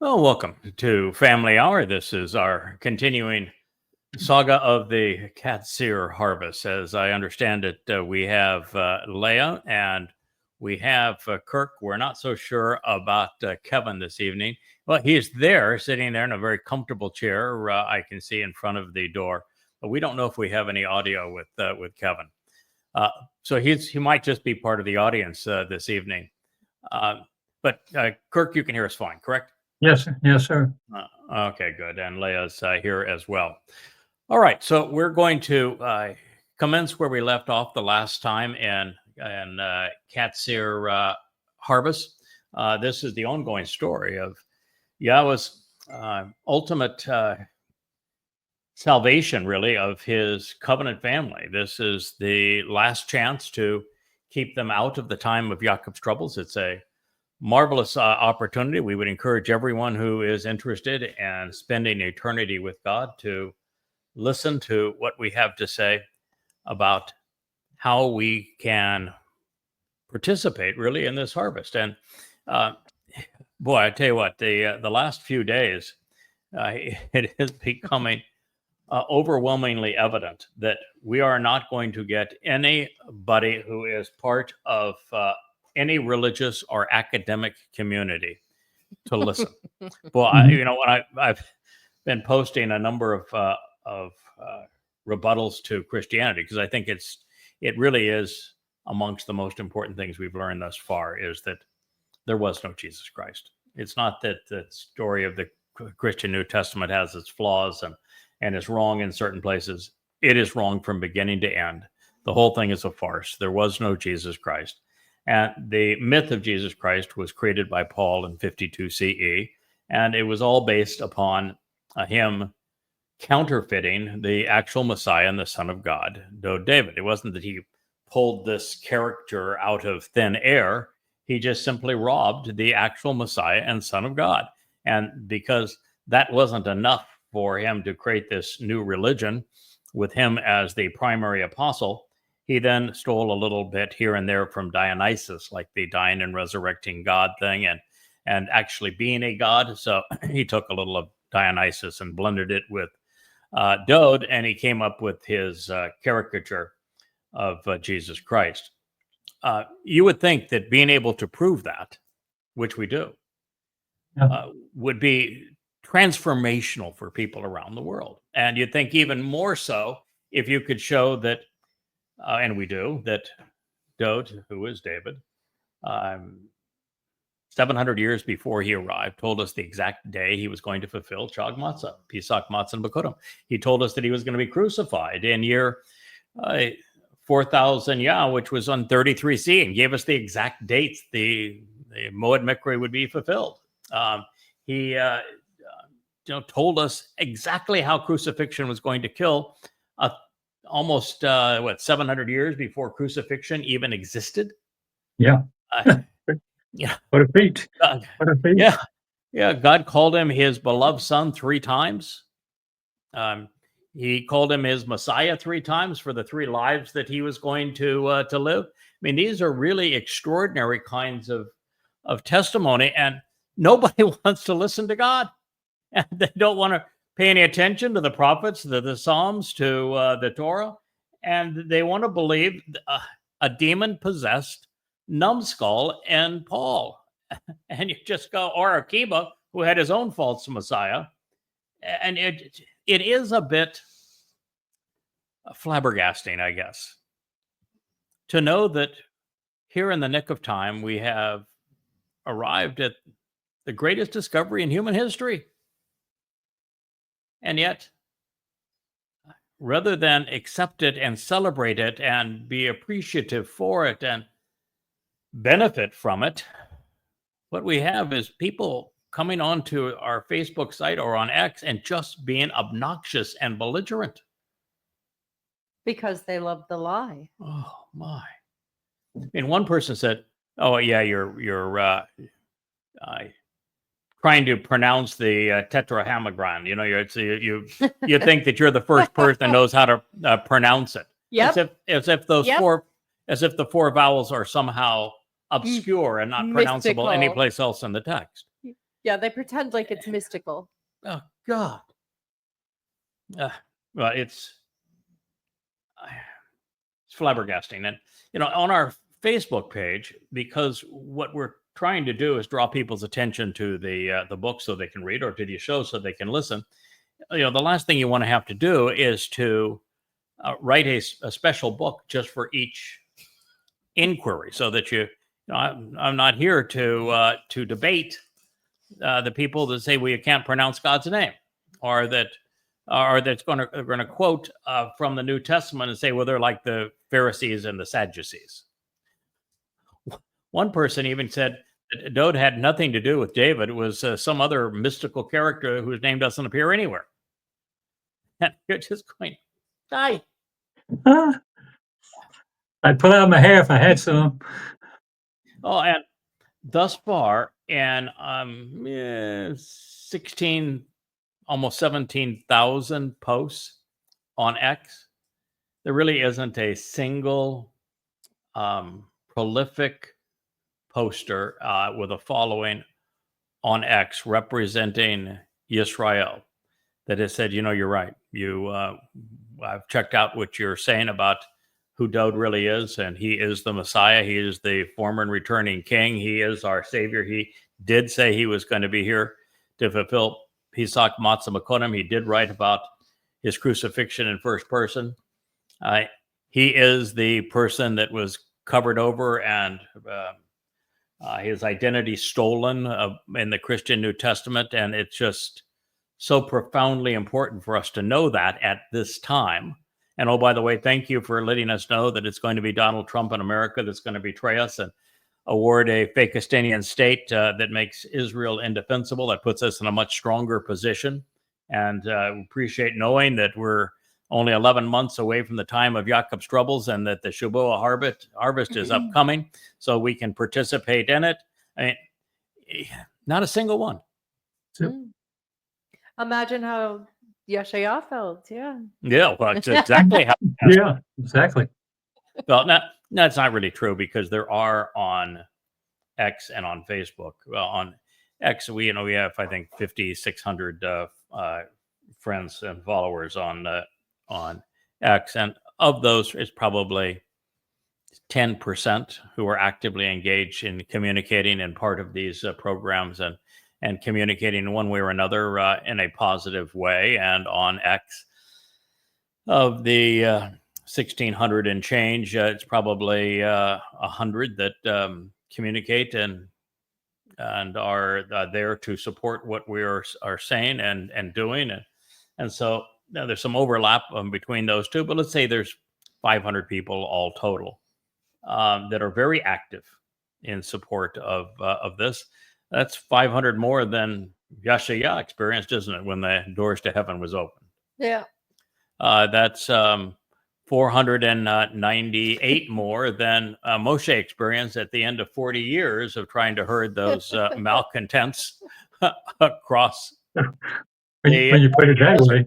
Well, welcome to Family Hour. This is our continuing saga of the Qatsyr harvest. As I understand it, we have Leah and we have Kirk. We're not so sure about Kevin this evening. Well, he's there, sitting there in a very comfortable chair. I can see in front of the door, but we don't know if we have any audio with Kevin. So he might just be part of the audience this evening. But Kirk, you can hear us fine, correct? Yes, sir. Okay, good. And Leah's here as well. All right, so we're going to commence where we left off the last time in Qatsyr harvest. This is the ongoing story of Yahweh's ultimate salvation, really, of his covenant family. This is the last chance to keep them out of the time of Jacob's troubles. It's a marvelous opportunity. We would encourage everyone who is interested in spending eternity with God to listen to what we have to say about how we can participate really in this harvest. And boy, I tell you what, the last few days, it is becoming overwhelmingly evident that we are not going to get anybody who is part of any religious or academic community to listen. Well, when I've been posting a number of rebuttals to Christianity, because I think it really is amongst the most important things we've learned thus far, is that there was no Jesus Christ. It's not that the story of the Christian New Testament has its flaws and is wrong in certain places. It is wrong from beginning to end. The whole thing is a farce. There was no Jesus Christ. And the myth of Jesus Christ was created by Paul in 52 CE, and it was all based upon him counterfeiting the actual Messiah and the Son of God, David. It wasn't that he pulled this character out of thin air. He just simply robbed the actual Messiah and Son of God. And because that wasn't enough for him to create this new religion with him as the primary apostle, he then stole a little bit here and there from Dionysus, like the dying and resurrecting God thing, and actually being a god. So he took a little of Dionysus and blended it with Dode, and he came up with his caricature of Jesus Christ. You would think that being able to prove that, which we do, would be transformational for people around the world. And you'd think even more so if you could show that, and we do, that Dode, who is David, 700 years before he arrived, told us the exact day he was going to fulfill Chag Matzah, Pesach Matzah and Bekurim. He told us that he was going to be crucified in year 4000 Yah, which was on 33C, and gave us the exact dates the Moed Mikre would be fulfilled. He told us exactly how crucifixion was going to kill almost 700 years before crucifixion even existed. Yeah. Yeah. What a feat. What a feat. Yeah. God called him his beloved son 3 times. He called him his Messiah 3 times for the 3 lives that he was going to live. I mean, these are really extraordinary kinds of testimony, and nobody wants to listen to God. And they don't want to pay any attention to the prophets, the Psalms, to the Torah, and they want to believe a demon-possessed numbskull and Paul. And you just go, or Akiba, who had his own false Messiah. And it is a bit flabbergasting, I guess, to know that here in the nick of time, we have arrived at the greatest discovery in human history. And yet, rather than accept it and celebrate it and be appreciative for it and benefit from it, what we have is people coming onto our Facebook site or on X and just being obnoxious and belligerent. Because they love the lie. Oh, my. I mean, one person said, oh, yeah, you're trying to pronounce the tetrahamagram. You think that you're the first person that knows how to pronounce it. Yep. As if the 4 vowels are somehow obscure and not pronounceable Mystical. anyplace else in the text. Yeah, they pretend like it's mystical. Oh God. Well, it's flabbergasting. And, on our Facebook page, because what we're trying to do is draw people's attention to the book so they can read, or to the show so they can listen. The last thing you want to have to do is to write a special book just for each inquiry, so that I'm not here to debate the people that say, well, you can't pronounce God's name, or that's going to quote from the New Testament and say, well, they're like the Pharisees and the Sadducees. One person even said that Dode had nothing to do with David. It was some other mystical character whose name doesn't appear anywhere. And you're just going, die. I'd pull out my hair if I had some. Oh, and thus far, and 16, almost 17,000 posts on X, there really isn't a single prolific poster with a following on X representing Israel that has said, you're right. I've checked out what you're saying about who Dode really is, and he is the Messiah. He is the former and returning king. He is our savior. He did say he was going to be here to fulfill Pesach Matzah Makonim. He did write about his crucifixion in first person. He is the person that was covered over and his identity stolen in the Christian New Testament. And it's just so profoundly important for us to know that at this time. And oh, by the way, thank you for letting us know that it's going to be Donald Trump in America that's going to betray us and award a Fakistanian state that makes Israel indefensible. That puts us in a much stronger position. And we appreciate knowing that we're only 11 months away from the time of Jacob's troubles, and that the Shabbat harvest is upcoming, so we can participate in it. I mean, not a single one. Imagine how Yeshaya felt. Yeah. Yeah, well, it's exactly how. Yeah, exactly. Well, that's not really true, because there are on X and on Facebook. Well, on X, we have, I think, 5,600 friends and followers on X, and of those, it's probably 10% who are actively engaged in communicating and part of these programs and communicating in one way or another in a positive way. And on X, of the 1,600 and change, it's probably 100 that communicate and are there to support what we are saying and doing. And so there's some overlap between those two, but let's say there's 500 people all total that are very active in support of this. That's 500 more than Yeshaya experienced, isn't it, when the doors to heaven was open? Yeah. That's 498 more than Moshe experienced at the end of 40 years of trying to herd those malcontents across. When you put it that way.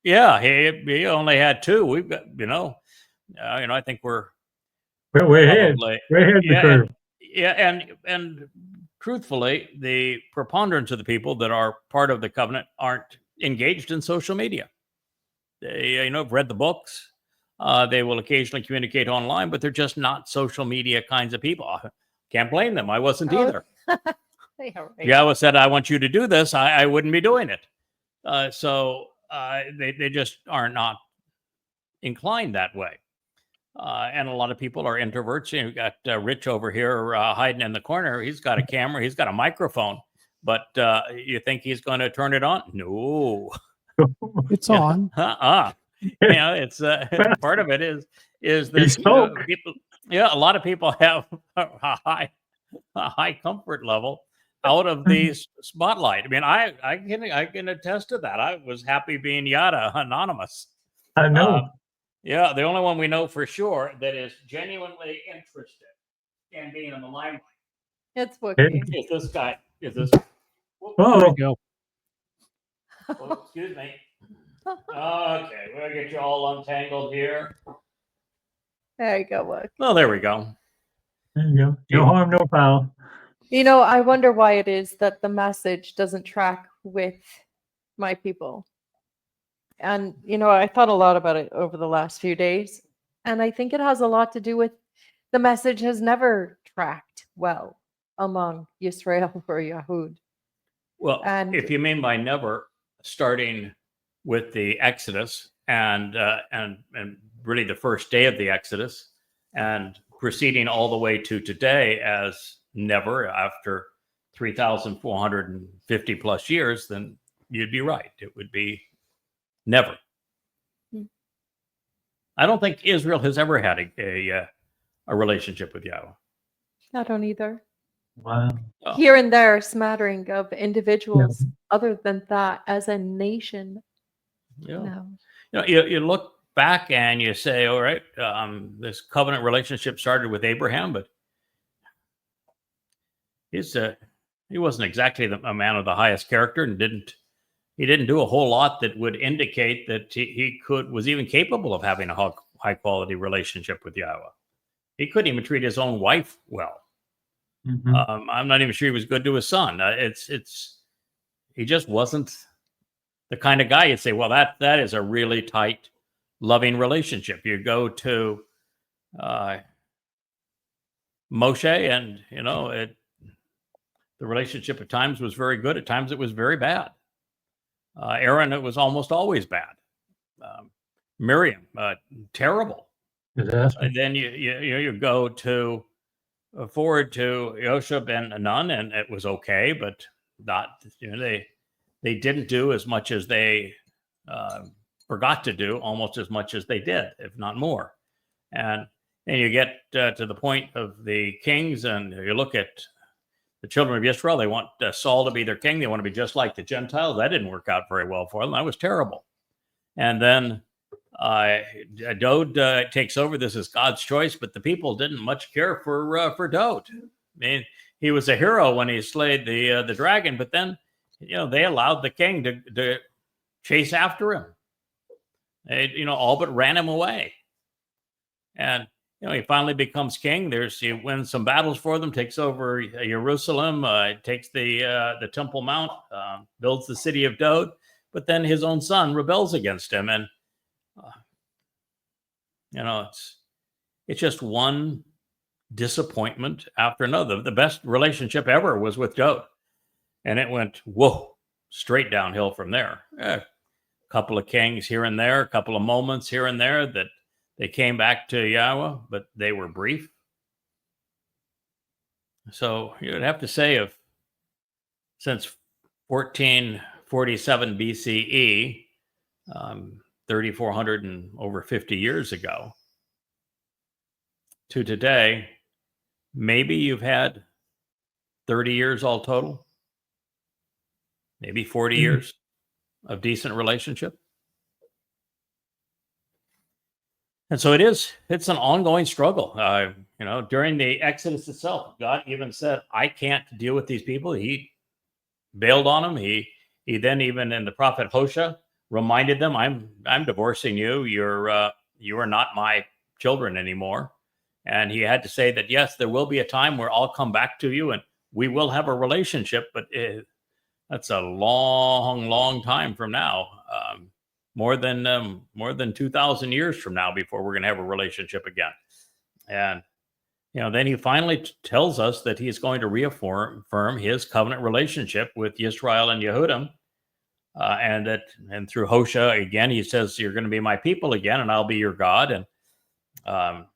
Yeah, he only had two. We've got, I think we're ahead. We're ahead of the curve. And truthfully, the preponderance of the people that are part of the covenant aren't engaged in social media. They, have read the books. They will occasionally communicate online, but they're just not social media kinds of people. Can't blame them. I wasn't either. Yahowah said, I want you to do this. I wouldn't be doing it. So they just are not inclined that way. And a lot of people are introverts. You got Rich over here hiding in the corner. He's got a camera. He's got a microphone. But you think he's going to turn it on? No. It's on. It's part of it is that people. Yeah, a lot of people have a high comfort level out of the spotlight. I mean, I can attest to that. I was happy being Yada anonymous. I know. Yeah, the only one we know for sure that is genuinely interested in being in the limelight. It's Wookie. Is this guy? Is this? Oh, There we go. Oh, excuse me. Okay, we'll get you all untangled here. There you go, Wookie. Well, there we go. There you go. No harm, no foul. I wonder why it is that the message doesn't track with my people. And, I thought a lot about it over the last few days. And I think it has a lot to do with the message has never tracked well among Yisrael or Yahud. Well, And if you mean by never, starting with the Exodus and really the first day of the Exodus and proceeding all the way to today as never after 3,450 plus years, then you'd be right. It would be never. I don't think Israel has ever had a relationship with Yahweh. I don't either. Wow. Oh. Here and there, a smattering of individuals. Other than that, as a nation, no. You look back and you say, all right, this covenant relationship started with Abraham, but he wasn't exactly a man of the highest character, and he didn't do a whole lot that would indicate that he was even capable of having a high quality relationship with Yahweh. He couldn't even treat his own wife well. Mm-hmm. I'm not even sure he was good to his son. He just wasn't the kind of guy you'd say, well, that is a really tight, loving relationship. You go to Moshe, and the relationship at times was very good. At times it was very bad. Aaron, it was almost always bad. Miriam, terrible. And then you go to forward to Yoshua ben Nun, and it was okay, but not. They didn't do as much as they forgot to do, almost as much as they did, if not more. And you get to the point of the kings, and you look at the children of Israel. They want Saul to be their king. They want to be just like the Gentiles. That didn't work out very well for them. That was terrible. And then Dode takes over. This is God's choice, but the people didn't much care for Dode. I mean, he was a hero when he slayed the dragon, but then they allowed the king to chase after him. They all but ran him away. And he finally becomes king. He wins some battles for them, takes over Jerusalem, takes the Temple Mount, builds the city of Dode. But then his own son rebels against him, and it's just one disappointment after another. The best relationship ever was with Dode, and it went straight downhill from there. A couple of kings here and there, a couple of moments here and there that they came back to Yahweh, but they were brief. So you'd have to say since 1447 BCE, 3,400 and over 50 years ago, to today, maybe you've had 30 years all total, maybe 40 years of decent relationship. And so it's an ongoing struggle. During the Exodus itself, God even said, I can't deal with these people. He bailed on them. He then, even in the prophet Hosea, reminded them, I'm divorcing you. You are not my children anymore. And he had to say that, yes, there will be a time where I'll come back to you and we will have a relationship, but that's a long, long time from now. More than 2,000 years from now before we're going to have a relationship again. And then he finally tells us that he's going to reaffirm his covenant relationship with Yisrael and Yehudim, and through Hosea again, he says, you're going to be my people again, and I'll be your God. And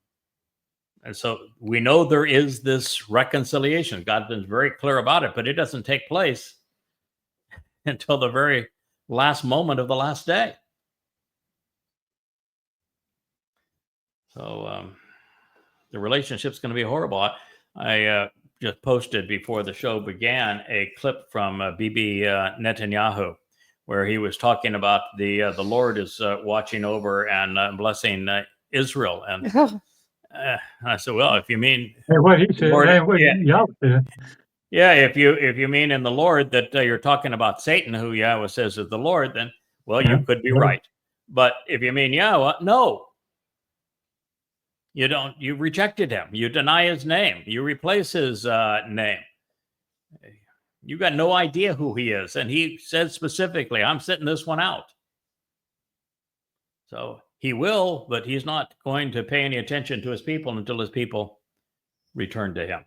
so we know there is this reconciliation. God's been very clear about it, but it doesn't take place until the very last moment of the last day. So the relationship's going to be horrible. I just posted before the show began a clip from Bibi Netanyahu, where he was talking about the Lord is watching over and blessing Israel. And I said, well, if you mean what he said, Lord, yeah, if you mean in the Lord that you're talking about Satan, who Yahweh says is the Lord, then you could be right. But if you mean Yahweh, no. You rejected him. You deny his name. You replace his name. You got no idea who he is. And he said specifically, I'm sitting this one out. So he will, but he's not going to pay any attention to his people until his people return to him.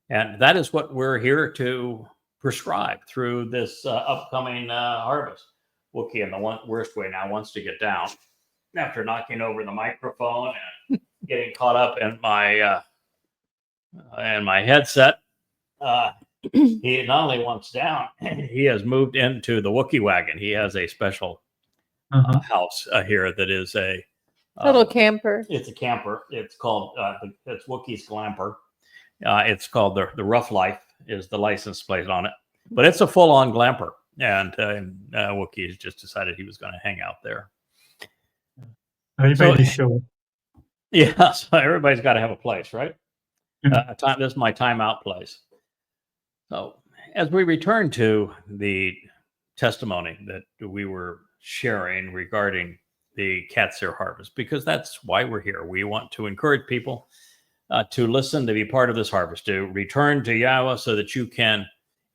And that is what we're here to prescribe through this upcoming harvest. Wookiee, in the worst way now, wants to get down after knocking over the microphone and getting caught up in my headset. He not only wants down, he has moved into the Wookiee wagon. He has a special house here that is a little camper. It's a camper. It's called it's Wookiee's Glamper. It's called the Rough Life is the license plate on it, but it's a full-on Glamper. And Wookiee has just decided he was going to hang out there. Everybody show. Yeah, so everybody's got to have a place, right? This is my timeout place. So as we return to the testimony that we were sharing regarding the Qatsyr harvest, because that's why we're here. We want to encourage people to listen, to be part of this harvest, to return to Yahowah so that you can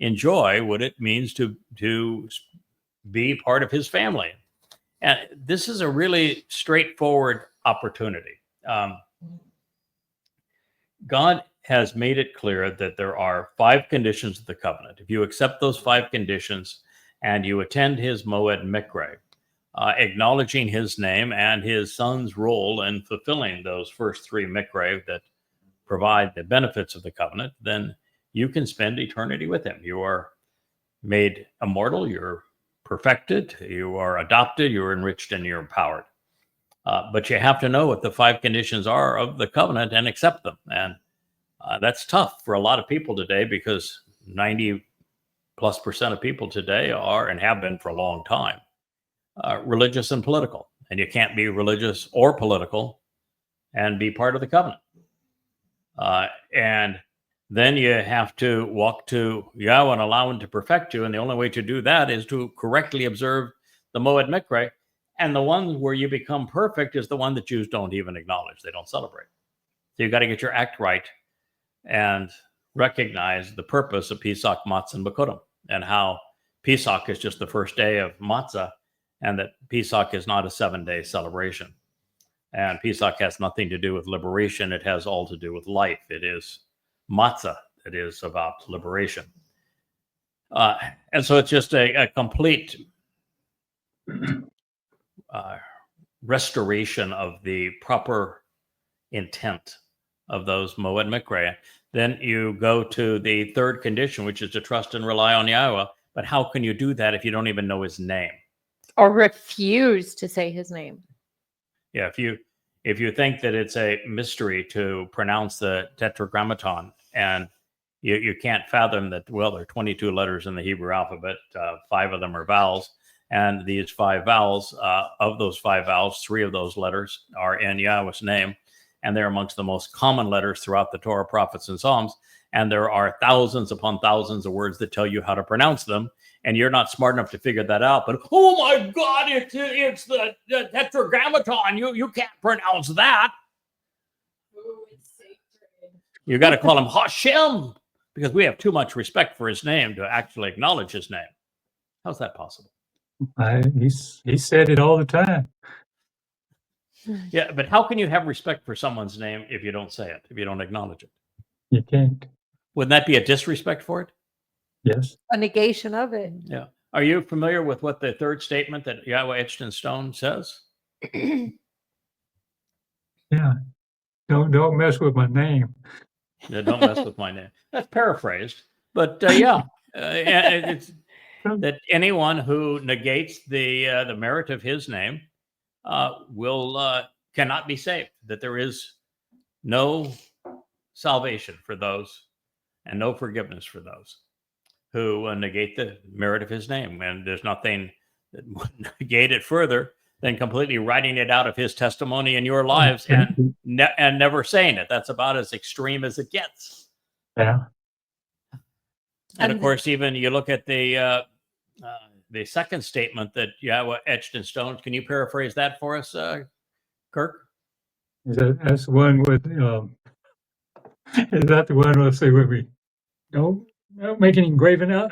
enjoy what it means to be part of his family. And this is a really straightforward opportunity. God has made it clear that there are 5 conditions of the covenant. If you accept those 5 conditions and you attend his Moed Mikre, acknowledging his name and his son's role in fulfilling those first 3 Mikre that provide the benefits of the covenant, then you can spend eternity with him. You are made immortal, you're perfected, you are adopted, you're enriched, and you're empowered. But you have to know what the 5 conditions are of the covenant and accept them. And that's tough for a lot of people today, because 90+% of people today are, and have been for a long time, religious and political. And you can't be religious or political and be part of the covenant. And then you have to walk to Yahowah and allow him to perfect you. And the only way to do that is to correctly observe the Moed Mikre. And the one where you become perfect is the one that Jews don't even acknowledge. They don't celebrate. So you've got to get your act right and recognize the purpose of Pesach, Matzah, and Bikurim, and how Pesach is just the first day of Matzah, and that Pesach is not a 7-day celebration. And Pesach has nothing to do with liberation. It has all to do with life. It is Matzah. It is about liberation. And so it's just a complete restoration of the proper intent of those Moed Mikre. Then you go to the 3rd condition, which is to trust and rely on Yahowah. But how can you do that if you don't even know his name? Or refuse to say his name. Yeah, if you think that it's a mystery to pronounce the Tetragrammaton, and you can't fathom that, well, there are 22 letters in the Hebrew alphabet, 5 of them are vowels, and these 5 vowels, of those 5 vowels, 3 of those letters are in Yahowah's name, and they're amongst the most common letters throughout the Torah, prophets, and Psalms, and there are thousands upon thousands of words that tell you how to pronounce them, and you're not smart enough to figure that out. But oh my God, it's the Tetragrammaton. You can't pronounce that. Oh, it's sacred. You got to call him Hashem, because we have too much respect for his name to actually acknowledge his name. How's that possible? He said it all the time. Yeah, but how can you have respect for someone's name if you don't say it, if you don't acknowledge it? You can't. Wouldn't that be a disrespect for it? Yes. A negation of it. Yeah. Are you familiar with what the 3rd statement that Yahowah etched in stone says? Yeah. Don't mess with my name. Yeah, don't mess with my name. That's paraphrased, but yeah, it's that anyone who negates the merit of his name cannot be saved. That there is no salvation for those, and no forgiveness for those who negate the merit of his name. And there's nothing that would negate it further than completely writing it out of his testimony in your lives and never saying it. That's about as extreme as it gets. Yeah. And of course, even you look at the 2nd statement that Yahowah etched in stone. Can you paraphrase that for us, Kirk? That's the one with. Is that the one? Let's see. Where we don't make any graven No,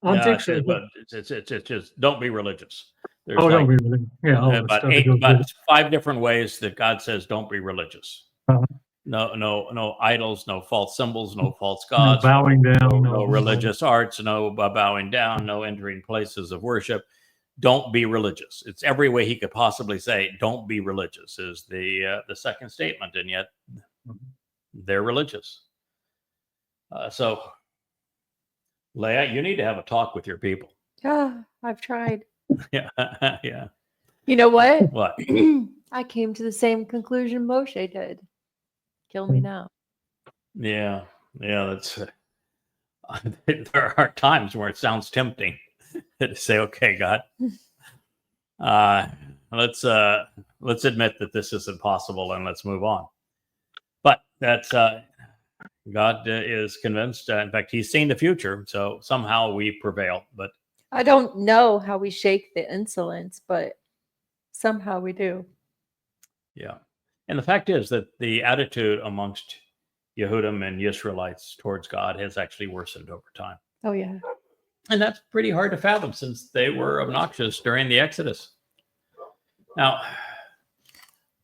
objects? but it's just don't be religious. There's Oh, like don't be really. Yeah, all the about stuff that goes with about it. 5 different ways that God says don't be religious. Uh-huh. No idols, no false symbols, no false No gods, bowing down, no religious arts, no bowing down, no entering places of worship. Don't be religious. It's every way he could possibly say don't be religious is the second statement, and yet they're religious. So, Leah, you need to have a talk with your people. Yeah, I've tried. Yeah, yeah. You know what? What? I came to the same conclusion Moshe did. Kill me now. Yeah, that's. There are times where it sounds tempting to say, "Okay, God, let's admit that this is impossible and let's move on." But that's God is convinced. In fact, He's seen the future, so somehow we prevail. But I don't know how we shake the insolence, but somehow we do. yeah, and the fact is that the attitude amongst Yehudim and Israelites towards God has actually worsened over time. Oh, yeah. And that's pretty hard to fathom since they were obnoxious during the Exodus. Now,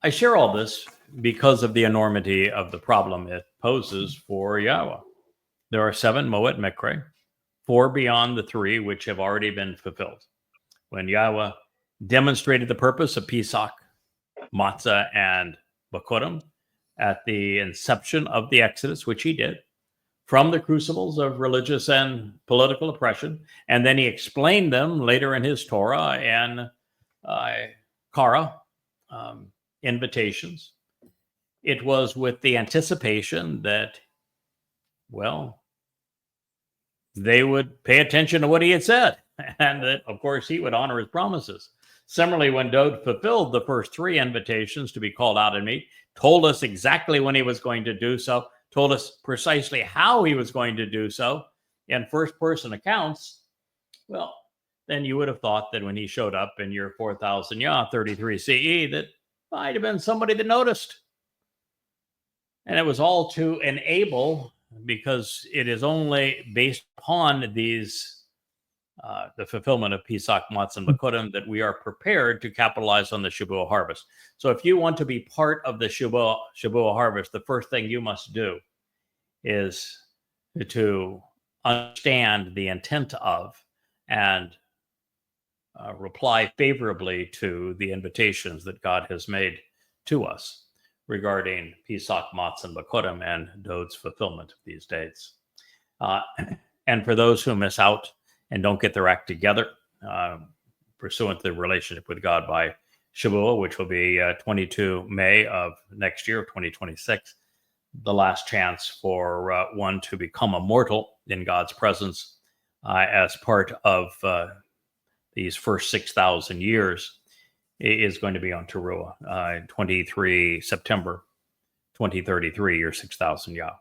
I share all this because of the enormity of the problem it poses for Yahweh. There are 7 Moed Mikre, 4 beyond the 3 which have already been fulfilled. When Yahweh demonstrated the purpose of Pesach, Matzah, and Bakurim at the inception of the Exodus, which he did, from the crucibles of religious and political oppression, and then he explained them later in his Torah and Kara invitations. It was with the anticipation that, well, they would pay attention to what he had said, and that, of course, he would honor his promises. Similarly, when Dowd fulfilled the first 3 invitations to be called out and meet, told us exactly when he was going to do so, told us precisely how he was going to do so in first-person accounts, well, then you would have thought that when he showed up in year 4000 Yah, 33 CE, that might have been somebody that noticed. And it was all to enable, because it is only based upon these the fulfillment of Pesach, Matzah, and Bakurim that we are prepared to capitalize on the Shabuah harvest. So if you want to be part of the Shabuah harvest, the first thing you must do is to understand the intent of and reply favorably to the invitations that God has made to us regarding Pesach, Matzah, and Bakurim and Dowd's fulfillment of these dates. And for those who miss out and don't get their act together, pursuant to the relationship with God by Shavuot, which will be 22 May of next year, 2026, the last chance for one to become immortal in God's presence as part of these first 6,000 years is going to be on Towrah, 23 September 2033, or 6,000 Yah.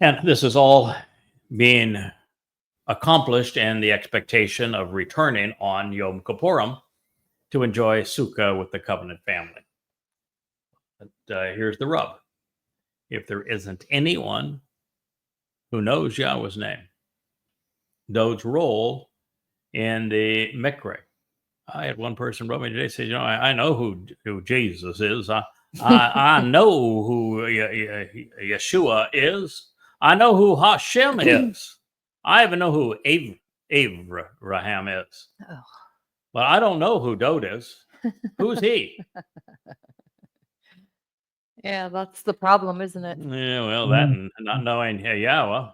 And this is all being accomplished in the expectation of returning on Yom Kippurim to enjoy Sukkah with the covenant family. But here's the rub. If there isn't anyone who knows Yahweh's name, Dowd's role in the Mikre. I had one person wrote me today, said, you know, I know who Jesus is. I know who Yeshua is. I know who Hashem is. I even know who Abraham is. Oh. But I don't know who Dowd is. Who's he? Yeah, that's the problem, isn't it? Yeah, well, that and not knowing Yahweh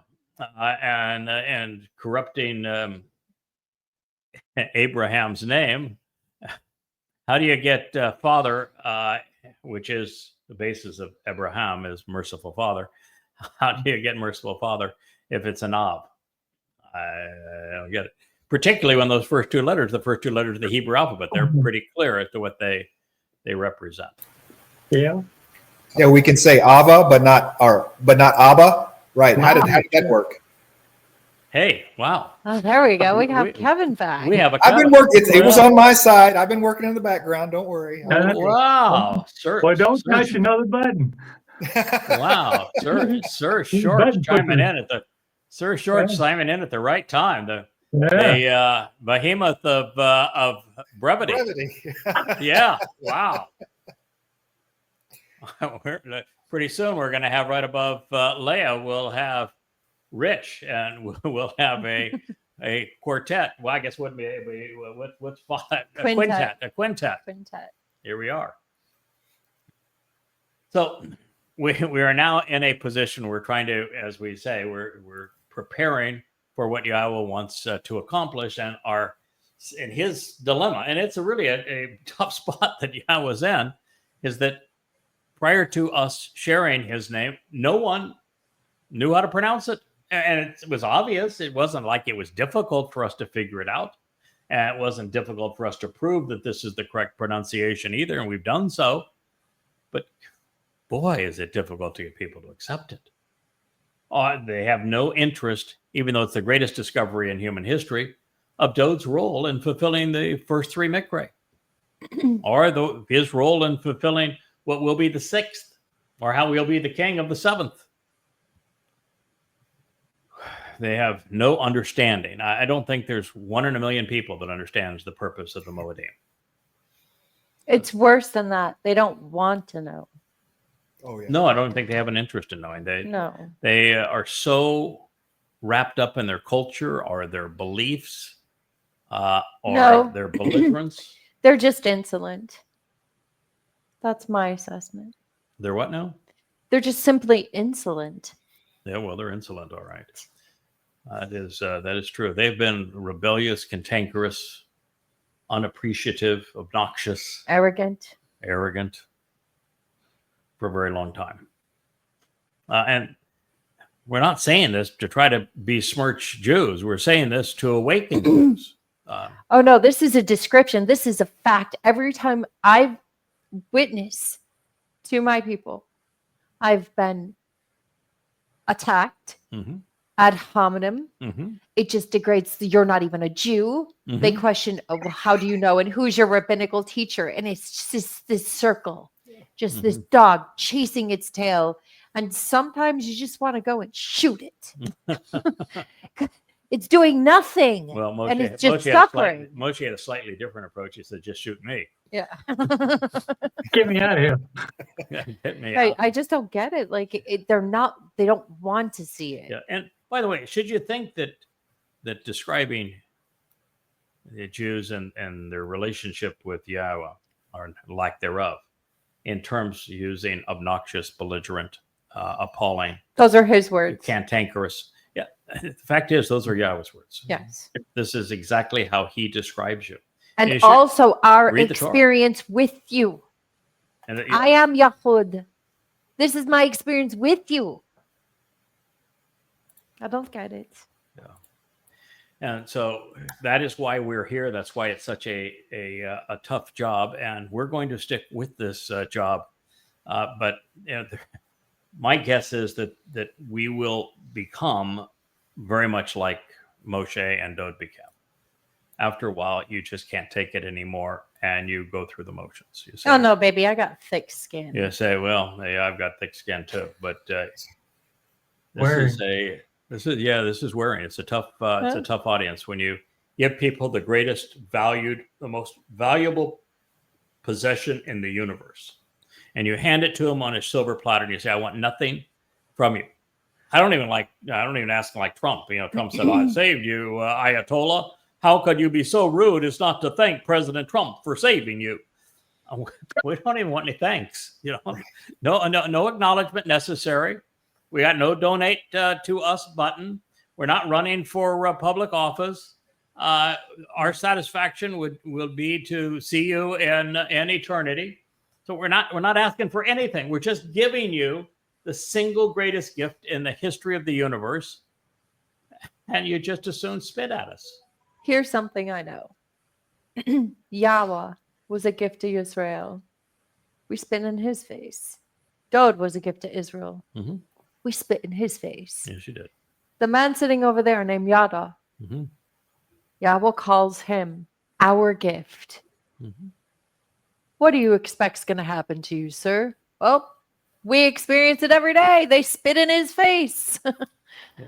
and corrupting Abraham's name. How do you get Father, which is the basis of Abraham, is merciful Father? How do you get merciful Father if it's an Av? I don't get it. Particularly when those first 2 letters, the first 2 letters of the Hebrew alphabet, they're pretty clear as to what they represent. Yeah. Yeah, we can say Ava, but not Abba. Right. How did that work? Hey, wow. Oh, there we go. We have Kevin back. We have a I've been working. It was on my side. I've been working in the background. Don't worry. Wow. Sir. Well, don't touch another button. Wow. Sir Short chiming in at Sir George Yeah. Simon in at the right time. The Yeah. behemoth of brevity. Yeah. Wow. Pretty soon we're going to have right above Leah. We'll have Rich, and we'll have a quartet. Well, I guess what's five? Quintet. A quintet. Quintet. Here we are. So we are now in a position we're trying to, as we say, we're preparing for what Yahowah wants to accomplish, and are in his dilemma. And it's really a tough spot that Yahowah's in, is that prior to us sharing his name, no one knew how to pronounce it. And it was obvious. It wasn't like it was difficult for us to figure it out. And it wasn't difficult for us to prove that this is the correct pronunciation either. And we've done so. But boy, is it difficult to get people to accept it. They have no interest, even though it's the greatest discovery in human history, of Dod's role in fulfilling the first three Mikre, or his role in fulfilling what will be the sixth, or how we'll be the king of the seventh. They have no understanding. I don't think there's 1 in a million people that understands the purpose of the Moedim. It's worse than that. They don't want to know. Oh yeah. No, I don't think they have an interest in knowing. They are so wrapped up in their culture or their beliefs or their belligerence. They're just insolent. That's my assessment. They're what now? They're just simply insolent. Yeah, well, they're insolent, all right. That is true. They've been rebellious, cantankerous, unappreciative, obnoxious, Arrogant for a very long time. And we're not saying this to try to besmirch Jews. We're saying this to awaken Jews. Oh, no, this is a description. This is a fact. Every time I've witnessed to my people, I've been attacked ad hominem. It just degrades. You're not even a Jew. They question, oh, well, how do you know? And who's your rabbinical teacher? And it's just this circle, just this dog chasing its tail. And sometimes you just want to go and shoot it. It's doing nothing. Well, Moshe, and it's just suffering. Moshe had a slightly different approach. He said, just shoot me. Yeah. Get me out of here. Hit me Right. out. I just don't get it. Like they don't want to see it. Yeah. And by the way, should you think that describing the Jews and their relationship with Yahowah, or lack thereof, in terms using obnoxious, belligerent, appalling, Those are his words. cantankerous. Yeah. The fact is, those are Yahowah's words. Yes. This is exactly how he describes you. And you should also our read the Torah. experience with you. And I am Yahud. This is my experience with you. I don't get it. Yeah. And so that is why we're here. That's why it's such a tough job, and we're going to stick with this job. But my guess is that we will become very much like Moshe and Dod became. After a while, you just can't take it anymore, and you go through the motions. You say, Oh no, baby, I got thick skin. You say, well, yeah, I've got thick skin too, but this is wearing. It's a tough audience when you give people the greatest valued, the most valuable possession in the universe, and you hand it to them on a silver platter, and you say, I want nothing from you. I don't even ask them like Trump. Trump said, I saved you, Ayatollah. How could you be so rude as not to thank President Trump for saving you? We don't even want any thanks. No acknowledgement necessary. We got no donate to us button. We're not running for public office. Our satisfaction will be to see you in eternity. So we're not asking for anything. We're just giving you the single greatest gift in the history of the universe, and you just as soon spit at us. Here's something I know. Yahweh was a gift to Israel. We spit in his face. Dod was a gift to Israel. Mm-hmm. We spit in his face. Yes, you did. The man sitting over there named Yada, Mm-hmm. Yahweh calls him our gift. Mm-hmm. What do you expect's going to happen to you, sir? Well, we experience it every day. They spit in his face. Yeah.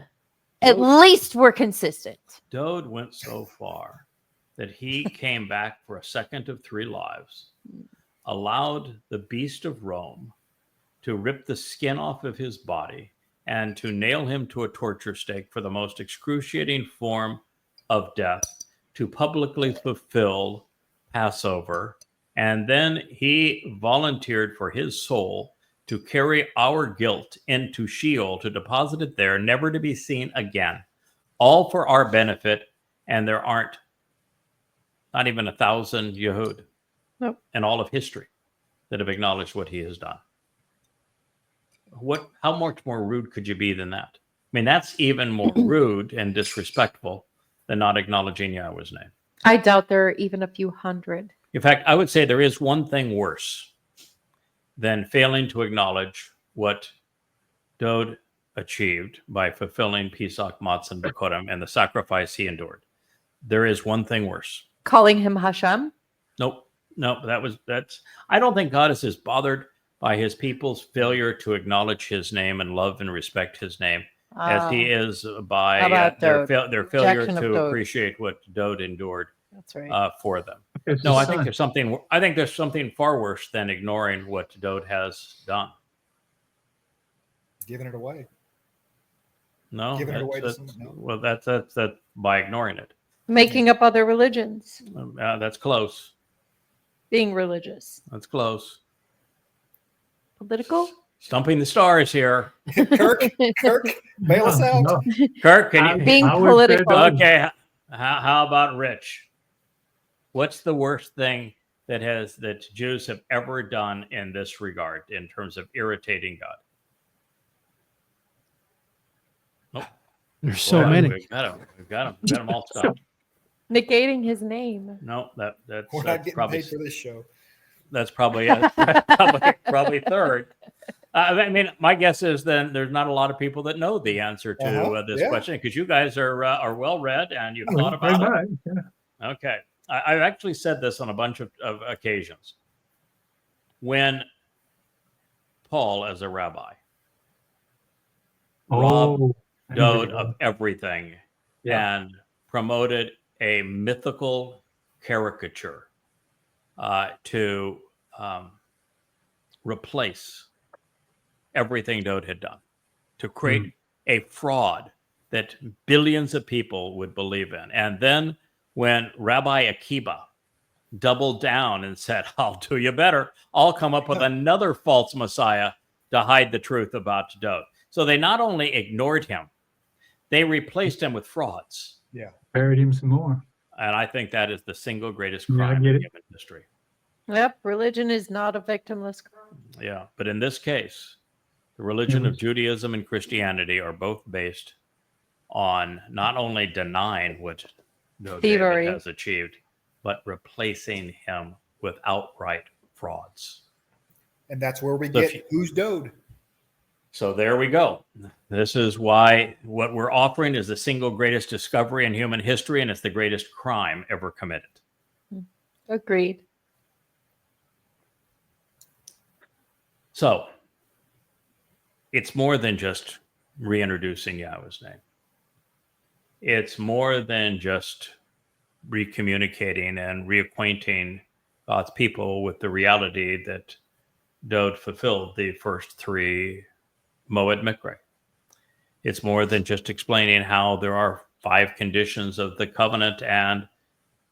At least we're consistent. Dode went so far that he came back for a second of 3 lives, allowed the beast of Rome to rip the skin off of his body and to nail him to a torture stake for the most excruciating form of death, to publicly fulfill Passover. And then he volunteered for his soul to carry our guilt into Sheol, to deposit it there, never to be seen again, all for our benefit. And there aren't not even 1,000 Yehud in all of history that have acknowledged what he has done. How much more rude could you be than that? I mean, that's even more rude and disrespectful than not acknowledging Yahweh's name. I doubt there are even a few hundred. In fact, I would say there is one thing worse than failing to acknowledge what Dode achieved by fulfilling Pesach, Matzah, and Bikurim and the sacrifice he endured. There is one thing worse. Calling him Hashem? Nope. That's. I don't think God is as bothered by his people's failure to acknowledge his name and love and respect his name as he is by their failure to appreciate what Dode endured. That's right. For them. No, I think there's something far worse than ignoring what Dode has done. Giving it away. No, Giving it away to someone else. Well, that's by ignoring it. Making up other religions. That's close. Being religious. That's close. Political? Stumping the stars here. Kirk, bail us out. No. Kirk, can you? Being I would say political. that- Okay. How about Rich? What's the worst thing that Jews have ever done in this regard in terms of irritating God? Nope. There's so Boy, many. We've got them all stopped. Negating his name. No, We're that's not getting probably paid for this show. that's probably probably third. I mean, my guess is then there's not a lot of people that know the answer to this question, because you guys are well read and you've thought Very about it. much, yeah. Okay, I've actually said this on a bunch of occasions. When Paul, as a rabbi, robbed Dode of everything and promoted a mythical caricature to replace everything Dode had done, to create a fraud that billions of people would believe in. And then when Rabbi Akiba doubled down and said, I'll do you better, I'll come up with another false Messiah to hide the truth about Dode. So they not only ignored him, they replaced him with frauds. Yeah. Buried him some more. And I think that is the single greatest Yeah, I crime get in it. human history. Yep, religion is not a victimless crime. Yeah. But in this case, the religion of Judaism and Christianity are both based on not only denying what David has achieved, but replacing him with outright frauds. And that's where we get who's Dode. So there we go. This is why what we're offering is the single greatest discovery in human history, and it's the greatest crime ever committed. Agreed. So it's more than just reintroducing Yahweh's name. It's more than just recommunicating and reacquainting God's people with the reality that Dode fulfilled the first 3 Moed Mikre. It's more than just explaining how there are 5 conditions of the covenant and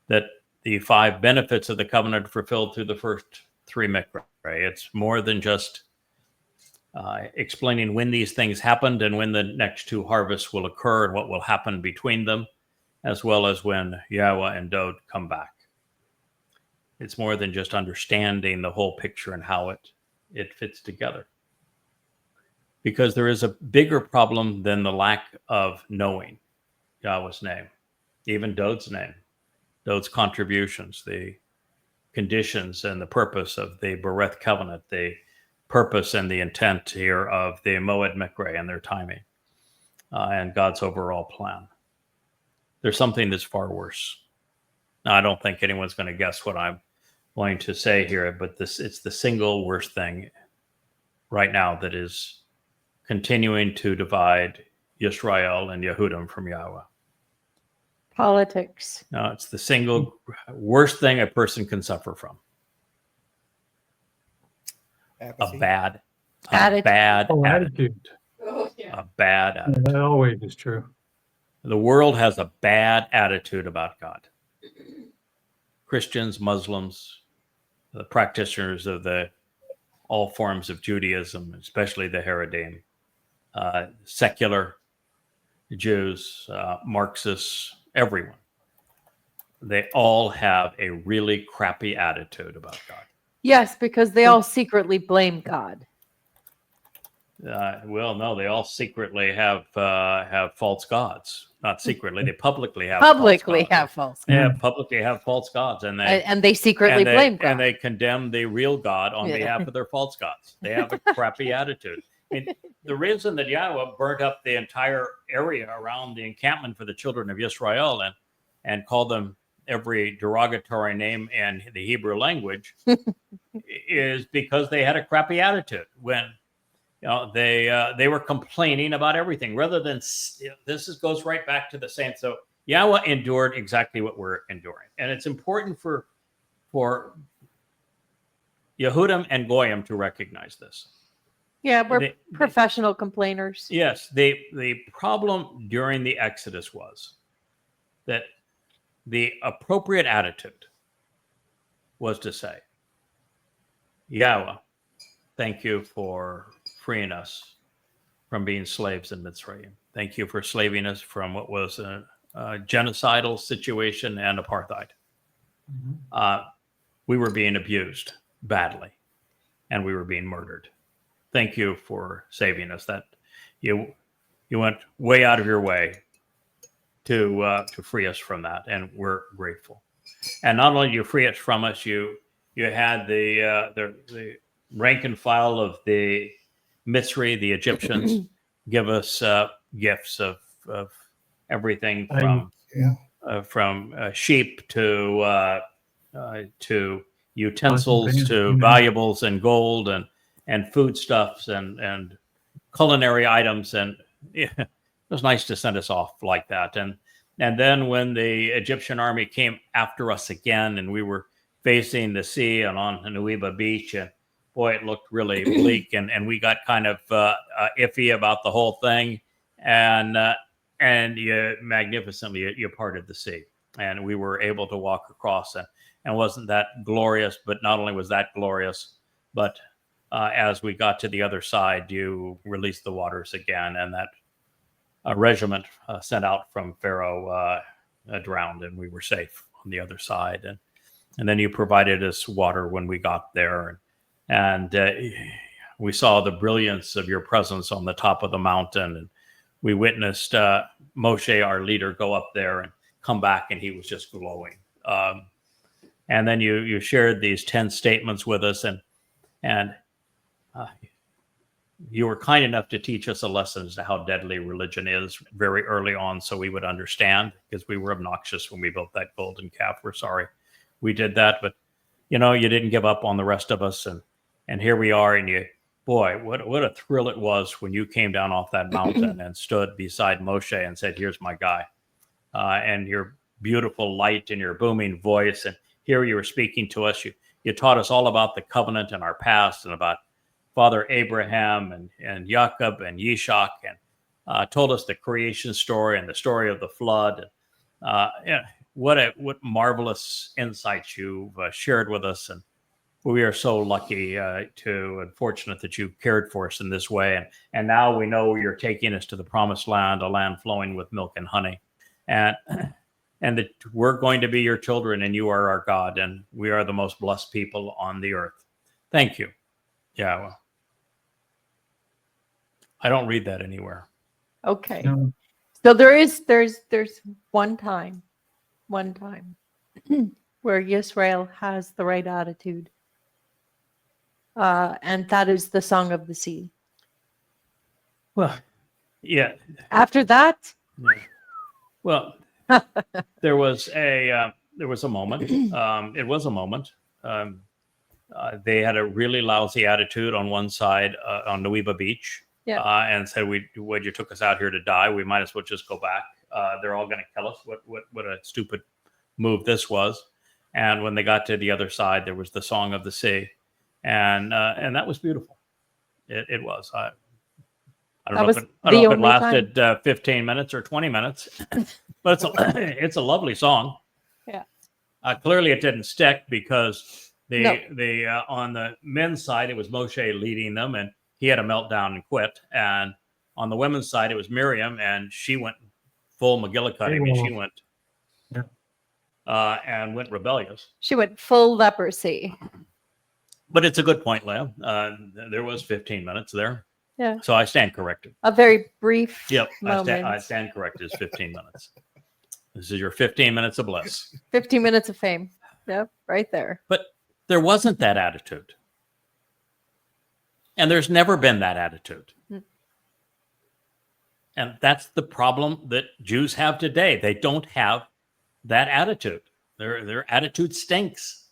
that the 5 benefits of the covenant fulfilled through the first 3 Mikre. It's more than just explaining when these things happened and when the next 2 harvests will occur and what will happen between them, as well as when Yahweh and Dode come back. It's more than just understanding the whole picture and how it fits together. Because there is a bigger problem than the lack of knowing Yahweh's name, even Dode's name, Dode's contributions, the conditions and the purpose of the Bereth covenant, the purpose and the intent here of the Moed Mikre and their timing, and God's overall plan. There's something that's far worse. Now, I don't think anyone's going to guess what I'm going to say here, but it's the single worst thing right now that is continuing to divide Yisrael and Yehudim from Yahweh. Politics. No, it's the single worst thing a person can suffer from. Apathy. A bad Oh, attitude. attitude. A bad Yeah, attitude. that always is true. The world has a bad attitude about God. Christians, Muslims, the practitioners of all forms of Judaism, especially the Haredim, secular Jews, Marxists, everyone. They all have a really crappy attitude about God. Yes, because they all secretly blame God. Well, no, they all secretly have false gods. Not secretly, they publicly have Publicly false gods. have false. Yeah, publicly have false gods, and They secretly blame God. and they condemn the real God on Yeah. behalf of their false gods. They have a crappy attitude. I mean, the reason that Yahweh burnt up the entire area around the encampment for the children of Israel and called them every derogatory name in the Hebrew language is because they had a crappy attitude when they were complaining about everything rather than goes right back to the same. So Yahweh endured exactly what we're enduring, and it's important for Yehudim and Goyim to recognize this. Yeah, we're professional complainers. Yes, the problem during the Exodus was that the appropriate attitude was to say, Yahweh, thank you for freeing us from being slaves in Mitzrayim. Thank you for saving us from what was a genocidal situation and apartheid. We were being abused badly, and we were being murdered. Thank you for saving us. That you went way out of your way to free us from that, and we're grateful. And not only do you free us from us, you had the rank and file of the Mitzri, the Egyptians, give us gifts of everything from sheep to utensils to valuables and gold and foodstuffs and culinary items, and it was nice to send us off like that. And then when the Egyptian army came after us again, and we were facing the sea and on Nueva Beach, and boy, it looked really bleak, and we got kind of iffy about the whole thing, and you magnificently you parted the sea, and we were able to walk across, and wasn't that glorious? But not only was that glorious, but as we got to the other side, you released the waters again, and that regiment sent out from Pharaoh drowned, and we were safe on the other side. And then you provided us water when we got there, and we saw the brilliance of your presence on the top of the mountain, and we witnessed Moshe, our leader, go up there and come back, and he was just glowing. And then you shared these 10 statements with us, and you were kind enough to teach us a lesson as to how deadly religion is very early on, so we would understand, because we were obnoxious when we built that golden calf. We're sorry we did that, but you didn't give up on the rest of us, and here we are. And boy, what a thrill it was when you came down off that mountain and stood beside Moshe and said, "Here's my guy," and your beautiful light and your booming voice, and here you were speaking to us. You taught us all about the covenant and our past, and about Father Abraham and Jacob and Yishak, and told us the creation story and the story of the flood. What marvelous insights you've shared with us, and we are so lucky and fortunate that you cared for us in this way. And now we know you're taking us to the promised land, a land flowing with milk and honey, and that we're going to be your children, and you are our God, and we are the most blessed people on the earth. Thank you, Yahweh. I don't read that anywhere. Okay. No. So there's one time where Israel has the right attitude. And that is the Song of the Sea. Well, yeah. After that, Well, there was a moment. It was a moment. They had a really lousy attitude on one side on Nueva Beach. and said, you took us out here to die. We might as well just go back. They're all going to kill us. What a stupid move this was. And when they got to the other side, there was the Song of the Sea, and that was beautiful. It was. I don't know if it lasted 15 minutes or 20 minutes, but it's a lovely song. Yeah. Clearly, it didn't stick because the on the men's side, it was Moshe leading them, and he had a meltdown and quit. And on the women's side, it was Miriam, and she went full McGillicuddy. I mean, she went and went rebellious. She went full leprosy. But it's a good point, Leah. There was 15 minutes there. Yeah. So I stand corrected. A very brief moment. I stand corrected. It's 15 minutes. This is your 15 minutes of bliss. 15 minutes of fame. Yep, right there. But there wasn't that attitude. And there's never been that attitude. And that's the problem that Jews have today. They don't have that attitude. Their attitude stinks.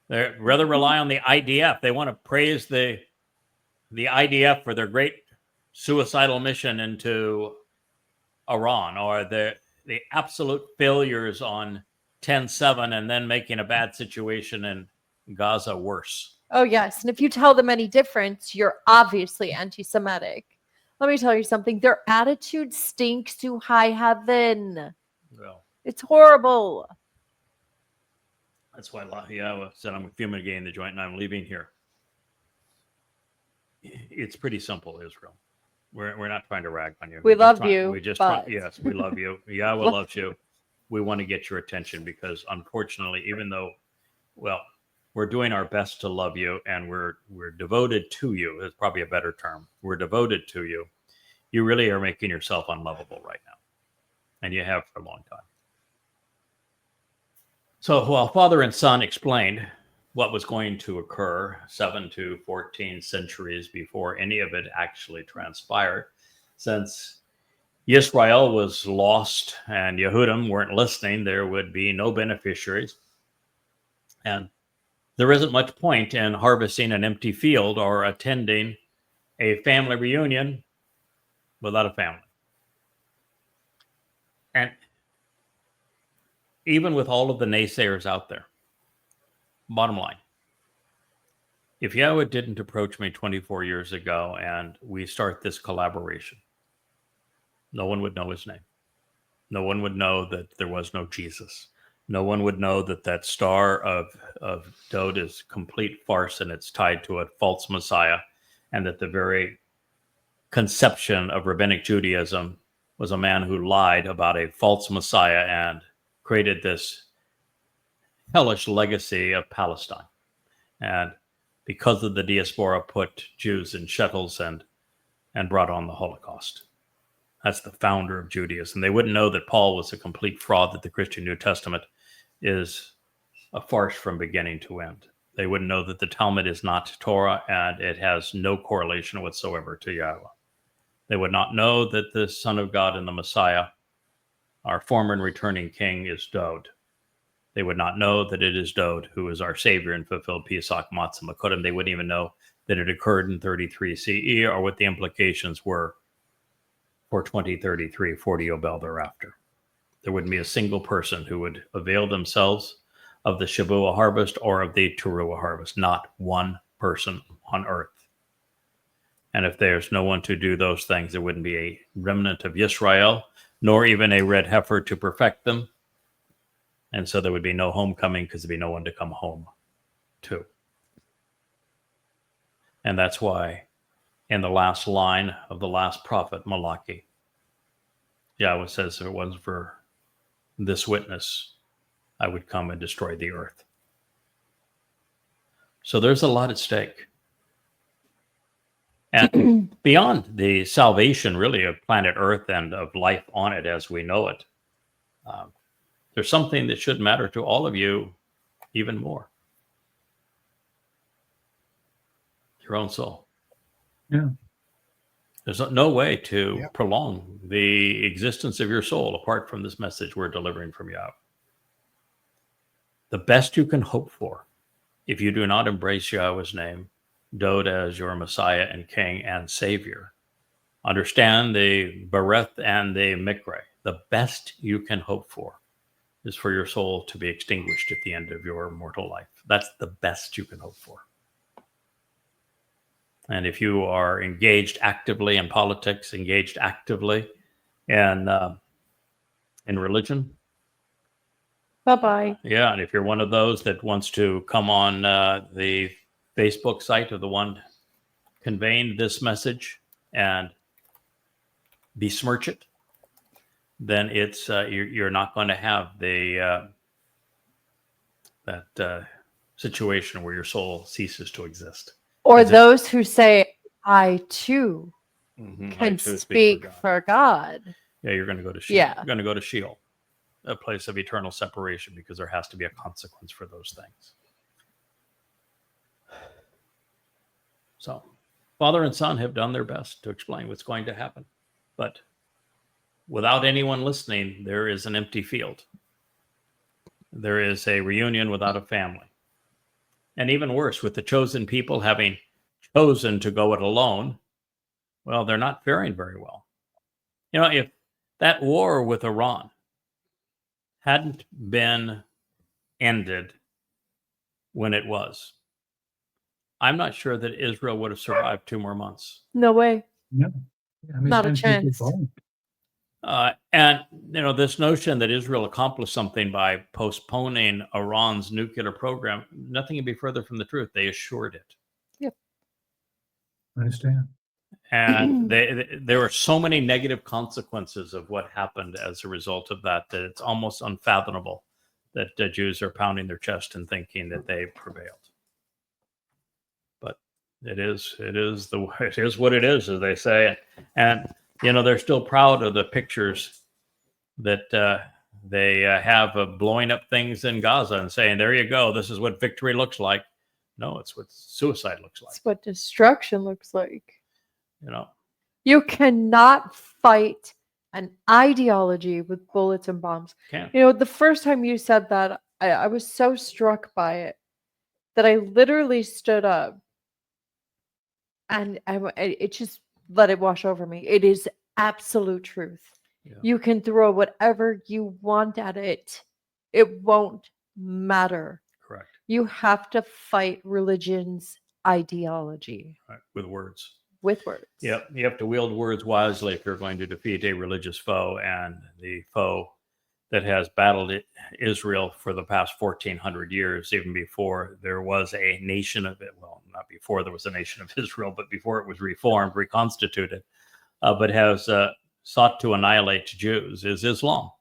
They rather rely on the IDF. They want to praise the IDF for their great suicidal mission into Iran, or the absolute failures on 10/7 and then making a bad situation in Gaza worse. Oh, yes. And if you tell them any difference, you're obviously anti-Semitic. Let me tell you something. Their attitude stinks to high heaven. Well, it's horrible. That's why Yahowah said, I'm fumigating the joint and I'm leaving here. It's pretty simple, Israel. We're not trying to rag on you. We love you. Yes, we love you. Yahowah loves you. We want to get your attention because, unfortunately, even though, we're doing our best to love you and we're devoted to you. It's probably a better term. We're devoted to you. You really are making yourself unlovable right now. And you have for a long time. So while Father and Son explained what was going to occur 7 to 14 centuries before any of it actually transpired, since Yisrael was lost and Yehudim weren't listening, there would be no beneficiaries. And there isn't much point in harvesting an empty field or attending a family reunion without a family. And even with all of the naysayers out there, bottom line, if Yahowah didn't approach me 24 years ago and we start this collaboration, no one would know his name. No one would know that there was no Jesus. No one would know that Star of Dod is complete farce and it's tied to a false Messiah, and that the very conception of rabbinic Judaism was a man who lied about a false Messiah and created this hellish legacy of Palestine. And because of the diaspora, put Jews in shuttles and brought on the Holocaust. That's the founder of Judaism. They wouldn't know that Paul was a complete fraud, that the Christian New Testament is a farce from beginning to end. They wouldn't know that the Talmud is not Torah and it has no correlation whatsoever to Yahowah. They would not know that the Son of God and the Messiah, our former and returning King, is Dod. They would not know that it is Dod who is our Savior and fulfilled Pesach Matzah Makodim. They wouldn't even know that it occurred in 33 CE or what the implications were for 2033, 40 Yobel thereafter. There wouldn't be a single person who would avail themselves of the Shavuot harvest or of the Towrah harvest. Not one person on earth. And if there's no one to do those things, there wouldn't be a remnant of Yisrael, nor even a red heifer to perfect them. And so there would be no homecoming because there'd be no one to come home to. And that's why in the last line of the last prophet, Malachi, Yahowah says, if it wasn't for this witness, I would come and destroy the earth. So there's a lot at stake. And beyond the salvation, really, of planet Earth and of life on it as we know it, there's something that should matter to all of you even more. Your own soul. Yeah. There's no way to prolong the existence of your soul apart from this message we're delivering from Yahowah. The best you can hope for, if you do not embrace Yahowah's name, Dod as your Messiah and King and Savior, Understand the bereth and the mikre. The best you can hope for is for your soul to be extinguished at the end of your mortal life. That's the best you can hope for. And if you are engaged actively in politics, engaged actively in religion, Bye-bye. yeah, and if you're one of those that wants to come on the Facebook site of the one conveying this message and besmirch it, then it's you're not going to have the that situation where your soul ceases to exist. Or Is it- those who say, I too I can too speak God. for God. Yeah, you're going to go to Sheol. Yeah. You're going to go to Sheol, a place of eternal separation, because there has to be a consequence for those things. So, Father and Son have done their best to explain what's going to happen. But without anyone listening, there is an empty field. There is a reunion without a family. And even worse, with the chosen people having chosen to go it alone, well, they're not faring very well. You know, if that war with Iran hadn't been ended when it was, I'm not sure that Israel would have survived 2 more months. No way. Yeah, I mean, Not a some people chance. don't. And, you know, this notion that Israel accomplished something by postponing Iran's nuclear program, nothing can be further from the truth. They assured it. I understand. And there were so many negative consequences of what happened as a result of that it's almost unfathomable that Jews are pounding their chest and thinking that they prevailed. But it is what it is, as they say. And you know, they're still proud of the pictures that they have of blowing up things in Gaza and saying, "There you go. This is what victory looks like." No, it's what suicide looks like. It's what destruction looks like. You know. You cannot fight an ideology with bullets and bombs. Can't. You know, the first time you said that, I was so struck by it that I literally stood up and it just let it wash over me. It is absolute truth. Yeah. You can throw whatever you want at it. It won't matter. Correct. You have to fight religion's ideology Right. With words. with words. Yep. You have to wield words wisely if you're going to defeat a religious foe, and the foe that has battled Israel for the past 1,400 years, even before there was a nation of it. Well, not before there was a nation of Israel, but before it was reformed, reconstituted, but has sought to annihilate Jews, is Islam.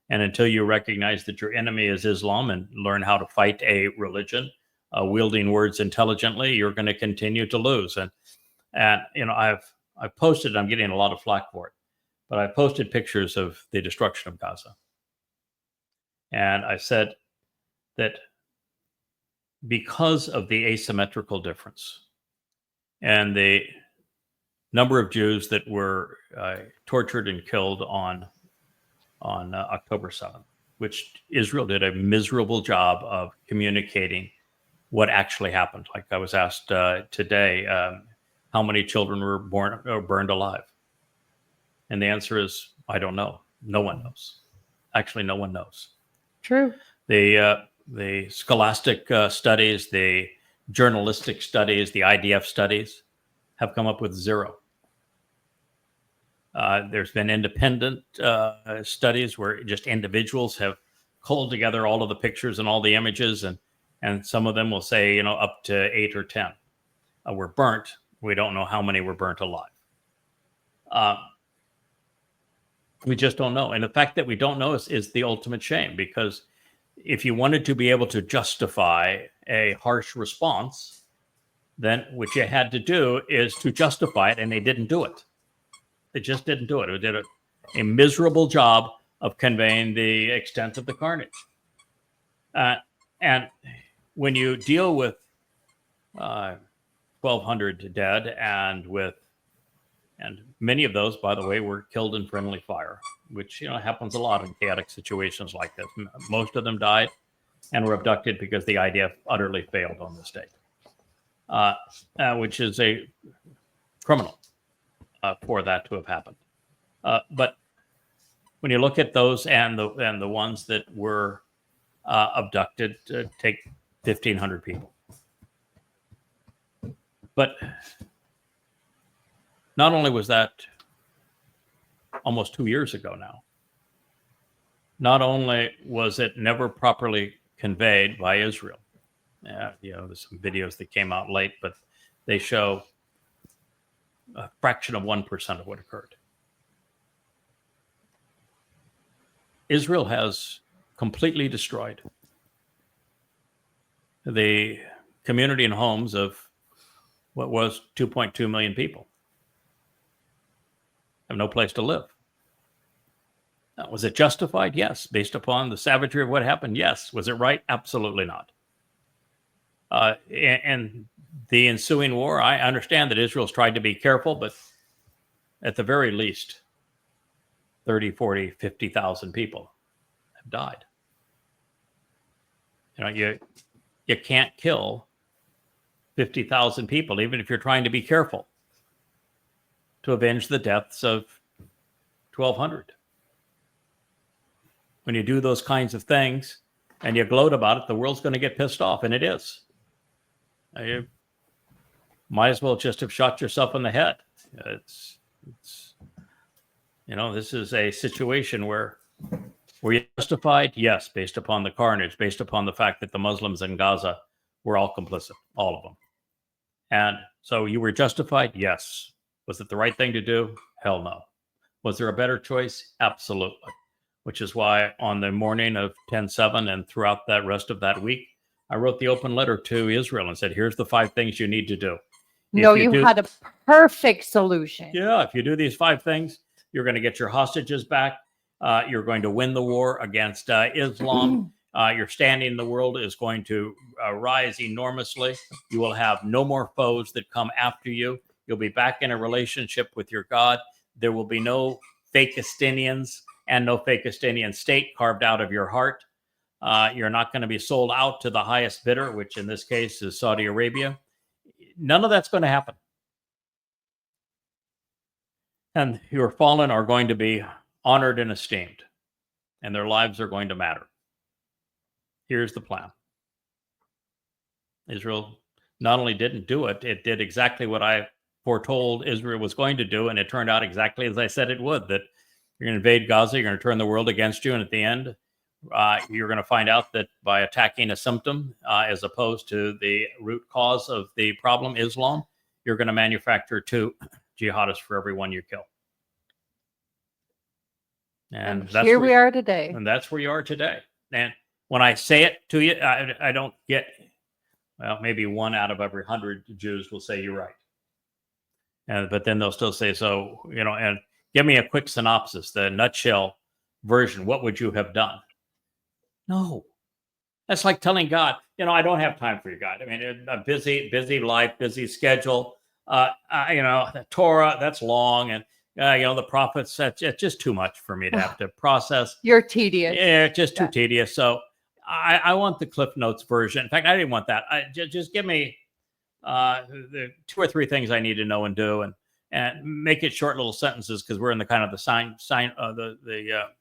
And until you recognize that your enemy is Islam and learn how to fight a religion, wielding words intelligently, you're going to continue to lose. And you know, I've posted, I'm getting a lot of flack for it, but I posted pictures of the destruction of Gaza. And I said that because of the asymmetrical difference and the number of Jews that were tortured and killed on October 7th, which Israel did a miserable job of communicating what actually happened. Like I was asked today, how many children were born or burned alive? And the answer is, I don't know. No one knows. Actually, no one knows. True. The scholastic studies, the journalistic studies, the IDF studies have come up with 0. There's been independent studies where just individuals have culled together all of the pictures and all the images, and some of them will say, you know, up to 8 or 10 were burnt. We don't know how many were burnt alive. We just don't know. And the fact that we don't know is the ultimate shame, because if you wanted to be able to justify a harsh response, then what you had to do is to justify it, and they didn't do it. They just didn't do it. It did a miserable job of conveying the extent of the carnage. And when you deal with 1,200 dead, and many of those, by the way, were killed in friendly fire, which, you know, happens a lot in chaotic situations like this. Most of them died and were abducted because the IDF utterly failed on the state, which is a criminal. for that to have happened. But when you look at those and the ones that were abducted, take 1,500 people. But not only was that almost 2 years ago now, not only was it never properly conveyed by Israel. There's some videos that came out late, but they show a fraction of 1% of what occurred. Israel has completely destroyed the community and homes of what was 2.2 million people. Have no place to live. Now, was it justified? Yes. Based upon the savagery of what happened? Yes. Was it right? Absolutely not. And the ensuing war, I understand that Israel's tried to be careful, but at the very least, 30, 40, 50,000 people have died. You can't kill 50,000 people, even if you're trying to be careful, to avenge the deaths of 1,200. When you do those kinds of things and you gloat about it, the world's going to get pissed off, and it is. You might as well just have shot yourself in the head. It's this is a situation where were you justified? Yes, based upon the carnage, based upon the fact that the Muslims in Gaza were all complicit, all of them. And so you were justified? Yes. Was it the right thing to do? Hell no. Was there a better choice? Absolutely. Which is why on the morning of 10/7 and throughout that rest of that week, I wrote the open letter to Israel and said, here's the 5 things you need to do. No, you had a perfect solution. Yeah, if you do these 5 things, you're going to get your hostages back. You're going to win the war against Islam. Your standing in the world is going to rise enormously. You will have no more foes that come after you. You'll be back in a relationship with your God. There will be no fake Palestinians and no fake Palestinian state carved out of your heart. You're not going to be sold out to the highest bidder, which in this case is Saudi Arabia. None of that's going to happen. And your fallen are going to be honored and esteemed, and their lives are going to matter. Here's the plan. Israel not only didn't do it, it did exactly what I foretold Israel was going to do, and it turned out exactly as I said it would, that you're going to invade Gaza, you're going to turn the world against you, and at the end, you're going to find out that by attacking a symptom as opposed to the root cause of the problem, Islam, you're going to manufacture 2 jihadists for every one you kill. And that's here we are today. And that's where you are today. And when I say it to you, I don't get, well, maybe 1 out of every 100 Jews will say you're right. But then they'll still say, so, and give me a quick synopsis, the nutshell version. What would you have done? No. That's like telling God, I don't have time for you, God. I mean, a busy life, busy schedule. The Torah, that's long. And, the prophets, that's just too much for me to have to process. You're tedious. Yeah, just too tedious. So I want the Cliff Notes version. In fact, I didn't want that. Just give me the 2 or 3 things I need to know and do, and make it short little sentences, because we're in the kind of the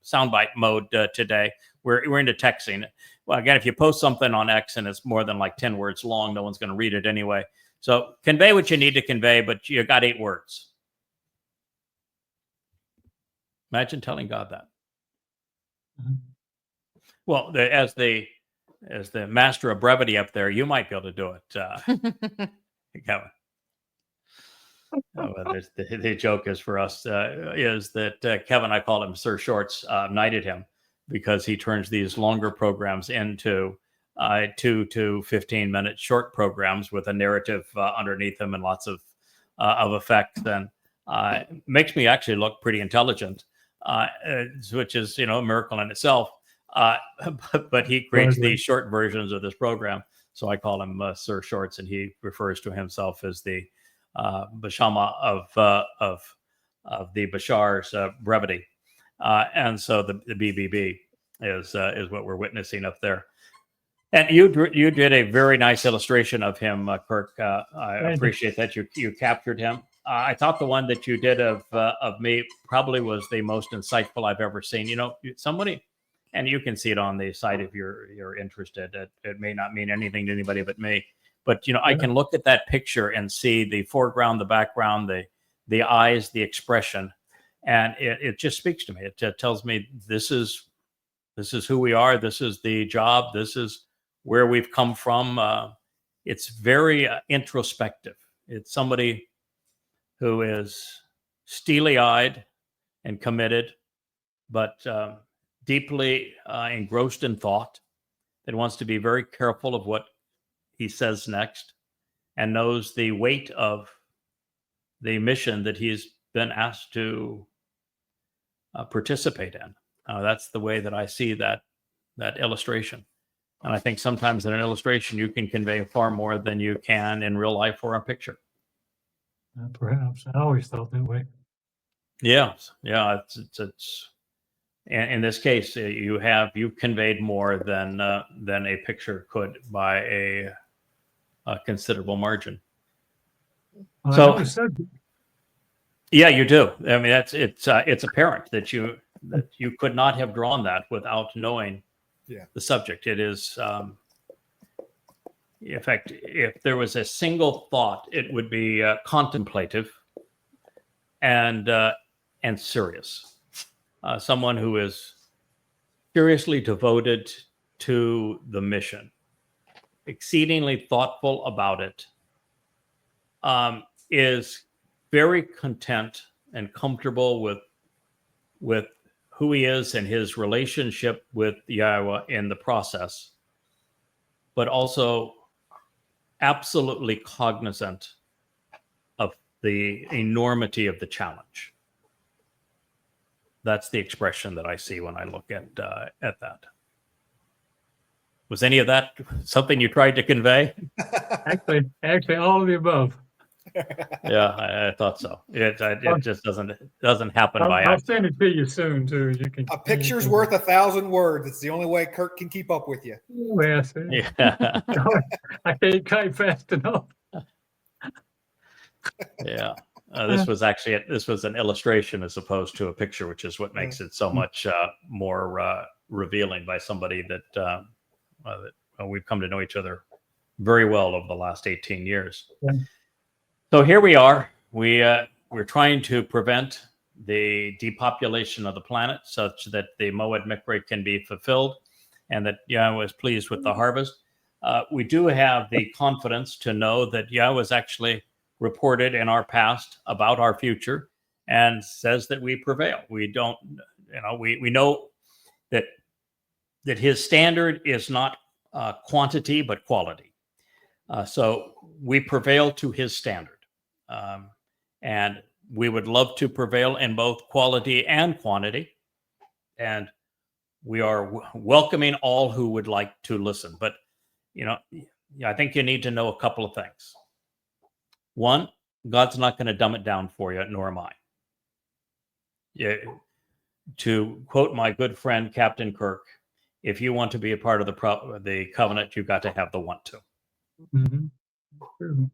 soundbite mode today. We're into texting. Well, again, if you post something on X and it's more than like 10 words long, no one's going to read it anyway. So convey what you need to convey, but you got 8 words. Imagine telling God that. Mm-hmm. Well, as the master of brevity up there, you might be able to do it. Kevin. The joke is for us is that Kevin, I call him Sir Shorts, knighted him because he turns these longer programs into 2 to 15-minute short programs with a narrative underneath them and lots of effects, and makes me actually look pretty intelligent, which is a miracle in itself. But he creates these short versions of this program, so I call him Sir Shorts, and he refers to himself as the Bashama of the Bashar's brevity, and so the BBB is what we're witnessing up there. And you did a very nice illustration of him, Kirk. I appreciate that you captured him. I thought the one that you did of me probably was the most insightful I've ever seen. You know, somebody, and you can see it on the site if you're interested. It may not mean anything to anybody but me, but you know, I can look at that picture and see the foreground, the background, the eyes, the expression, and it just speaks to me. It tells me this is who we are. This is the job. This is where we've come from. It's very introspective. It's somebody who is steely-eyed and committed, but deeply engrossed in thought, that wants to be very careful of what he says next, and knows the weight of the mission that he's been asked to participate in. That's the way that I see that illustration. And I think sometimes in an illustration, you can convey far more than you can in real life or a picture. Perhaps. I always thought that way. Yeah. It's in this case, you've conveyed more than a picture could by a considerable margin. Well, I So, always said, yeah, you do. I mean, it's apparent that you could not have drawn that without knowing the subject. It is, in fact, if there was a single thought, it would be contemplative and serious. Someone who is seriously devoted to the mission, exceedingly thoughtful about it, is very content and comfortable with who he is and his relationship with Yahowah in the process, but also absolutely cognizant of the enormity of the challenge. That's the expression that I see when I look at that. Was any of that something you tried to convey? actually, all of the above. Yeah, I thought so. It just doesn't happen by I'll accident. send it to you soon too. You can. A picture's worth 1,000 words. It's the only way Kirk can keep up with you. Yes. Yeah. I can't type fast enough. Yeah. This was an illustration as opposed to a picture, which is what makes it so much more revealing by somebody that we've come to know each other very well over the last 18 years. Yeah. So here we are. We're trying to prevent the depopulation of the planet such that the Moed Mikre can be fulfilled and that Yahowah is pleased with the harvest. We do have the confidence to know that Yahowah is actually reported in our past about our future and says that we prevail. We don't, we know that his standard is not quantity, but quality. So we prevail to his standard. And we would love to prevail in both quality and quantity. And we are welcoming all who would like to listen. But, I think you need to know a couple of things. One, God's not going to dumb it down for you, nor am I. Yeah, to quote my good friend, Captain Kirk, if you want to be a part of the covenant, you've got to have the want to. Mm-hmm. True.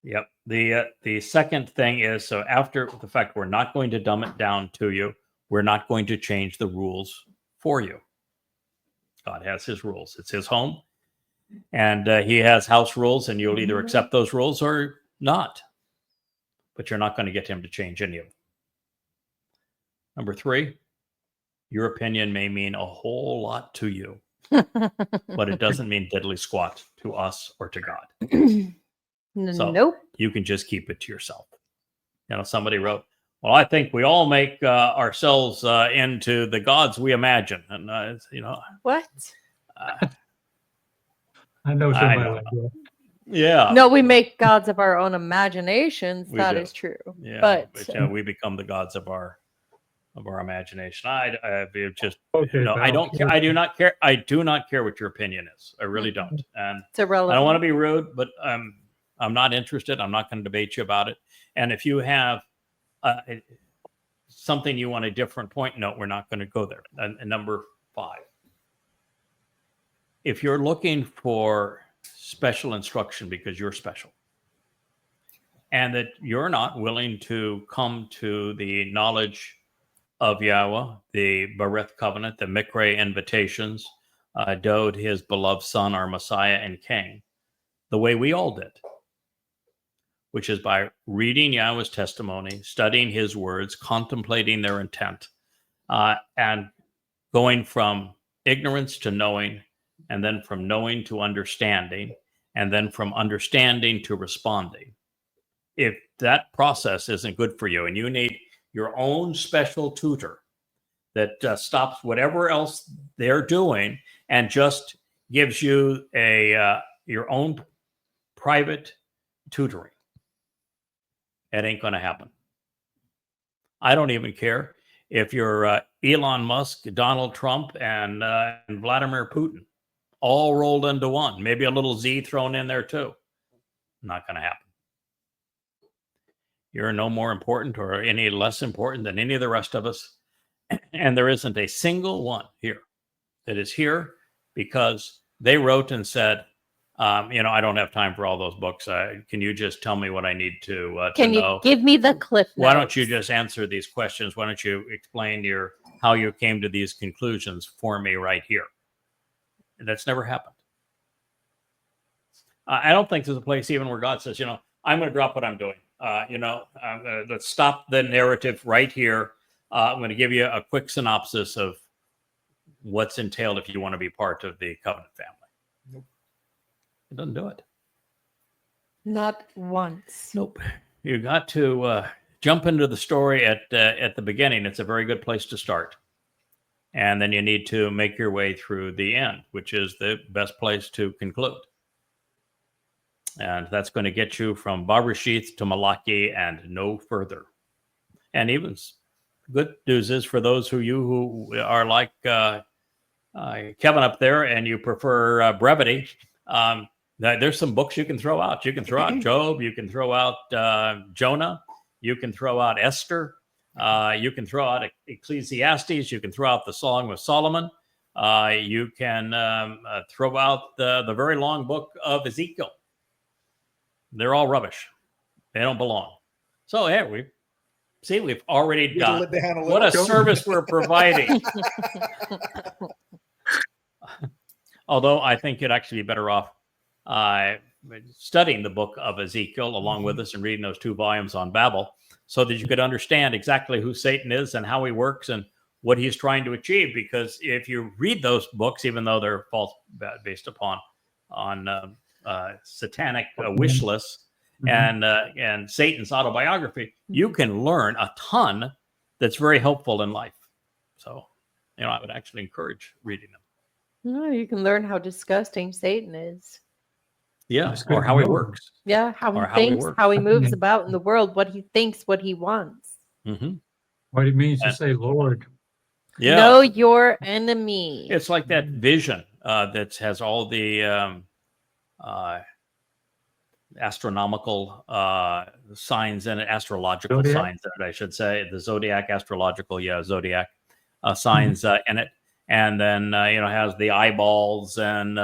Yep. The second thing is, so after the fact, we're not going to dumb it down to you. We're not going to change the rules for you. God has his rules. It's his home. And he has house rules, and you'll either accept those rules or not. But you're not going to get him to change any of them. Number 3, your opinion may mean a whole lot to you, but it doesn't mean diddly squat to us or to God. So Nope. you can just keep it to yourself. Somebody wrote, well, I think we all make ourselves into the gods we imagine. And, What? I know somebody like that. Yeah. No, we make gods of our own imaginations. We That do. is true. Yeah, But we become the gods of our imagination. I just Okay, I pal. don't care. I do not care. I do not care what your opinion is. I really don't. And it's irrelevant. I don't want to be rude, but I'm not interested. I'm not going to debate you about it. And if you have something you want a different point, no, we're not going to go there. And number 5, if you're looking for special instruction because you're special, and that you're not willing to come to the knowledge of Yahweh, the Berith covenant, the Mikre invitations, Dode, his beloved son, our Messiah and King, the way we all did, which is by reading Yahweh's testimony, studying his words, contemplating their intent, and going from ignorance to knowing, and then from knowing to understanding, and then from understanding to responding. If that process isn't good for you and you need your own special tutor that stops whatever else they're doing and just gives you your own private tutoring, it ain't going to happen. I don't even care if you're Elon Musk, Donald Trump, and Vladimir Putin, all rolled into one. Maybe a little Z thrown in there too. Not going to happen. You're no more important or any less important than any of the rest of us. And there isn't a single one here that is here because they wrote and said, I don't have time for all those books. Can you just tell me what I need to know? Can you give me the cliff notes? Why don't you just answer these questions? Why don't you explain how you came to these conclusions for me right here? That's never happened. I don't think there's a place even where God says, I'm going to drop what I'm doing. Let's stop the narrative right here. I'm going to give you a quick synopsis of what's entailed if you want to be part of the covenant family. Nope. It doesn't do it. Not once. Nope. You got to jump into the story at the beginning. It's a very good place to start. And then you need to make your way through the end, which is the best place to conclude. And that's going to get you from Bereshith to Malachi and no further. And even good news is for those who are like Kevin up there and you prefer brevity, there's some books you can throw out. You can throw out Job. You can throw out Jonah. You can throw out Esther. You can throw out Ecclesiastes. You can throw out the Song of Solomon. You can throw out the very long book of Ezekiel. They're all rubbish. They don't belong. So, hey, we've already done what a service we're providing. Although I think you'd actually be better off studying the book of Ezekiel along with us and reading those 2 volumes on Babel so that you could understand exactly who Satan is and how he works and what he's trying to achieve. Because if you read those books, even though they're false based upon satanic wish lists and Satan's autobiography, you can learn a ton that's very helpful in life. So, I would actually encourage reading them. No, you can learn how disgusting Satan is. Yeah, or how he works. Yeah, how he thinks, how he moves about in the world, what he thinks, what he wants. Mm-hmm. What it means to say Lord. Yeah. Know your enemy. It's like that vision that has all the astronomical signs in it, astrological Zodiac? signs in it, I should say. The zodiac, astrological, zodiac signs in it. And then has the eyeballs and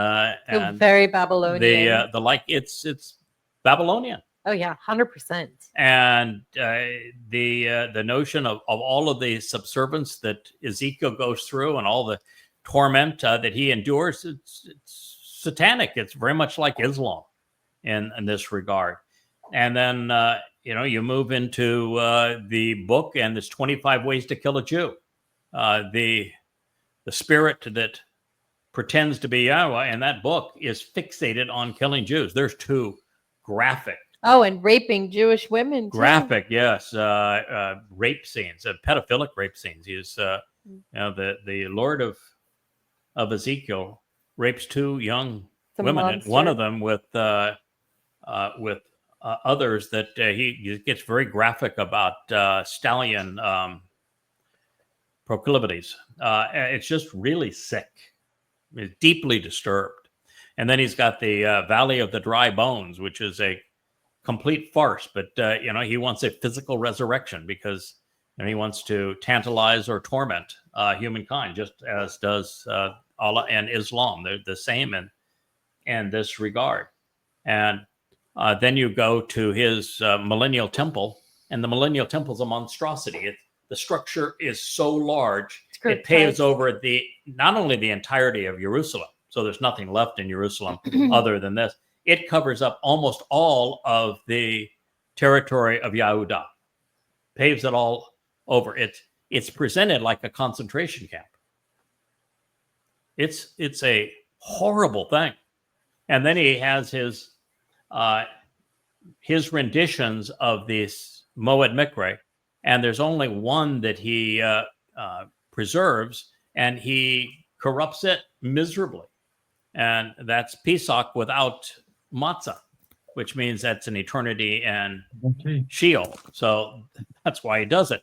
very Babylonian. The like. It's Babylonian. Oh yeah, 100%. And the notion of all of the subservience that Ezekiel goes through and all the torment that he endures, it's satanic. It's very much like Islam in this regard. And then you move into the book, and there's 25 ways to kill a Jew. The spirit that pretends to be Yahweh in that book is fixated on killing Jews. There's 2 graphic. Oh, and raping Jewish women. Graphic, yes. Rape scenes, pedophilic rape scenes. He's, the Lord of Ezekiel rapes 2 young women, and one of them with others that he gets very graphic about stallion proclivities. It's just really sick. It's deeply disturbed. And then he's got the Valley of the Dry Bones, which is a complete farce. But, he wants a physical resurrection because he wants to tantalize or torment humankind, just as does Allah and Islam. They're the same in this regard. And Then you go to his millennial temple, and the millennial temple is a monstrosity. The structure is so large, it paves over not only the entirety of Jerusalem, so there's nothing left in Jerusalem other than this. It covers up almost all of the territory of Yehudah, paves it all over. It's presented like a concentration camp. It's a horrible thing. And then he has his renditions of this Moed Mikre, and there's only one that he preserves, and he corrupts it miserably. And that's Pesach without matzah, which means that's an eternity and Sheol. So that's why he does it.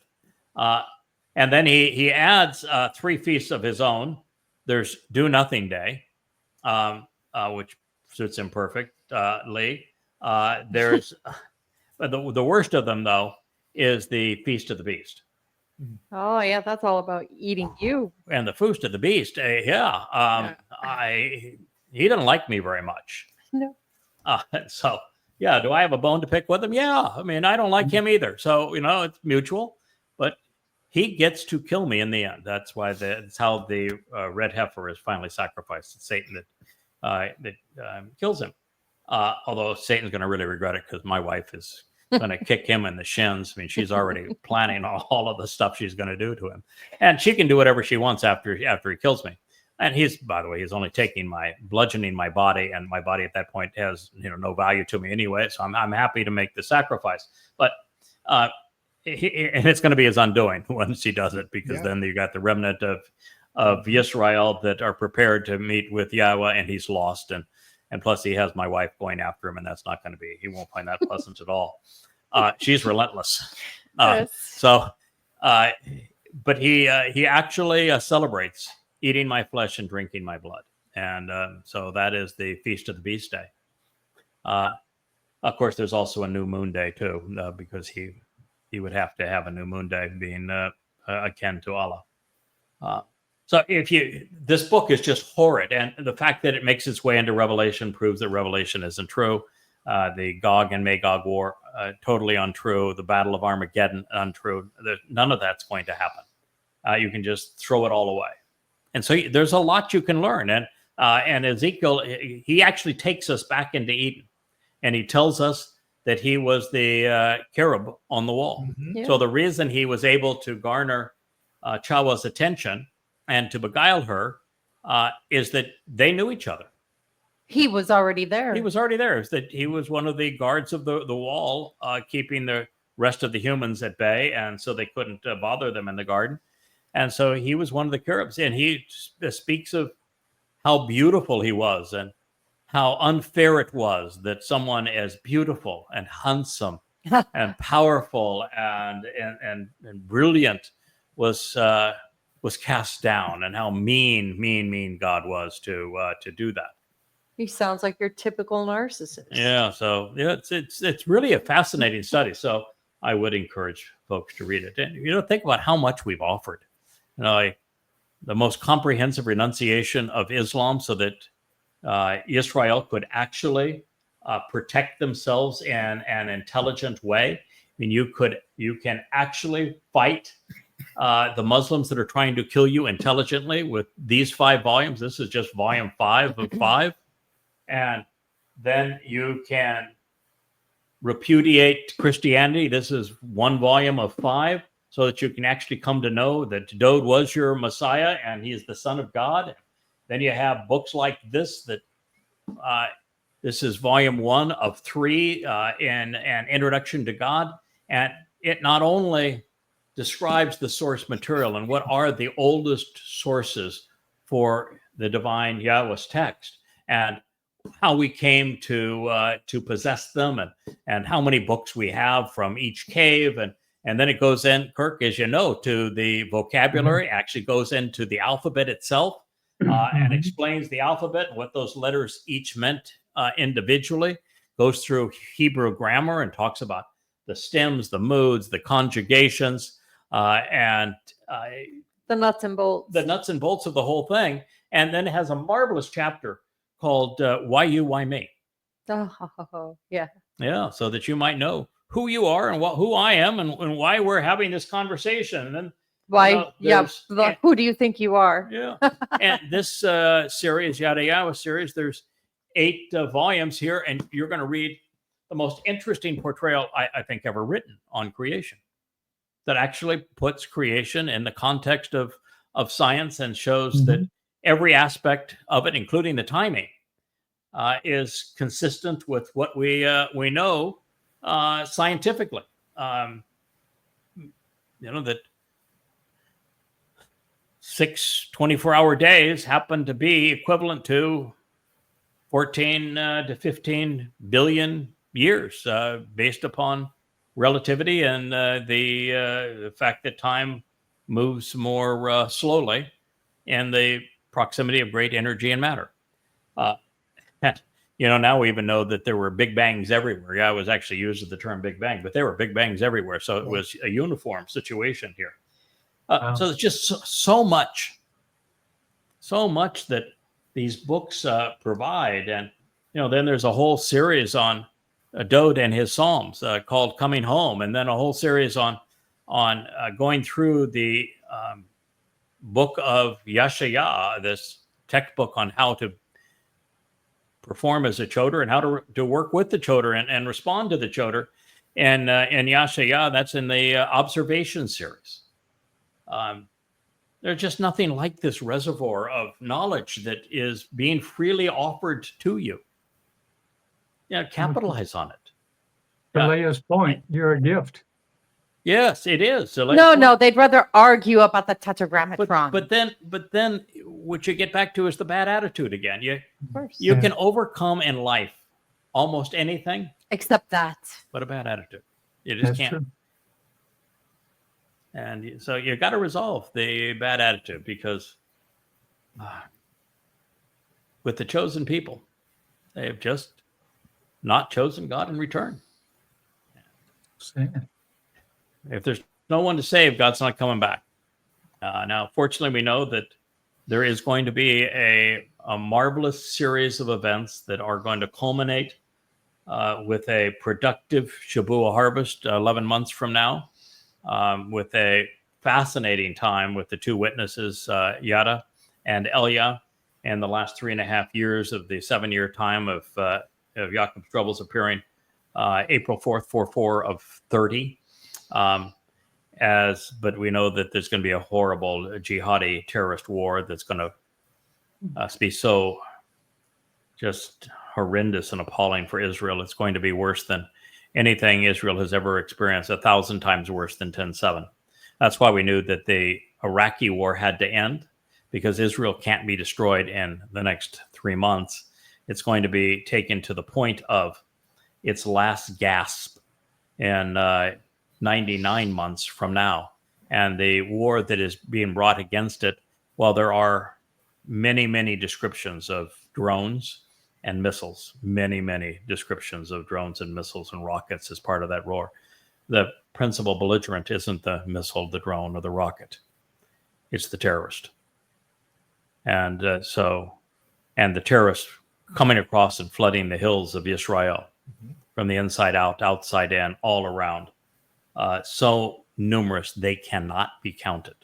And then he adds 3 feasts of his own. There's Do Nothing Day, which suits him perfectly. There's the worst of them, though, is the Feast of the Beast. Oh, yeah, that's all about eating you. And the Feast of the Beast, he didn't like me very much. No. So, yeah, do I have a bone to pick with him? Yeah, I mean, I don't like him either. So, it's mutual, but he gets to kill me in the end. That's why that's how the red heifer is finally sacrificed. It's Satan that kills him. Although Satan's going to really regret it because my wife is going to kick him in the shins. I mean, she's already planning all of the stuff she's going to do to him, and she can do whatever she wants after he kills me. And by the way, he's only bludgeoning my body, and my body at that point has no value to me anyway. So I'm happy to make the sacrifice, but and it's going to be his undoing once he does it, because then you got the remnant of Israel that are prepared to meet with Yahweh, and he's lost, and plus he has my wife going after him, and that's not going to be. He won't find that pleasant at all. She's relentless. Yes. But he actually celebrates eating my flesh and drinking my blood. And so that is the Feast of the Beast Day. Of course, there's also a new moon day too, because he would have to have a new moon day, being akin to Allah. So this book is just horrid. And the fact that it makes its way into Revelation proves that Revelation isn't true. The Gog and Magog war, totally untrue. The Battle of Armageddon, untrue. None of that's going to happen. You can just throw it all away. And so there's a lot you can learn. And Ezekiel, he actually takes us back into Eden. And he tells us that he was the cherub on the wall. Mm-hmm. Yeah. So the reason he was able to garner Chawah's attention and to beguile her is that they knew each other. He was already there. He was already there. Is that he was one of the guards of the wall, keeping the rest of the humans at bay, and so they couldn't bother them in the garden. And so he was one of the cherubs, and he speaks of how beautiful he was and how unfair it was that someone as beautiful and handsome and powerful and brilliant was cast down, and how mean God was to do that. He sounds like your typical narcissist. Yeah, so it's really a fascinating study. So I would encourage folks to read it. And think about how much we've offered. The most comprehensive renunciation of Islam, so that Israel could actually protect themselves in an intelligent way. I mean, you can actually fight the Muslims that are trying to kill you intelligently with these 5 volumes. This is just volume 5 of 5. And then you can repudiate Christianity. This is 1 volume of 5, so that you can actually come to know that Dode was your Messiah and he is the Son of God. Then you have books like this, that this is volume 1 of 3 in an introduction to God. And it not only describes the source material and what are the oldest sources for the divine Yahweh's text, and how we came to possess them, and how many books we have from each cave, and then it goes in, Kirk, as you know, to the vocabulary. Actually goes into the alphabet itself, and explains the alphabet and what those letters each meant individually. Goes through Hebrew grammar and talks about the stems, the moods, the conjugations, and The nuts and bolts. the nuts and bolts of the whole thing. And then it has a marvelous chapter called Why You, Why Me? Oh, yeah. Yeah, so that you might know who you are and who I am and why we're having this conversation. And then Why? there's- Who do you think you are? yeah. And this series, Yada Yahowah series, there's 8 volumes here, and you're going to read the most interesting portrayal I think ever written on creation, that actually puts creation in the context of science and shows that every aspect of it, including the timing, is consistent with what we know scientifically. That 6 24-hour days happen to be equivalent to 14 to 15 billion years, based upon relativity and the fact that time moves more slowly and the proximity of great energy and matter. Now we even know that there were big bangs everywhere. Yeah, I was actually used the term big bang, but there were big bangs everywhere. So it was a uniform situation here. So it's just so much that these books provide. And, then there's a whole series on Dode and his Psalms called Coming Home. And then a whole series on going through the book of Yeshayah, this textbook on how to perform as a choder and how to work with the choder and respond to the choder. And Yeshayah, that's in the observation series. There's just nothing like this reservoir of knowledge that is being freely offered to you. Capitalize on it. To Leia's point, you're a gift. Yes, it is. No, they'd rather argue about the tetragrammaton. But then what you get back to is the bad attitude again. Of course. You can overcome in life almost anything Except that. but a bad attitude. You just can't. True. And so you got to resolve the bad attitude, because with the chosen people, they have just not chosen God in return. Sad. If there's no one to save, God's not coming back. Now, fortunately, we know that there is going to be a marvelous series of events that are going to culminate with a productive Shabbat harvest 11 months from now, with a fascinating time with the 2 witnesses, Yada and Elia, and the last 3.5 years of the 7-year time of Jacob's troubles appearing April 4th, 4/4 of 30. But we know that there's going to be a horrible jihadi terrorist war that's going to be so just horrendous and appalling for Israel. It's going to be worse than anything Israel has ever experienced, 1,000 times worse than 10/7. That's why we knew that the Iraqi war had to end, because Israel can't be destroyed in the next 3 months. It's going to be taken to the point of its last gasp in 99 months from now. And the war that is being brought against it, well, there are many, many descriptions of drones and missiles, many descriptions of drones and missiles and rockets as part of that war. The principal belligerent isn't the missile, the drone, or the rocket. It's the terrorist. And the terrorists coming across and flooding the hills of Israel from the inside out, outside in, all around. So numerous, they cannot be counted.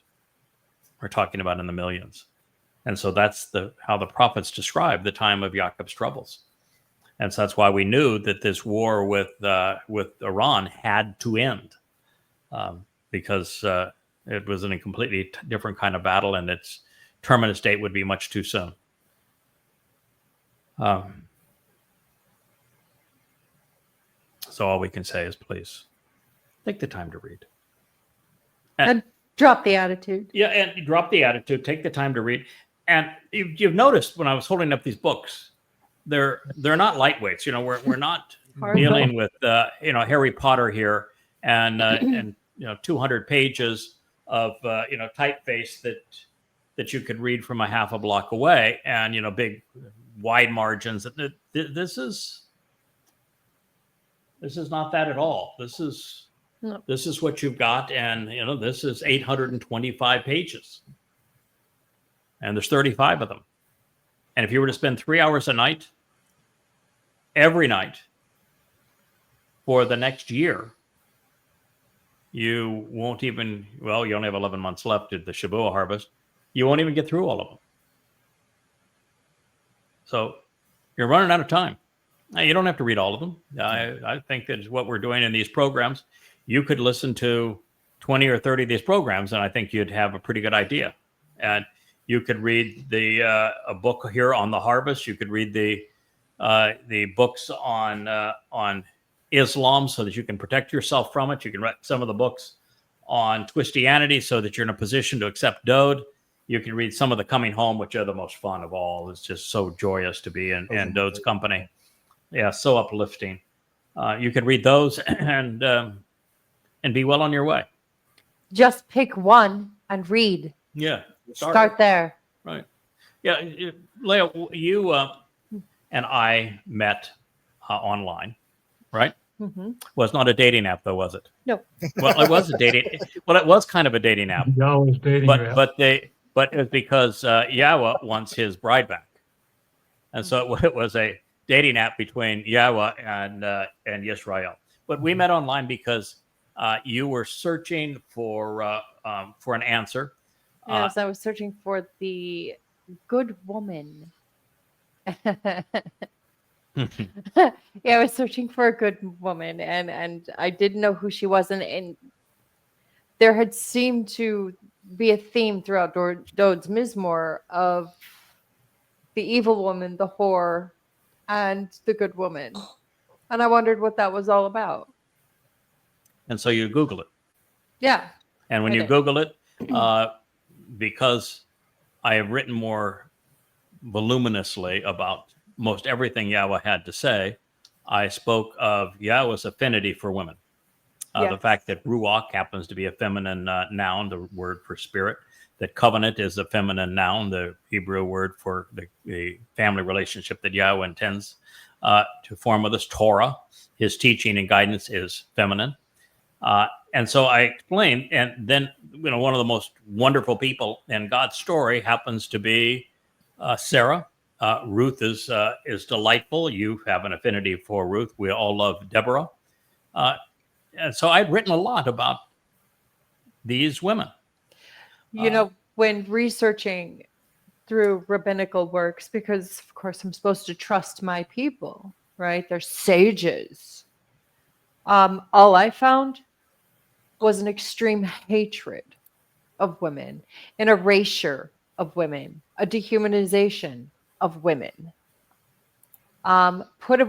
We're talking about in the millions. And so that's how the prophets describe the time of Jacob's troubles. And so that's why we knew that this war with Iran had to end, because it was in a completely different kind of battle, and its terminus date would be much too soon. So all we can say is, please take the time to read. And drop the attitude. Yeah, and drop the attitude. Take the time to read. And you've noticed when I was holding up these books, they're not lightweights. We're not dealing with Harry Potter here and 200 pages of typeface that you could read from a half a block away, and big wide margins. This is not that at all. This is what you've got, and this is 825 pages, and there's 35 of them. And if you were to spend 3 hours a night every night for the next year, you won't even, well, you only have 11 months left at the Shavuot harvest. You won't even get through all of them. So you're running out of time. Now, you don't have to read all of them. I think that is what we're doing in these programs. You could listen to 20 or 30 of these programs, and I think you'd have a pretty good idea. And you could read a book here on the harvest. You could read the books on Islam so that you can protect yourself from it. You can read some of the books on Twistianity so that you're in a position to accept Dode. You can read some of the Coming Home, which are the most fun of all. It's just so joyous to be in Dode's company. Yeah, so uplifting. You could read those and be well on your way. Just pick one and read. Yeah. Start there. Right. Yeah. Leah, you and I met online, right? Mm-hmm. Well, it's not a dating app, though, was it? No. Well, it was a dating. Well, it was kind of a dating app, Yahowah's dating app. but it was because Yahowah wants his bride back, and so it was a dating app between Yahowah and Yisrael. But we met online because you were searching for an answer. Yes, I was searching for the good woman. Yeah, I was searching for a good woman, and I didn't know who she was, and there had seemed to be a theme throughout Dode's Mizmor of the evil woman, the whore, and the good woman, and I wondered what that was all about. And so you Google it. Yeah. And when I you did. Google it, because I have written more voluminously about most everything Yahowah had to say, I spoke of Yahowah's affinity for women. The Yes. fact that ruach happens to be a feminine noun, the word for spirit, that covenant is a feminine noun, the Hebrew word for the family relationship that Yahowah intends to form with us. Torah, his teaching and guidance, is feminine. And so I explained, and then one of the most wonderful people in God's story happens to be Sarah. Ruth is delightful. You have an affinity for Ruth. We all love Deborah. And so I'd written a lot about these women. You know, when researching through rabbinical works, because of course I'm supposed to trust my people, right? They're sages. All I found was an extreme hatred of women, an erasure of women, a dehumanization of women.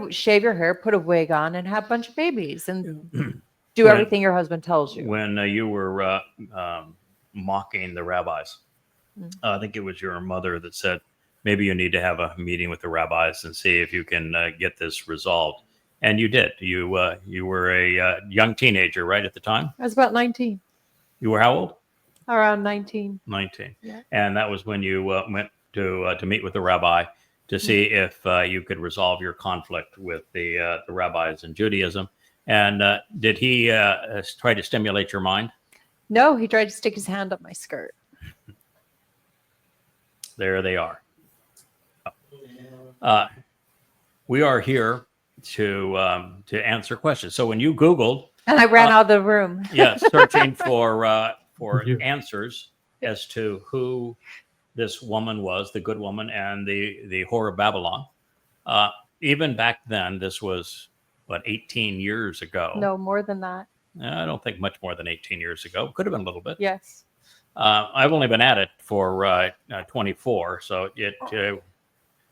Shave your hair, put a wig on, and have a bunch of babies, and do everything your husband tells you. When you were mocking the rabbis, I think it was your mother that said, maybe you need to have a meeting with the rabbis and see if you can get this resolved. And you did. You were a young teenager, right, at the time? I was about 19. You were how old? Around 19. 19. Yeah. And that was when you went to meet with the rabbi to see if you could resolve your conflict with the rabbis in Judaism. And did he try to stimulate your mind? No, he tried to stick his hand up my skirt. There they are. We are here to answer questions. So when you Googled, And I ran out of the room. yes, searching for you. answers as to who this woman was, the good woman, and the whore of Babylon. Even back then, this was 18 years ago. No, more than that. I don't think much more than 18 years ago. Could have been a little bit. Yes. I've only been at it for 24, so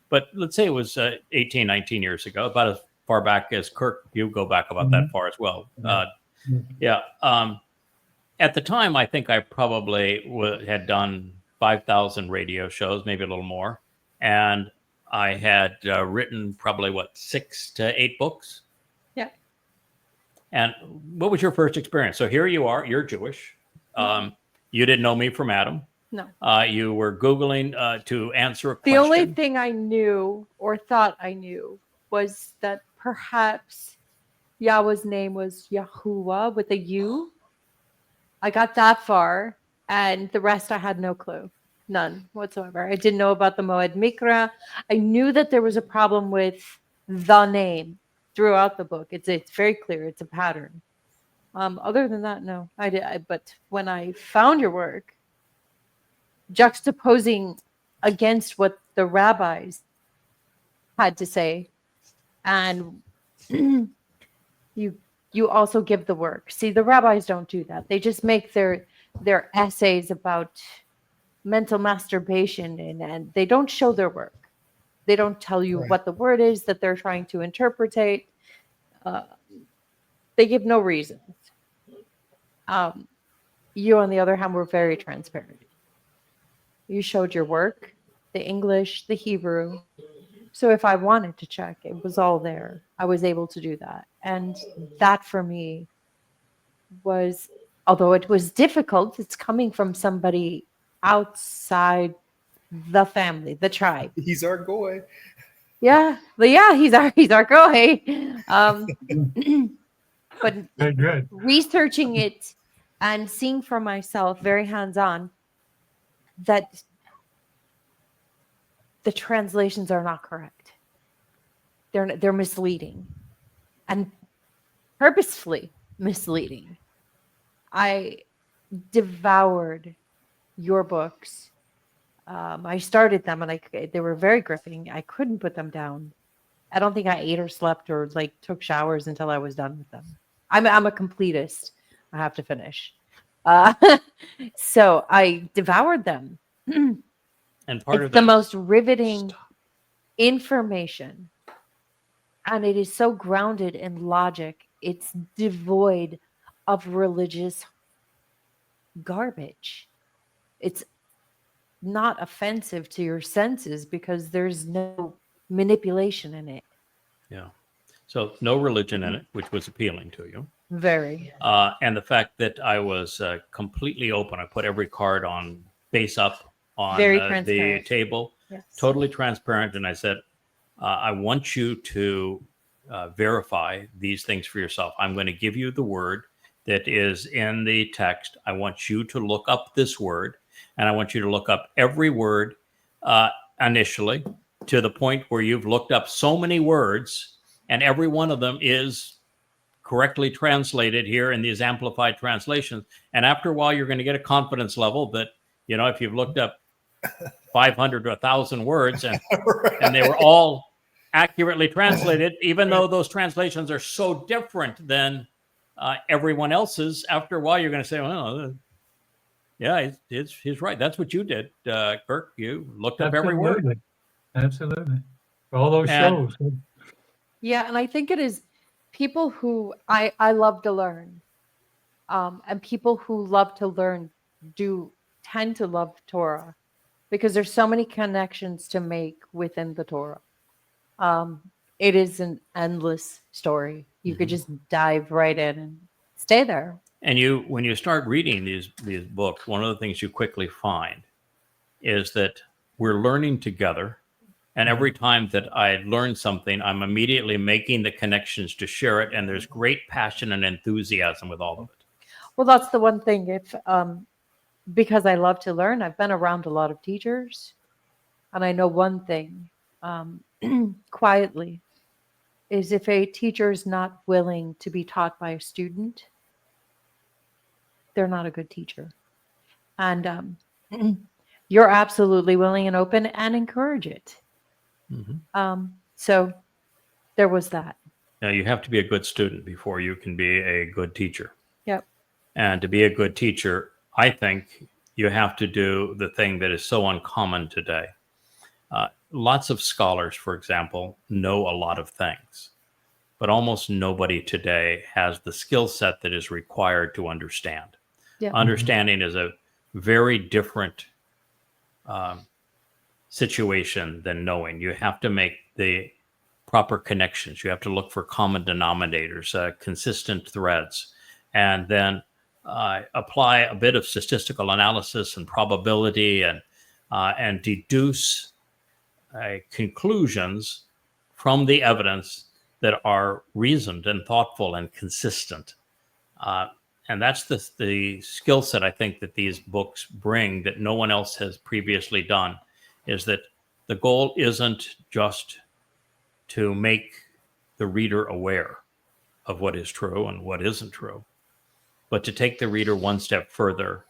but let's say it was 18, 19 years ago, about as far back as Kirk. You go back about that far as well. Yeah. At the time, I think I probably had done 5,000 radio shows, maybe a little more, and I had written probably 6 to 8 books. Yeah. And what was your first experience? So here you are. You're Jewish. You didn't know me from Adam. No. You were Googling to answer a question. The only thing I knew or thought I knew was that perhaps Yahweh's name was Yahuwah with a U. I got that far, and the rest I had no clue. None whatsoever. I didn't know about the Moed Mikra. I knew that there was a problem with the name throughout the book. It's very clear. It's a pattern. Other than that, no, I did. But when I found your work, juxtaposing against what the rabbis had to say, and you also give the work. See, the rabbis don't do that. They just make their essays about mental masturbation, and they don't show their work. They don't tell you Right. what the word is that they're trying to interpretate. They give no reasons. You, on the other hand, were very transparent. You showed your work, the English, the Hebrew. So if I wanted to check, it was all there. I was able to do that. And that for me was, although it was difficult, it's coming from somebody outside the family, the tribe. He's our boy. Yeah, but yeah, he's our guy. But Very good. researching it and seeing for myself, very hands-on, that the translations are not correct. They're misleading, and purposefully misleading. I devoured your books. I started them, and they were very gripping. I couldn't put them down. I don't think I ate or slept or like took showers until I was done with them. I'm a completist. I have to finish. So I devoured them. And part It's of the that, most riveting information, and it is so grounded in logic. It's devoid of religious garbage. It's not offensive to your senses because there's no manipulation in it. yeah. So no religion in it, which was appealing to you. Very. And the fact that I was completely open. I put every card on face up on Very the transparent. table, Yes. totally transparent. And I said, I want you to verify these things for yourself. I'm going to give you the word that is in the text. I want you to look up this word, and I want you to look up every word initially to the point where you've looked up so many words, and every one of them is correctly translated here in these amplified translations. And after a while, you're going to get a confidence level that, you know, if you've looked up 500 to 1,000 words and they were all accurately translated, even though those translations are so different than everyone else's, after a while, you're going to say, well, yeah, he's right. That's what you did, Kirk. You looked up every word. Absolutely. All those And- shows. Yeah, and I think it is people who I love to learn, and people who love to learn do tend to love Torah because there's so many connections to make within the Torah. It is an endless story. You could just dive right in and stay there. And when you start reading these books, one of the things you quickly find is that we're learning together. And every time that I learn something, I'm immediately making the connections to share it. And there's great passion and enthusiasm with all of it. Well, that's the one thing. If because I love to learn, I've been around a lot of teachers, and I know one thing quietly is if a teacher is not willing to be taught by a student, they're not a good teacher. And you're absolutely willing and open and encourage it. So there was that. Now, you have to be a good student before you can be a good teacher. Yep. And to be a good teacher, I think you have to do the thing that is so uncommon today. Lots of scholars, for example, know a lot of things, but almost nobody today has the skill set that is required to understand. Yep. Understanding is a very different situation than knowing. You have to make the proper connections. You have to look for common denominators, consistent threads, and then apply a bit of statistical analysis and probability and deduce conclusions from the evidence that are reasoned and thoughtful and consistent. And that's the skill set I think that these books bring that no one else has previously done, is that the goal isn't just to make the reader aware of what is true and what isn't true, but to take the reader one step further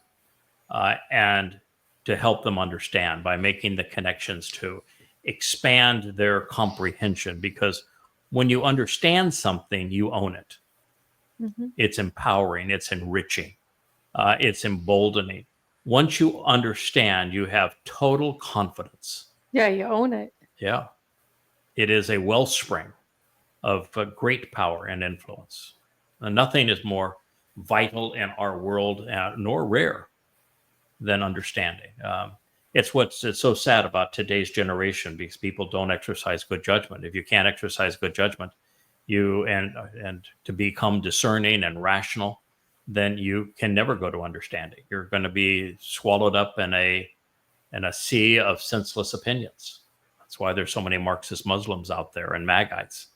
and to help them understand by making the connections to expand their comprehension. Because when you understand something, you own it. Mm-hmm. It's empowering, it's enriching, it's emboldening. Once you understand, you have total confidence. Yeah, you own it. Yeah. It is a wellspring of great power and influence. And nothing is more vital in our world, nor rare, than understanding. It's so sad about today's generation, because people don't exercise good judgment. If you can't exercise good judgment, and to become discerning and rational, then you can never go to understanding. You're going to be swallowed up in a sea of senseless opinions. That's why there's so many Marxist Muslims out there and Magites.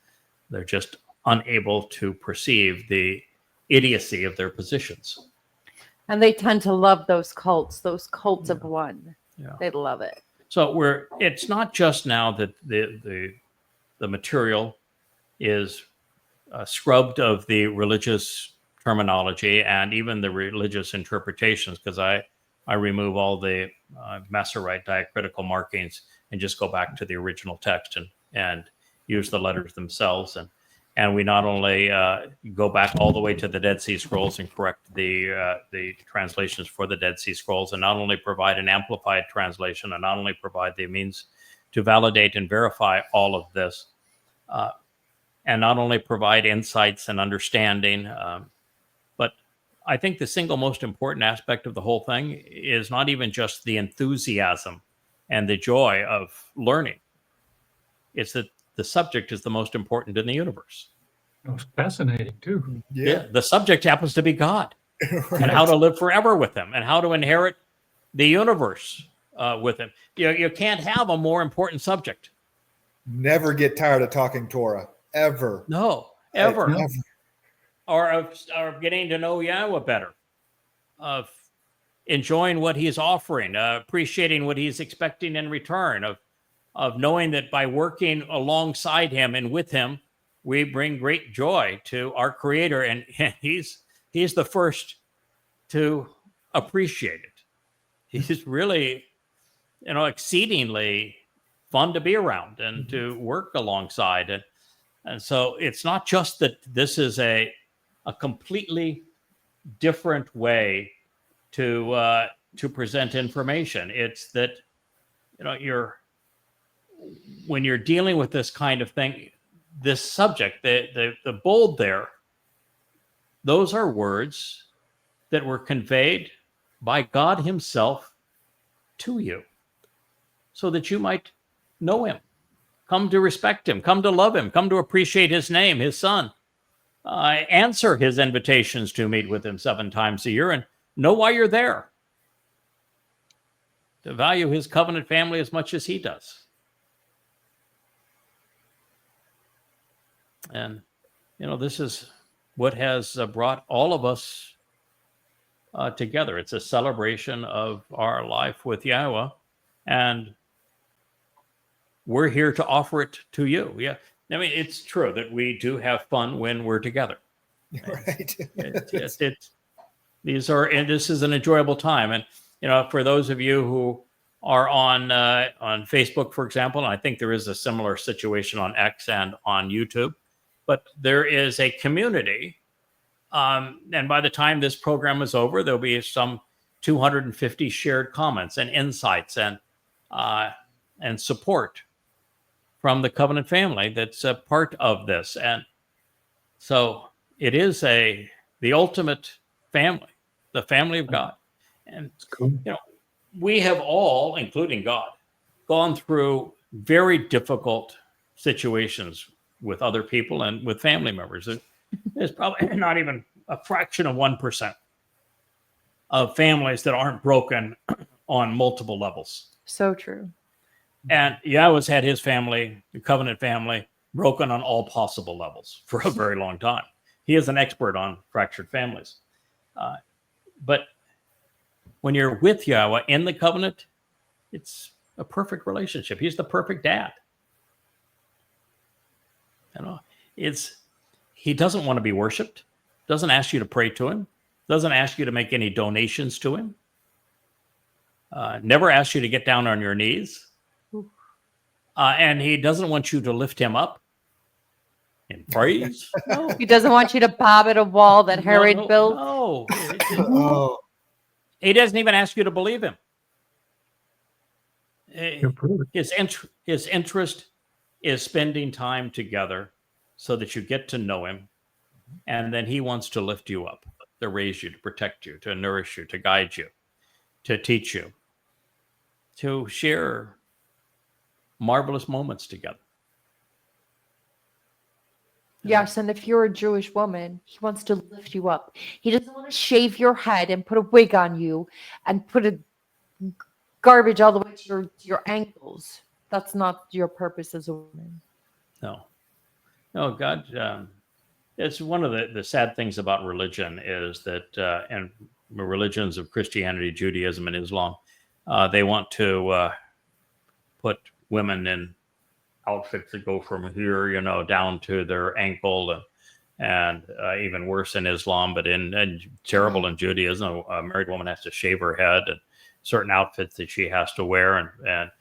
They're just unable to perceive the idiocy of their positions. And they tend to love those cults of one. Yeah. They love it. So it's not just now that the material is scrubbed of the religious terminology and even the religious interpretations, because I remove all the Masorite diacritical markings and just go back to the original text and use the letters themselves. And we not only go back all the way to the Dead Sea Scrolls and correct the translations for the Dead Sea Scrolls, and not only provide an amplified translation, and not only provide the means to validate and verify all of this, and not only provide insights and understanding, but I think the single most important aspect of the whole thing is not even just the enthusiasm and the joy of learning. It's that the subject is the most important in the universe. It was fascinating too. Yeah. The subject happens to be God, Right. and how to live forever with him, and how to inherit the universe with him. You can't have a more important subject. Never get tired of talking Torah, ever. No, ever. No. Or of getting to know Yahweh better, of enjoying what he's offering, appreciating what he's expecting in return, of knowing that by working alongside him and with him, we bring great joy to our Creator, and he's the first to appreciate it. He's really, exceedingly fun to be around and to work alongside. And so it's not just that this is a completely different way to present information. It's that, when you're dealing with this kind of thing, this subject, the bold there, those are words that were conveyed by God himself to you so that you might know him, come to respect him, come to love him, come to appreciate his name, his son, answer his invitations to meet with him 7 times a year, and know why you're there, to value his covenant family as much as he does. And, this is what has brought all of us together. It's a celebration of our life with Yahowah, and we're here to offer it to you. Yeah. I mean, it's true that we do have fun when we're together. Right. This is an enjoyable time. And, for those of you who are on Facebook, for example, and I think there is a similar situation on X and on YouTube, but there is a community. And by the time this program is over, there'll be some 250 shared comments and insights and support from the covenant family that's a part of this. And so it is the ultimate family, the family of God. And It's cool. we have all, including God, gone through very difficult situations with other people and with family members. There's probably not even a fraction of 1% of families that aren't broken on multiple levels. So true. And Yahweh's had his family, the covenant family, broken on all possible levels for a very long time. He is an expert on fractured families. But when you're with Yahweh in the covenant, it's a perfect relationship. He's the perfect dad. He doesn't want to be worshipped, doesn't ask you to pray to him, doesn't ask you to make any donations to him, never asks you to get down on your knees. And he doesn't want you to lift him up in praise. No. He doesn't want you to bob at a wall that Herod built. No. Oh, He doesn't even ask you to believe him. His interest is spending time together so that you get to know him. And then he wants to lift you up, to raise you, to protect you, to nourish you, to guide you, to teach you, to share marvelous moments together. Yes, and if you're a Jewish woman, he wants to lift you up. He doesn't want to shave your head and put a wig on you and put a garbage all the way to your ankles. That's not your purpose as a woman. No, God. It's one of the sad things about religion is that, and religions of Christianity, Judaism, and Islam, they want to put women in outfits that go from here, down to their ankle, and even worse in Islam, but in terrible in Judaism, a married woman has to shave her head, and certain outfits that she has to wear, and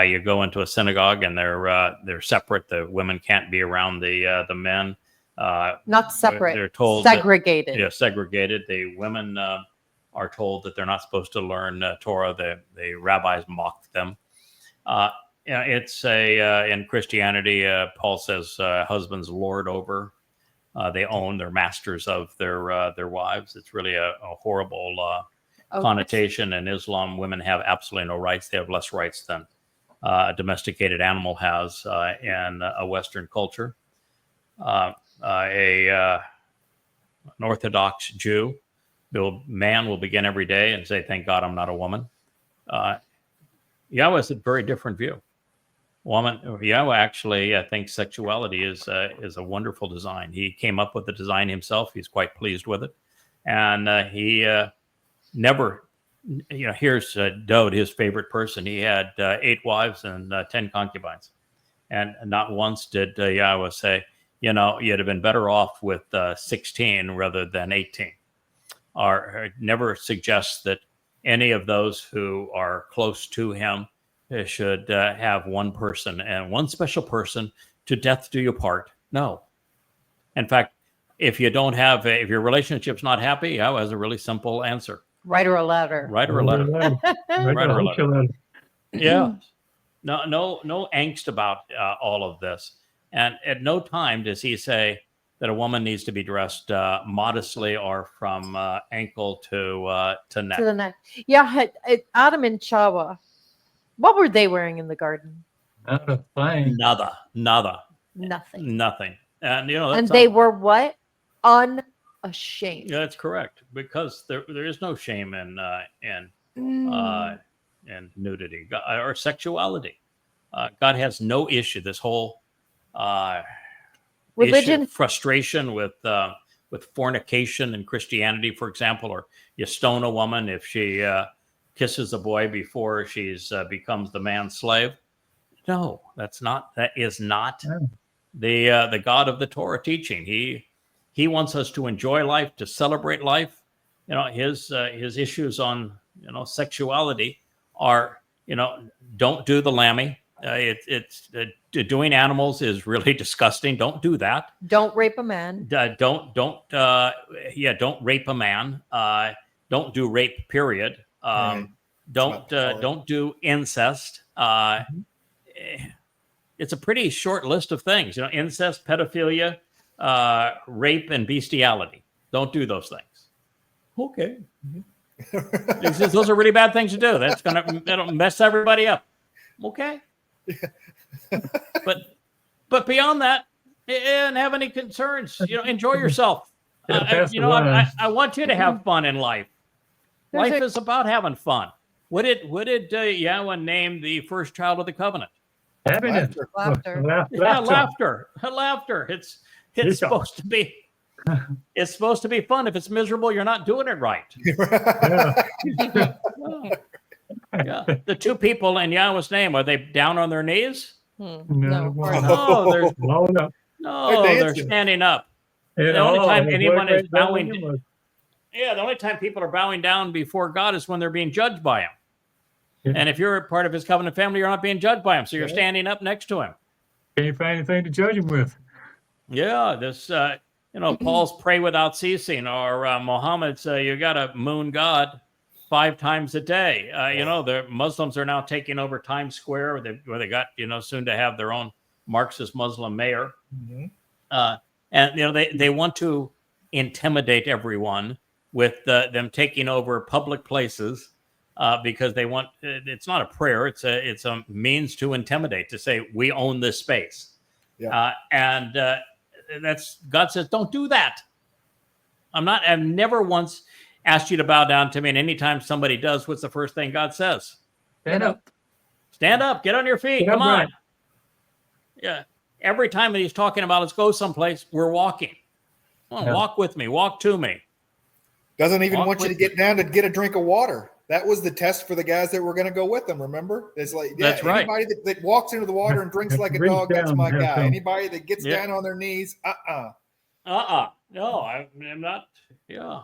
you go into a synagogue and they're separate. The women can't be around the men. Not separate. They're told segregated. Segregated. The women are told that they're not supposed to learn Torah. The rabbis mock them. It's in Christianity, Paul says husbands lord over. They own, they're masters of their wives. It's really a horrible connotation. In Islam, women have absolutely no rights. They have less rights than a domesticated animal has in a Western culture. An Orthodox Jew, man will begin every day and say, "Thank God I'm not a woman." Yahweh has a very different view. Yahweh actually thinks sexuality is a wonderful design. He came up with the design himself. He's quite pleased with it, and he never. Here's Dode, his favorite person. He had 8 wives and 10 concubines, and not once did Yahweh say, you'd have been better off with 16 rather than 18, or never suggests that any of those who are close to him should have one person and one special person to death do you part. No. In fact, if you don't have, if your relationship's not happy, Yahweh has a really simple answer. Write her a letter. Write her a letter. Write her a letter. Yeah. No angst about all of this. And at no time does he say that a woman needs to be dressed modestly or from ankle to neck. To the neck. Yeah, Adam and Chava, what were they wearing in the garden? Not a thing. Nada. Nothing. And and they were what? Unashamed. Yeah, that's correct. Because there is no shame in nudity or sexuality. God has no issue. This whole religion, frustration with fornication in Christianity, for example, or you stone a woman if she kisses a boy before she's becomes the man's slave. No, that is not the God of the Torah teaching. He wants us to enjoy life, to celebrate life. His issues on sexuality are don't do the lammy. It's doing animals is really disgusting. Don't do that. Don't rape a man. Don't rape a man. Don't do rape. Period. Don't do incest. It's a pretty short list of things. Incest, pedophilia, rape, and bestiality. Don't do those things. Okay. Those are really bad things to do. That'll mess everybody up. Okay. But beyond that, and have any concerns, enjoy yourself. I want you to have fun in life. Life is about having fun. What did Yahweh name the first child of the covenant? Happiness. Laughter. Yeah, laughter. It's supposed to be. It's supposed to be fun. If it's miserable, you're not doing it right. Yeah. The 2 people in Yahweh's name, are they down on their knees? No. No, No, they're dancing. standing up. Yeah, The only time the anyone is boy bowing, played was- the only time people are bowing down before God is when they're being judged by him. Yeah. And if you're a part of his covenant family, you're not being judged by him. So you're Yeah. standing up next to him. Can't find anything to judge him with. Yeah, this, Paul's pray without ceasing, or Muhammad's, you got to moon God 5 times a day. The Muslims are now taking over Times Square, where they got, soon to have their own Marxist Muslim mayor. Mhm. And they want to intimidate everyone with them taking over public places because they want. It's not a prayer; it's a means to intimidate, to say we own this space. Yeah. That's God says, don't do that. I've never once asked you to bow down to me, and anytime somebody does, what's the first thing God says? Stand up. Stand up, get on your feet, Get come on. upright. Yeah. Every time that he's talking about let's go someplace, we're walking. Come on, Yeah. walk with me, walk to me. Doesn't even Walk want you to with get down to get a drink of water. That was the test for the guys that were going to go with them. Remember? It's like, That's right. Anybody that walks into the water and drinks like a Reach dog, that's down, my have guy. some. Anybody that gets Yeah. down on their knees, No, I'm not. Yeah.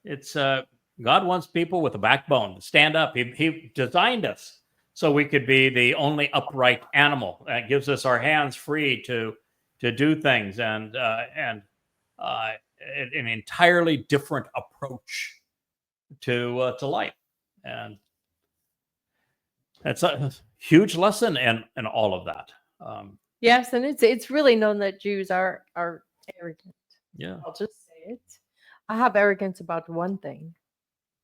It's God wants people with a backbone to stand up. He designed us so we could be the only upright animal. That gives us our hands free to do things and an entirely different approach to life. And that's a huge lesson in all of that. Yes, and it's really known that Jews are arrogant. Yeah. I'll just say it. I have arrogance about one thing.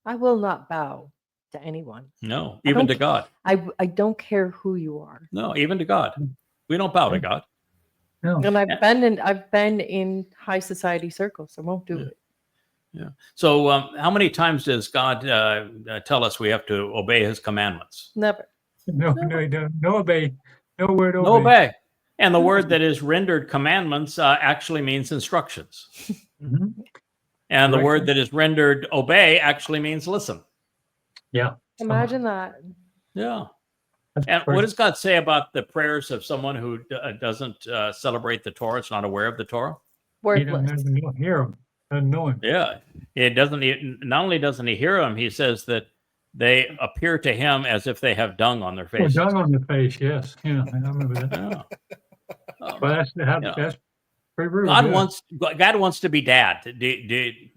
I will not bow to anyone. No, even to don't- God. I don't care who you are. No, even to God. We don't bow to God. No. And I've been in high society circles. I won't do it. Yeah. So, how many times does God tell us we have to obey His commandments? Never. No, he don't. No obey. No word obey. No obey. And the word that is rendered commandments actually means instructions. Mhm. And the Correct. word that is rendered obey actually means listen. Yeah. Imagine that. Yeah. That's And correct. what does God say about the prayers of someone who doesn't celebrate the Torah? It's not aware of the Torah. He doesn't Worthless. even hear him. Doesn't know him. Yeah. It doesn't. Not only doesn't he hear them, he says that they appear to him as if they have dung on their Well, faces. dung on the face. Yes. Yeah. I remember that. Yeah. Well, that's pretty rude. God yeah. wants to be dad. And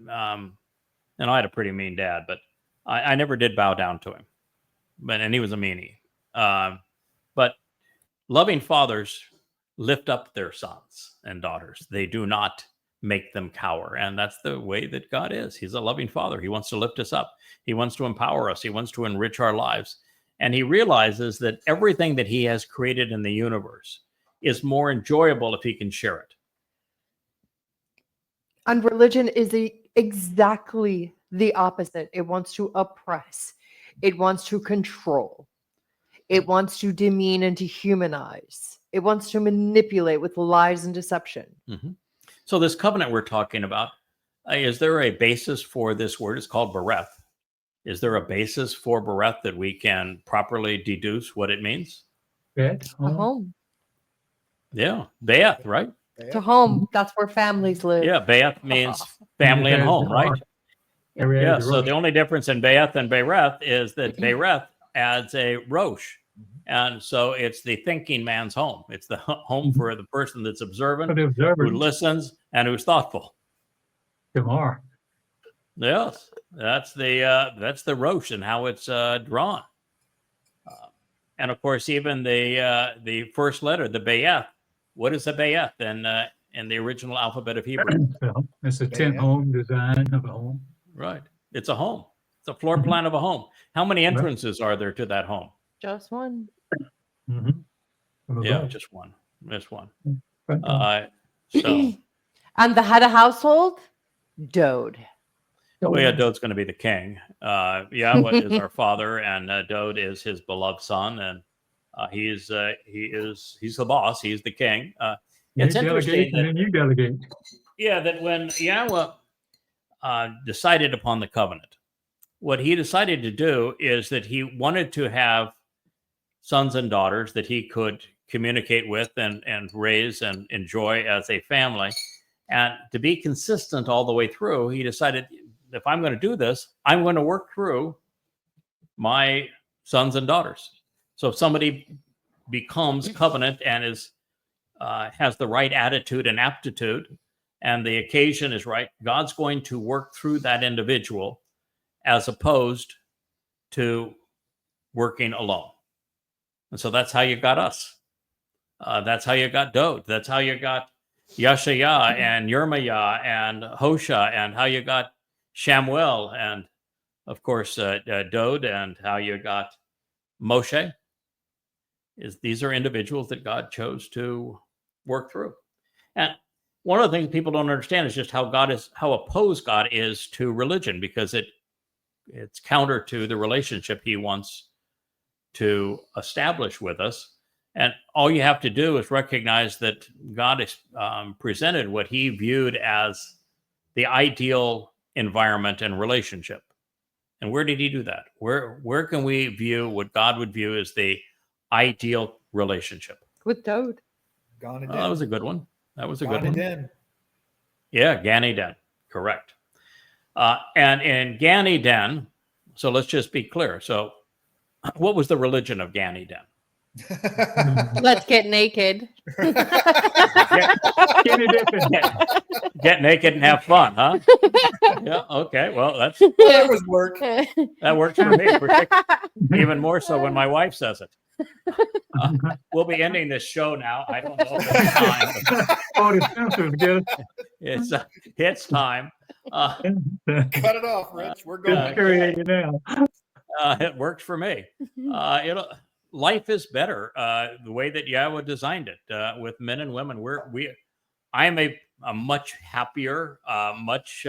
I had a pretty mean dad, but I never did bow down to him. And he was a meanie. But loving fathers lift up their sons and daughters. They do not make them cower. And that's the way that God is. He's a loving father. He wants to lift us up. He wants to empower us. He wants to enrich our lives. And he realizes that everything that he has created in the universe is more enjoyable if he can share it. And religion is exactly the opposite. It wants to oppress. It wants to control. It wants to demean and dehumanize. It wants to manipulate with lies and deception. Mm-hmm. So this covenant we're talking about, is there a basis for this word? It's called bereth. Is there a basis for bereth that we can properly deduce what it means? Bet. A home. Yeah, be'eth, right? To home. That's where families live. Yeah, be'eth means family and home, right? Yeah, so the only difference in be'eth and bereth is that bereth adds a rosh. And so it's the thinking man's home. It's the home for the person that's observant, who listens, and who's thoughtful. Tomorrow. Yes, that's the rosh and how it's drawn. And of course, even the first letter, the be'eth. What is a be'eth in the original alphabet of Hebrew? So it's a tent home design of a home. Right. It's a home. It's a floor plan of a home. How many entrances are there to that home? Just one. Mm-hmm. Yeah, just one. Just one. Right. So, And the head of household? Dode. well, yeah, Dode's going to be the king. Yahweh is our father, and Dode is his beloved son, and he's the boss. He's the king. It's interesting and then you delegate. Yeah, that when Yahweh decided upon the covenant, what he decided to do is that he wanted to have sons and daughters that he could communicate with and raise and enjoy as a family. And to be consistent all the way through, he decided, if I'm going to do this, I'm going to work through my sons and daughters. So if somebody becomes covenant and has the right attitude and aptitude, and the occasion is right, God's going to work through that individual as opposed to working alone. And so that's how you got us. That's how you got Dode. That's how you got Yashaya and Yermiah and Hosha, and how you got Shamuel, and of course Dode, and how you got Moshe. These are individuals that God chose to work through. And one of the things people don't understand is just how opposed God is to religion, because it's counter to the relationship he wants to establish with us. And all you have to do is recognize that God presented what he viewed as the ideal environment and relationship. And where did he do that? Where can we view what God would view as the ideal relationship? With Dode. Gone and That was a good one. That was a Gone good one. and Yeah, Gan Eden. Correct. And in Gan Eden, so let's just be clear. So what was the religion of Gan Eden? Let's get naked. Get naked and have fun, huh? Yeah. Okay. Well, that was work. that works for me, even more so when my wife says it. We'll be ending this show now. I don't know if it's time. Oh, the sensor's good. It's time. Cut it off, Rich. We're going. Created now. It works for me. Life is better the way that Yahowah designed it with men and women. I am a much happier, much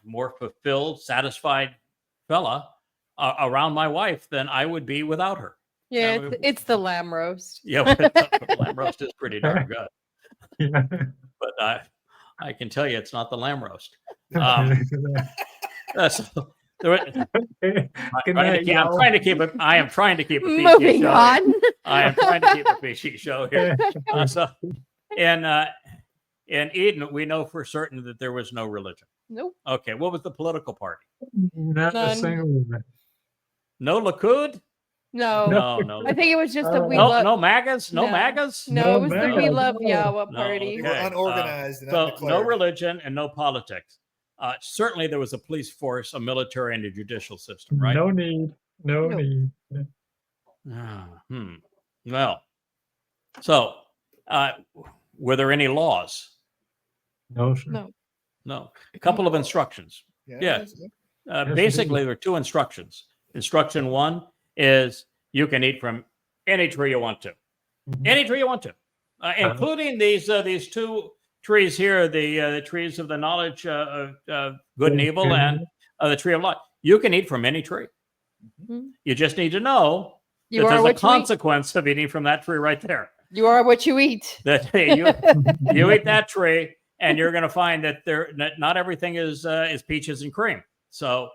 more fulfilled, satisfied fella around my wife than I would be without her. Yeah, it's the lamb roast. Yeah, the lamb roast is pretty darn good. Yeah. But I can tell you, it's not the lamb roast. So, I'm trying to keep it. I am trying to keep a PG Moving show. on. I am trying to keep a PG show here. So, in Eden, we know for certain that there was no religion. Nope. Okay, what was the political party? Not a None. single one. No Likud? No. No. I think it was just a we No, love. no MAGAs? No No. MAGAs? No, it was the we No. love Yahowah No, party. We were Okay. unorganized and So undeclared. no religion and no politics. Certainly there was a police force, a military, and a judicial system, right? No need. No No. need. Well, so were there any laws? No, sir. No. No. A couple of instructions. Yeah. Basically, there are two instructions. Instruction one is you can eat from any tree you want to. Mhm. Any tree you want to, including these two trees here, the trees of the knowledge of good and evil, and the tree of life. You can eat from any tree. Mhm. You just need to know You that are there's a what you eat. consequence of eating from that tree right there. You are what you eat. That you eat that tree, and you're going to find that not everything is peaches and cream. So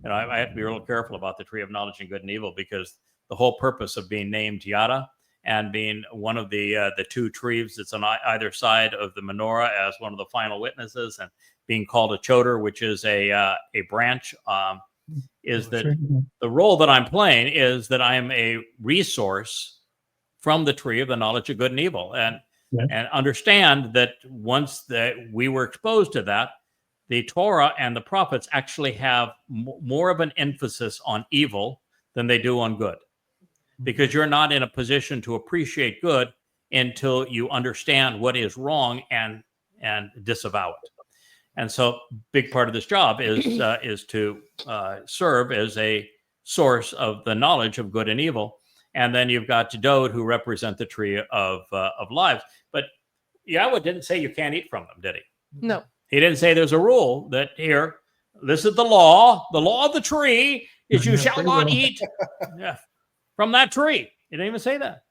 I have to be real careful about the tree of knowledge and good and evil, because the whole purpose of being named Yada and being one of the two trees that's on either side of the menorah as one of the final witnesses, and being called a choder, which is a branch, is that the role that I'm playing is that I am a resource from the tree of the knowledge of good and evil, and understand that once that we were exposed to that, the Torah and the prophets actually have more of an emphasis on evil than they do on good, because you're not in a position to appreciate good until you understand what is wrong and disavow it. And so, big part of this job is to serve as a source of the knowledge of good and evil. And then you've got Dode, who represent the tree of lives. But Yahowah didn't say you can't eat from them, did he? No. He didn't say there's a rule that here, this is the law. The law of the tree is you shall not eat from that tree. He didn't even say that.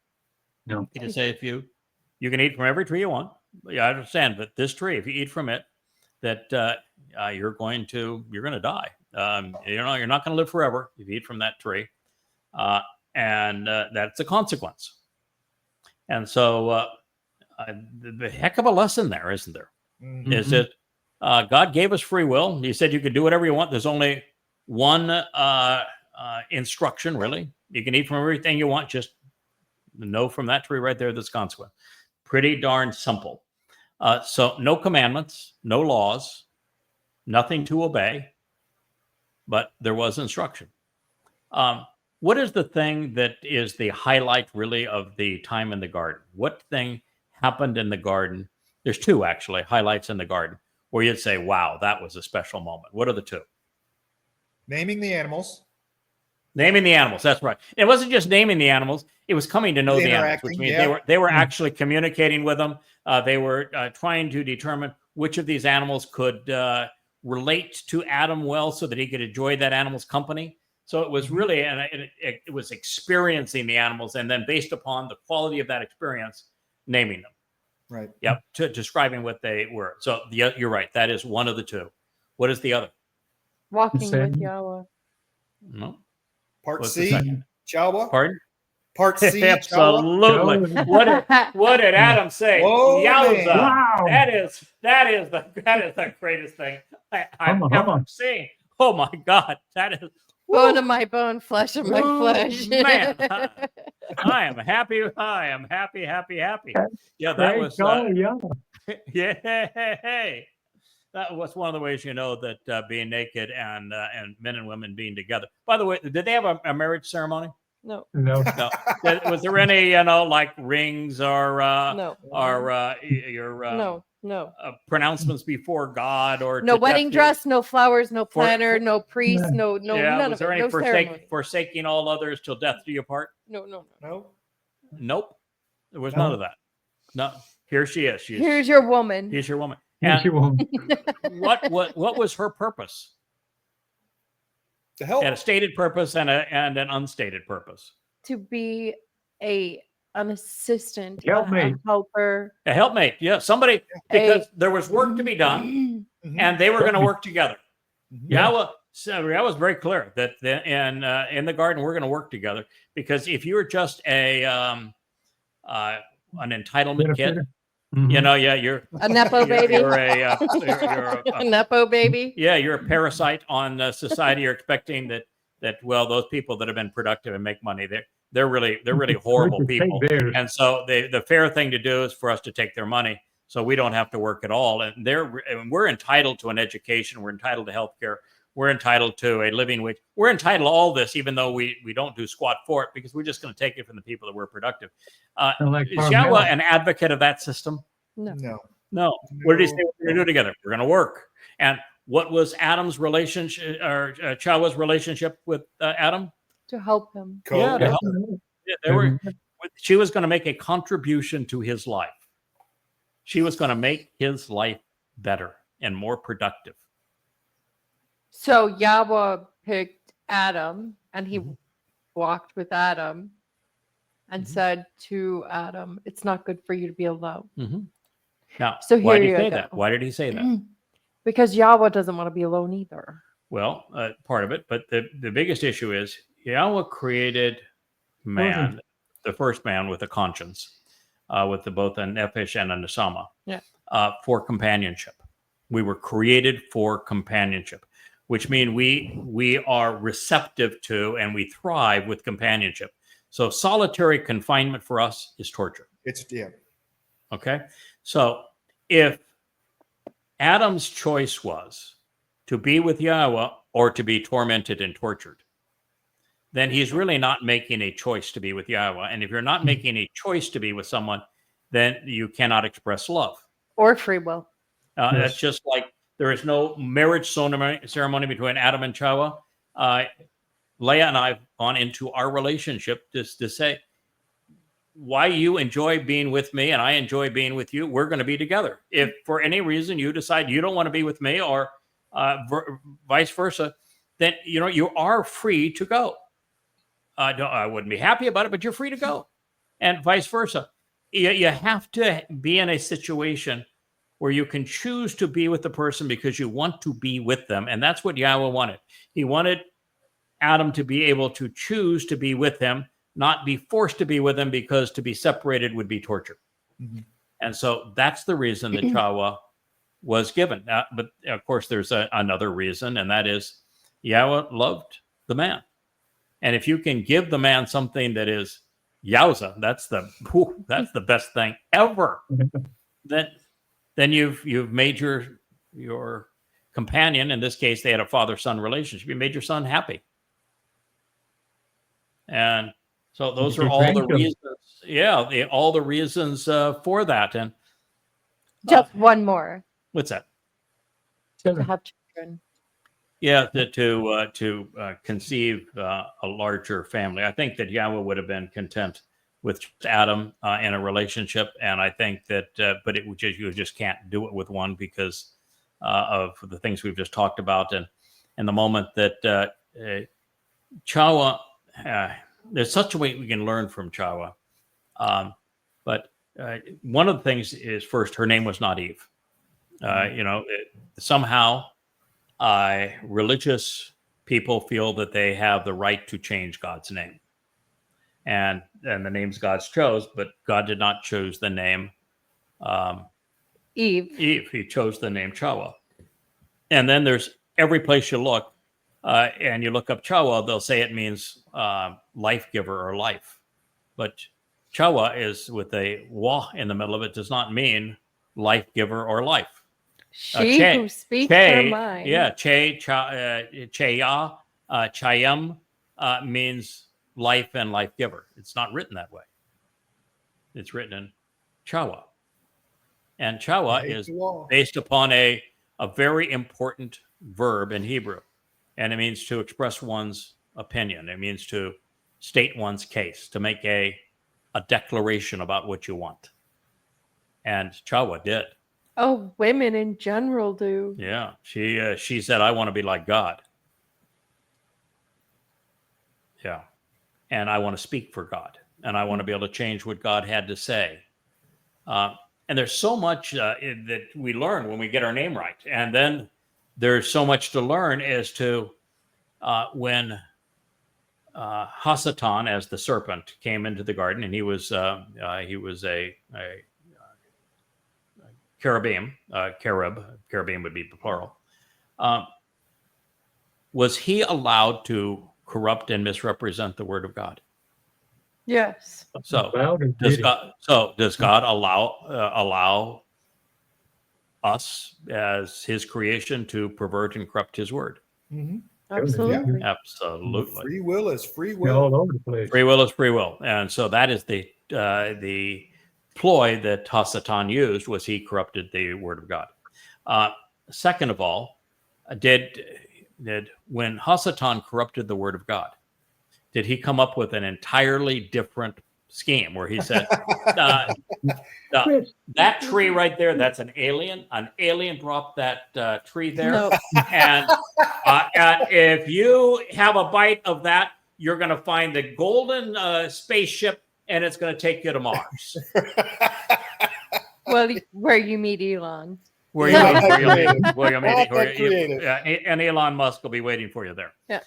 No. He just say you can eat from every tree you want. Yeah, I understand, but this tree, if you eat from it, that you're going to die. You're not going to live forever if you eat from that tree. and that's a consequence. And so the heck of a lesson there, isn't there? Mhm. Is that God gave us free will. He said you can do whatever you want. There's only one instruction, really. You can eat from everything you want. Just know from that tree right there, there's consequence. Pretty darn simple. So no commandments, no laws, nothing to obey, but there was instruction. What is the thing that is the highlight really of the time in the garden? What thing happened in the garden? There's two actually highlights in the garden where you'd say, wow, that was a special moment. What are the two? Naming the animals. Naming the animals. That's right. It wasn't just naming the animals. It was coming to know the animals, which means they were actually communicating with them. They were trying to determine which of these animals could relate to Adam well so that he could enjoy that animal's company. So it was really, and it was experiencing the animals, and then based upon the quality of that experience, naming them. Right. Yep. Describing what they were. So you're right. That is one of the two. What is the other? Walking with Yahweh. No. Part What's the C, second? Yahowah. Pardon? Part C, Yahowah. Absolutely. What did Adam say? Whoa, Yowza. Wow. That is the greatest thing I've ever seen. Oh my God. That is Bone of my bone, flesh of my flesh. Man, I am happy. I am happy. Yeah, that was yeah. That was one of the ways you know that being naked and men and women being together. By the way, did they have a marriage ceremony? No. No. No. Was there any like rings or No. your No. pronouncements before God or No to wedding death dress, no flowers, no planner, for- no priest, no yeah, none was of there it. any No ceremony. forsaking all others till death do you part? No. No. Nope. There was No. none of that. No. Here she is. Here's your woman. Here's your woman. Yes, you And won't. what was her purpose? To help. Had a stated purpose and an unstated purpose. To be an assistant, Helpmate. a helper. A helpmate, yeah, somebody, because there was work to be done, Mhm. and they were going to work together. Mhm. Yahowah was very clear that in the garden we're going to work together, because if you were just an entitlement kid, Mhm. you know, yeah, you're A nepo baby. You're a A nepo baby. yeah, you're a parasite on society. You're expecting that well, those people that have been productive and make money, they're really horrible Take people. theirs. And so the fair thing to do is for us to take their money, so we don't have to work at all. And we're entitled to an education. We're entitled to health care. We're entitled to a living wage. We're entitled to all this, even though we don't do squat for it, because we're just going to take it from the people that were productive. Like Is Carmel. Yahowah an advocate of that system? No. No. What did he say we're going to do together? We're going to work. And what was Adam's relationship, or Yahowah's relationship with Adam? To help him. Yeah, to help. Yeah, Mhm. she was going to make a contribution to his life. She was going to make his life better and more productive. So Yahweh picked Adam, and he walked with Adam and said to Adam, "It's not good for you to be alone." Now, So why here did he you say go. that? Why did he say that? Because Yahweh doesn't want to be alone either. Well, part of it, but the biggest issue is Yahowah created man, the first man with a conscience, with both a nephesh and a nesama, for companionship. We were created for companionship, which means we are receptive to and we thrive with companionship. So solitary confinement for us is torture. Okay. So if Adam's choice was to be with Yahowah or to be tormented and tortured, then he's really not making a choice to be with Yahowah. And if you're not making a choice to be with someone, then you cannot express love. Or free will. That's just like there is no marriage ceremony between Adam and Yahowah. Leah and I have gone into our relationship just to say, why you enjoy being with me and I enjoy being with you, we're going to be together. If for any reason you decide you don't want to be with me or vice versa, then you are free to go. I wouldn't be happy about it, but you're free to go, and vice versa. You have to be in a situation where you can choose to be with the person because you want to be with them, and that's what Yahowah wanted. He wanted Adam to be able to choose to be with him, not be forced to be with him, because to be separated would be torture. Mhm. And so that's the reason that Yahowah was given. But of course, there's another reason, and that is Yahowah loved the man. And if you can give the man something that is yowza, that's the best thing ever. Then you've made your companion, in this case, they had a father-son relationship. You made your son happy. And so those are all the reasons. Yeah, all the reasons for that. And Just one more. what's that? To have children. Yeah, to conceive a larger family. I think that Yahowah would have been content with Adam in a relationship, and I think that, but it would just, you just can't do it with one because of the things we've just talked about, and the moment that Yahowah, there's such a way we can learn from Yahowah, but one of the things is, first, her name was not Eve. Somehow religious people feel that they have the right to change God's name. And the names God chose, but God did not choose the name Eve. He chose the name Yahowah. And then there's every place you look, and you look up Yahowah, they'll say it means life giver or life. But Yahowah is with a wah in the middle of it, does not mean life giver or life. She who speaks her mind. Yeah, Chayam means life and life giver. It's not written that way. It's written in Yahowah. And Yahowah is based upon a very important verb in Hebrew. And it means to express one's opinion. It means to state one's case, to make a declaration about what you want. And Yahowah did. Oh, women in general do. Yeah, she said, I want to be like God. Yeah. And I want to speak for God. And I want to be able to change what God had to say. And there's so much that we learn when we get our name right. And then there's so much to learn as to when Hasatan, as the serpent, came into the garden, and he was a cherubim would be the plural. Was he allowed to corrupt and misrepresent the word of God? Yes. So does God allow us as his creation to pervert and corrupt his word? Mm-hmm. Absolutely. Yeah. Absolutely. Free will is free will. All over the place. Free will is free will. And so that is the ploy that Hasatan used, was he corrupted the word of God. Second of all, when Hasatan corrupted the word of God, did he come up with an entirely different scheme where he said, that tree right there, that's an alien. An alien dropped that tree there. No. And if you have a bite of that, you're going to find the golden spaceship, and it's going to take you to Mars. Well, where you meet Elon. And Elon Musk will be waiting for you there. Yeah.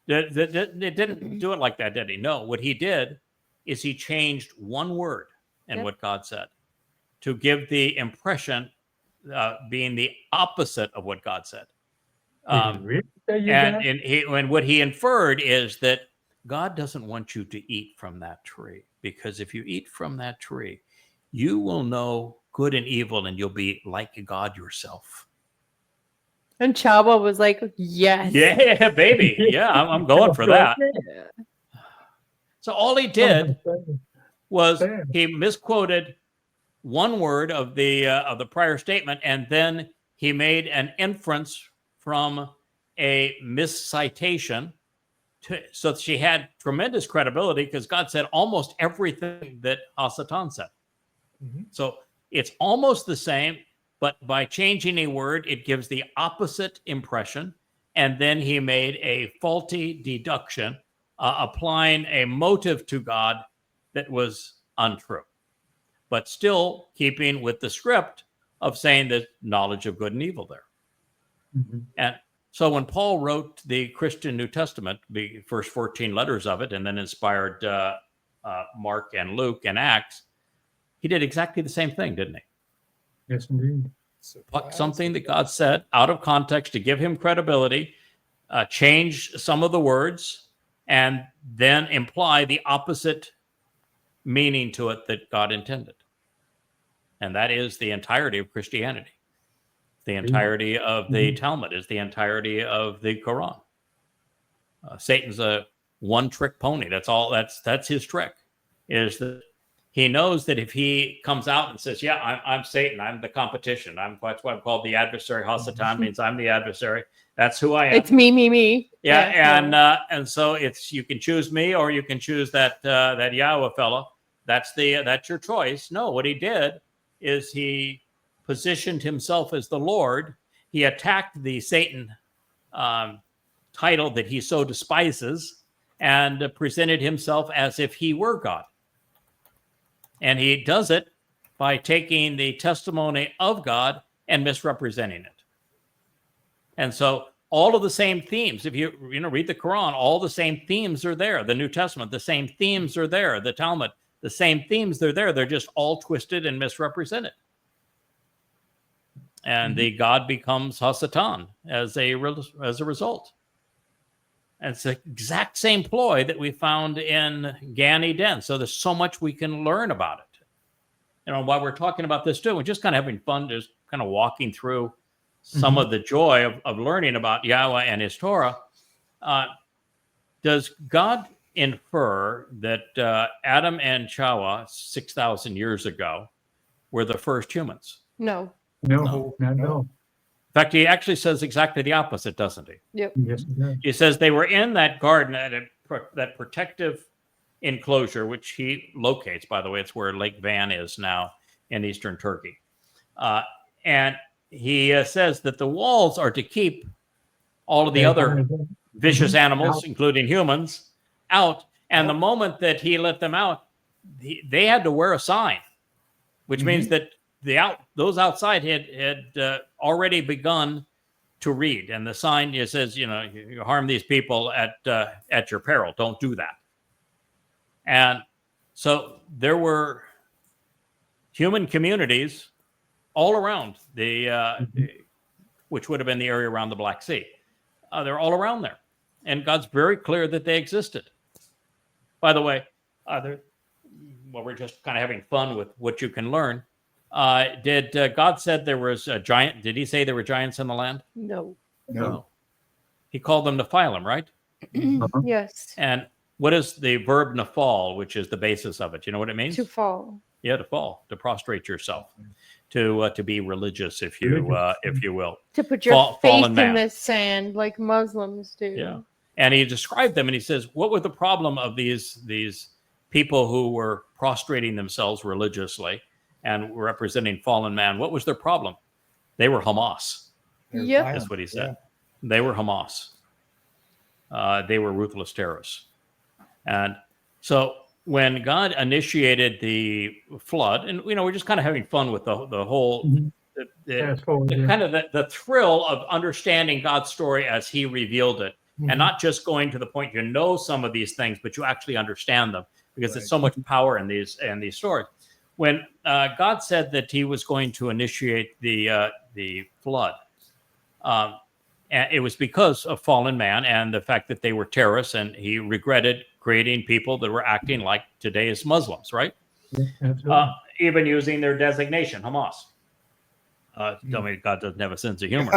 It didn't do it like that, did he? No. What he did is he changed one word in what God said to give the impression being the opposite of what God said. And what he inferred is that God doesn't want you to eat from that tree, because if you eat from that tree, you will know good and evil, and you'll be like God yourself. And Yahowah was like, yes. Yeah, baby. Yeah, I'm going for that. So all he did was he misquoted one word of the prior statement, and then he made an inference from a miscitation, so she had tremendous credibility, because God said almost everything that Hasatan said. Mm-hmm. So it's almost the same, but by changing a word, it gives the opposite impression. And then he made a faulty deduction, applying a motive to God that was untrue, but still keeping with the script of saying that knowledge of good and evil there. Mm-hmm. So when Paul wrote the Christian New Testament, the first 14 letters of it, and then inspired Mark and Luke and Acts, he did exactly the same thing, didn't he? Yes, indeed. Pluck something that God said out of context to give him credibility, change some of the words, and then imply the opposite meaning to it that God intended. And that is the entirety of Christianity. The entirety of the Talmud is the entirety of the Quran. Satan's a one-trick pony. That's all. That's his trick. Is that he knows that if he comes out and says, "Yeah, I'm Satan. I'm the competition. That's why I'm called the adversary." Hasatan means I'm the adversary. That's who I am. It's me. Yeah, and so it's you can choose me or you can choose that Yahowah fellow. That's your choice. No, what he did is he positioned himself as the Lord. He attacked the Satan title that he so despises and presented himself as if he were God. And he does it by taking the testimony of God and misrepresenting it. And so all of the same themes, if you read the Quran, all the same themes are there. The New Testament, the same themes are there. The Talmud, the same themes are there. They're just all twisted and misrepresented. And the God becomes Hasatan as a result. And it's the exact same ploy that we found in Gan Eden. So there's so much we can learn about it. While we're talking about this too, we're just kind of having fun, just kind of walking through some of the joy of learning about Yahweh and his Torah. Does God infer that Adam and Chawah 6,000 years ago were the first humans? No. No. In fact, he actually says exactly the opposite, doesn't he? Yep. Yes, it does. He says they were in that garden, that protective enclosure, which he locates, by the way. It's where Lake Van is now in eastern Turkey. And he says that the walls are to keep all of the other vicious animals, including humans, out. And the moment that he let them out, they had to wear a sign, which means that those outside had already begun to read. And the sign says, you harm these people at your peril. Don't do that. And so there were human communities all around which would have been the area around the Black Sea. They're all around there. And God's very clear that they existed. By the way, we're just kind of having fun with what you can learn. Did God said there was a giant? Did he say there were giants in the land? No. He called them Nephilim, right? Yes. And what is the verb nephal, which is the basis of it? You know what it means? To fall. Yeah, to fall, to prostrate yourself, to be religious, if you will. To put your faith in man. the sand like Muslims do. Yeah. And he described them, and he says, what was the problem of these people who were prostrating themselves religiously and representing fallen man? What was their problem? They were Hamas. Yep. That's what he said. Yeah. They were Hamas. They were ruthless terrorists. And so when God initiated the flood, and we're just kind of having fun with the whole kind of the thrill of understanding God's story as he revealed it, and not just going to the point some of these things, but you actually understand them, because there's so much power in these stories. When God said that he was going to initiate the flood, and it was because of fallen man and the fact that they were terrorists, and he regretted creating people that were acting like today's Muslims, right? Yeah, even using their designation, Hamas. Tell me God doesn't have a sense of humor.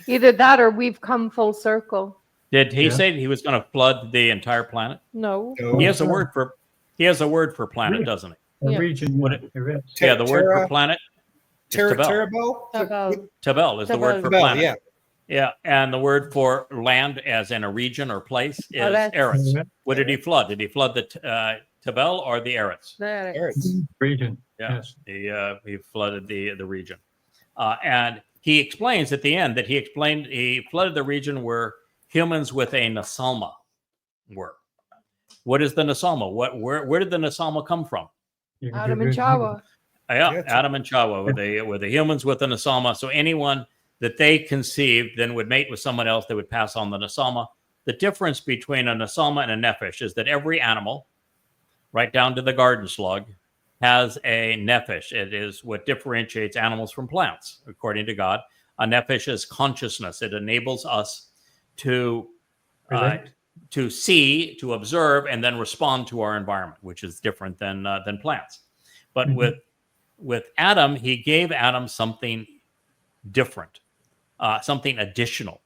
Either that or we've come full circle. Did he say he was going to flood the entire planet? No. He has a word for planet, doesn't he? Yeah. Region. The word for planet. Tabel? Tabel is the word for planet. Yeah, and the word for land, as in a region or place, is Eretz. What did he flood? Did he flood the Tabel or the Eretz? Eretz. Region. Yeah, yes. he flooded the region, and he explains at the end that he flooded the region where humans with a Nasalma were. What is the Nasalma? Where did the Nasalma come from? Adam and Chawah. Yeah, Adam and Chawah were the humans with the Nasalma. So anyone that they conceived, then would mate with someone else, they would pass on the nasama. The difference between a nasama and a nephesh is that every animal, right down to the garden slug, has a nephesh. It is what differentiates animals from plants, according to God. A nephesh is consciousness. It enables us to see, to observe, and then respond to our environment, which is different than plants. But with Adam, he gave Adam something different, something additional,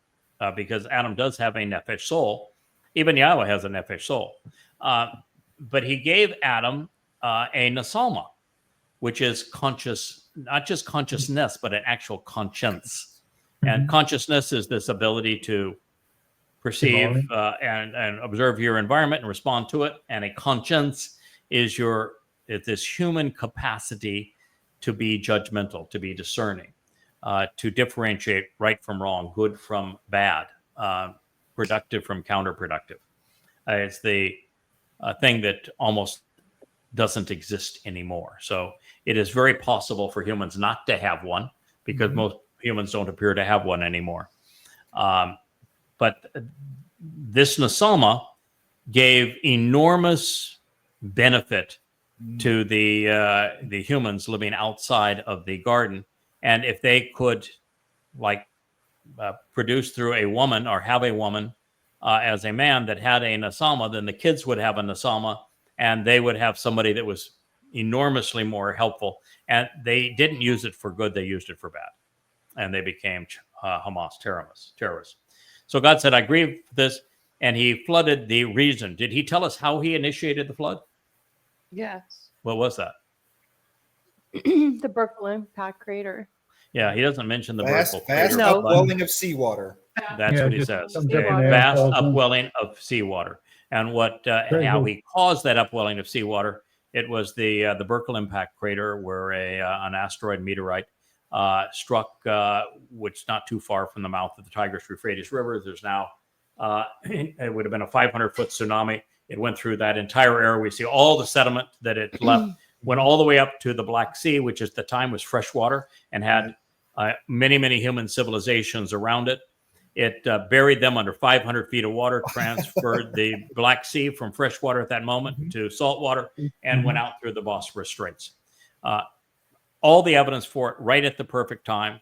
because Adam does have a nephesh soul. Even Yahweh has a nephesh soul. But he gave Adam a nasama, which is conscious, not just consciousness, but an actual conscience. And consciousness is this ability to perceive and observe your environment and respond to it. And a conscience is this human capacity to be judgmental, to be discerning, to differentiate right from wrong, good from bad, productive from counterproductive. It's the thing that almost doesn't exist anymore. So it is very possible for humans not to have one, because most humans don't appear to have one anymore. But this nasama gave enormous benefit to the humans living outside of the garden. And if they could produce through a woman, or have a woman as a man that had a nasama, then the kids would have a nasama, and they would have somebody that was enormously more helpful. And they didn't use it for good, they used it for bad. And they became Hamas terrorists. So God said, I grieve for this, and he flooded the region. Did he tell us how he initiated the flood? Yes. What was that? The Berkeley impact crater. Yeah, he doesn't mention the Vast vertical. No. upwelling of seawater. That's what he says. some A different vast areas. upwelling of seawater. And how he caused that upwelling of seawater, it was the Berkeley impact crater, where an asteroid meteorite struck, which not too far from the mouth of the Tigris-Euphrates River. There's now, it would have been a 500-foot tsunami. It went through that entire area. We see all the sediment that it left, went all the way up to the Black Sea, which at the time was freshwater, and had many, many human civilizations around it. It buried them under 500 feet of water, transferred the Black Sea from freshwater at that moment to saltwater, and went out through the Bosphorus Straits. All the evidence for it right at the perfect time,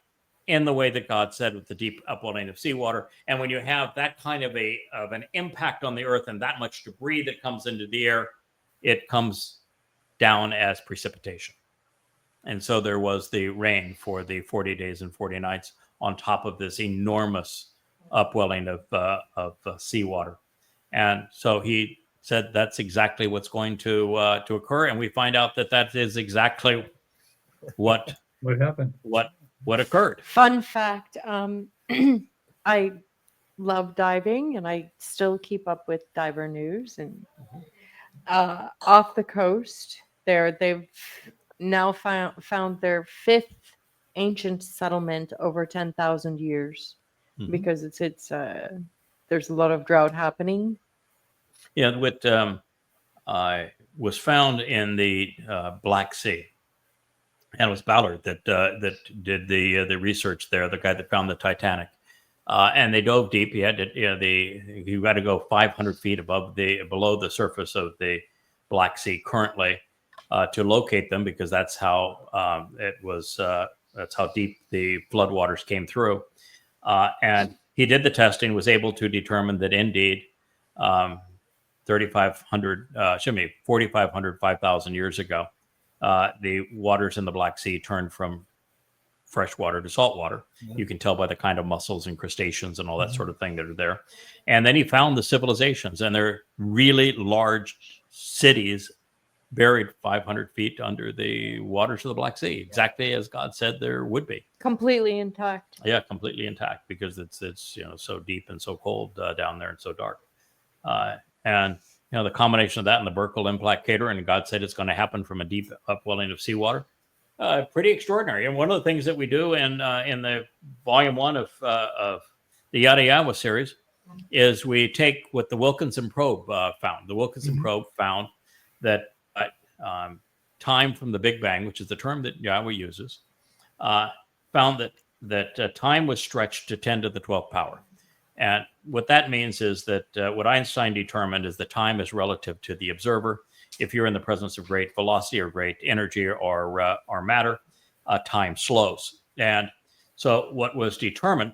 in the way that God said, with the deep upwelling of seawater. And when you have that kind of an impact on the earth and that much debris that comes into the air, it comes down as precipitation. And so there was the rain for the 40 days and 40 nights on top of this enormous upwelling of seawater. And so he said that's exactly what's going to occur. And we find out that is exactly what happened. What occurred. Fun fact, I love diving, and I still keep up with diver news. And off the coast there, they've now found their fifth ancient settlement over 10,000 years, because it's there's a lot of drought happening. Yeah, what was found in the Black Sea. And it was Ballard that did the research there, the guy that found the Titanic. And they dove deep. You had to, you got to go 500 feet below the surface of the Black Sea currently to locate them, because that's how it was. That's how deep the floodwaters came through. And he did the testing, was able to determine that indeed 4,500, 5,000 years ago, the waters in the Black Sea turned from freshwater to saltwater. You can tell by the kind of mussels and crustaceans and all that sort of thing that are there. And then he found the civilizations, and they're really large cities buried 500 feet under the waters of the Black Sea, exactly as God said there would be. Completely intact. Yeah, completely intact, because it's so deep and so cold down there and so dark. And the combination of that and the Berkeley impact crater, and God said it's going to happen from a deep upwelling of seawater. Pretty extraordinary. And one of the things that we do in the volume 1 of the Yada Yahowah series is we take what the Wilkinson probe found. The Wilkinson probe found that time from the Big Bang, which is the term that Yahweh uses, found that that time was stretched to 10 to the 12th power. And what that means is that what Einstein determined is that time is relative to the observer. If you're in the presence of great velocity or great energy or matter, time slows. And so what was determined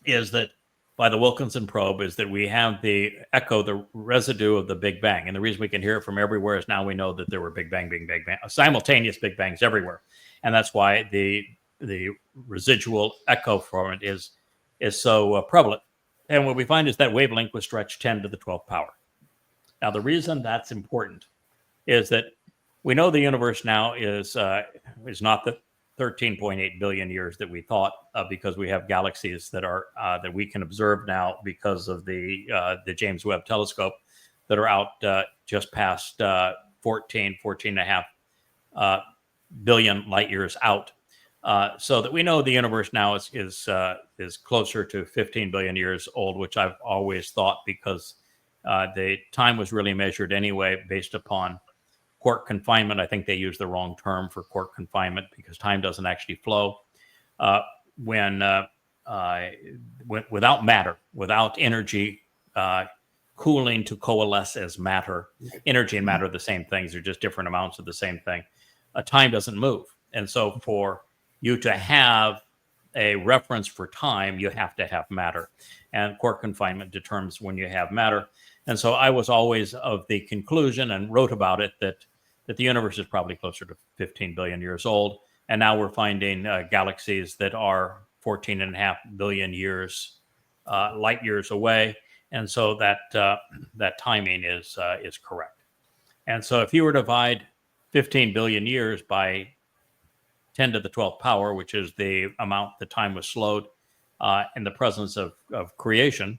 is that by the Wilkinson probe is that we have the echo, the residue of the Big Bang. And the reason we can hear it from everywhere is now we know that there were Big Bang, simultaneous Big Bangs everywhere. And that's why the residual echo from it is so prevalent. And what we find is that wavelength was stretched 10 to the 12th power. Now, the reason that's important is that we know the universe now is not the 13.8 billion years that we thought, because we have galaxies that are that we can observe now because of the James Webb Telescope that are out just past 14 and a half billion light years out. So that we know the universe now is closer to 15 billion years old, which I've always thought, because the time was really measured anyway based upon quark confinement. I think they use the wrong term for quark confinement because time doesn't actually flow when without matter, without energy cooling to coalesce as matter. Energy and matter are the same things; they're just different amounts of the same thing. Time doesn't move, and so for you to have a reference for time, you have to have matter, and quark confinement determines when you have matter. And so I was always of the conclusion and wrote about it that the universe is probably closer to 15 billion years old. And now we're finding galaxies that are 14 and a half billion years, light years away. And so that timing is correct. And so if you were to divide 15 billion years by 10 to the 12th power, which is the amount the time was slowed in the presence of creation,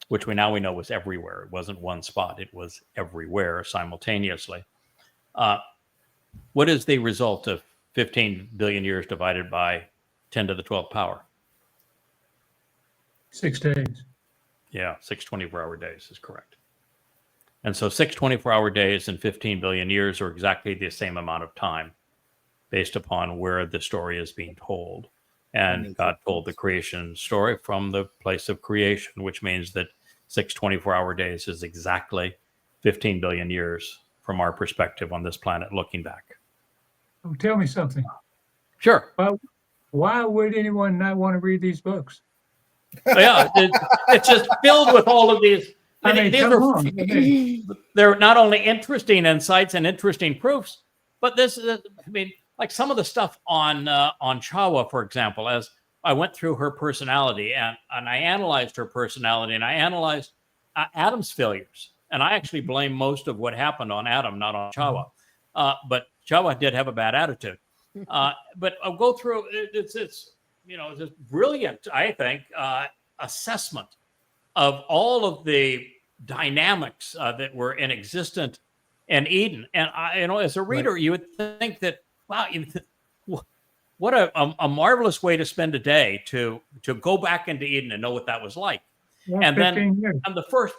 which we know was everywhere. It wasn't one spot. It was everywhere simultaneously. What is the result of 15 billion years divided by 10 to the 12th power? 6 days. Yeah, 6 24-hour days is correct. And so 6 24-hour days and 15 billion years are exactly the same amount of time based upon where the story is being told. And God told the creation story from the place of creation, which means that 6 24-hour days is exactly 15 billion years from our perspective on this planet looking back. Oh, tell me something. Sure. Why would anyone not want to read these books? Yeah, it's just filled with all of these. They're not only interesting insights and interesting proofs, but this is, like some of the stuff on Yahowah, for example, as I went through her personality and I analyzed her personality and I analyzed Adam's failures. And I actually blame most of what happened on Adam, not on Yahowah. But Yahowah did have a bad attitude. But I'll go through it's this brilliant, I think, assessment of all of the dynamics that were in existence in Eden. And as a reader, you would think that, wow, what a marvelous way to spend a day to go back into Eden and know what that was like. Yeah, and then years. I'm the first,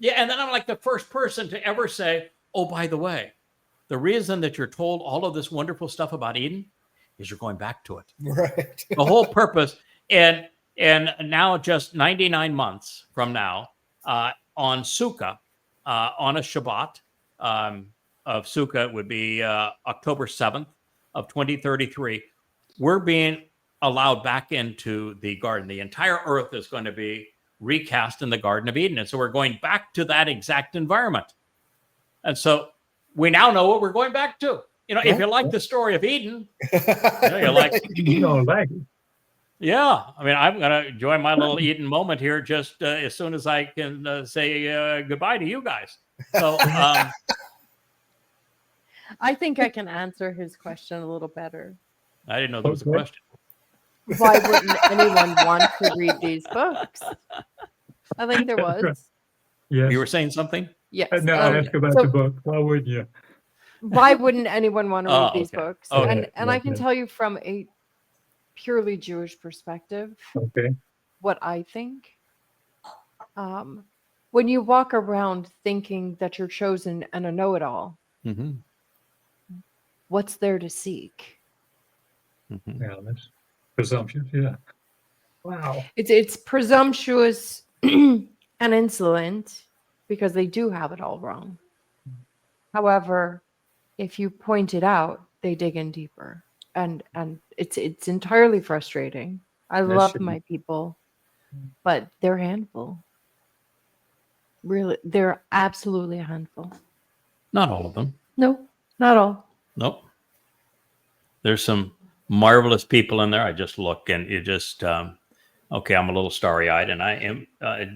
and then I'm like the first person to ever say, oh, by the way, the reason that you're told all of this wonderful stuff about Eden is you're going back to it. Right. The whole purpose. And now, just 99 months from now, on Sukkah, on a Shabbat of Sukkah, would be October 7th of 2033, we're being allowed back into the garden. The entire earth is going to be recast in the Garden of Eden. And so we're going back to that exact environment. And so we now know what we're going back to. If you like the story of Eden, you're like, you don't like it. Yeah, I'm going to enjoy my little Eden moment here just as soon as I can say goodbye to you guys. So I think I can answer his question a little better. I didn't know there was a question. Why wouldn't anyone want to read these books? I think there was. Yes. You were saying something? Yes. No, I asked about the book. Why wouldn't you? Why wouldn't anyone want to read these books? Okay. And I can tell you from a purely Jewish perspective, what I think. When you walk around thinking that you're chosen and a know-it-all, what's there to seek? Yeah, Presumptuous, yeah. Wow. It's presumptuous and insolent because they do have it all wrong. However, if you point it out, they dig in deeper, and it's entirely frustrating. I That love should be- my people, but they're a handful. Really, they're absolutely a handful. Not all of them. No, not all. Nope. There's some marvelous people in there. I just look and you just, okay, I'm a little starry-eyed, and I am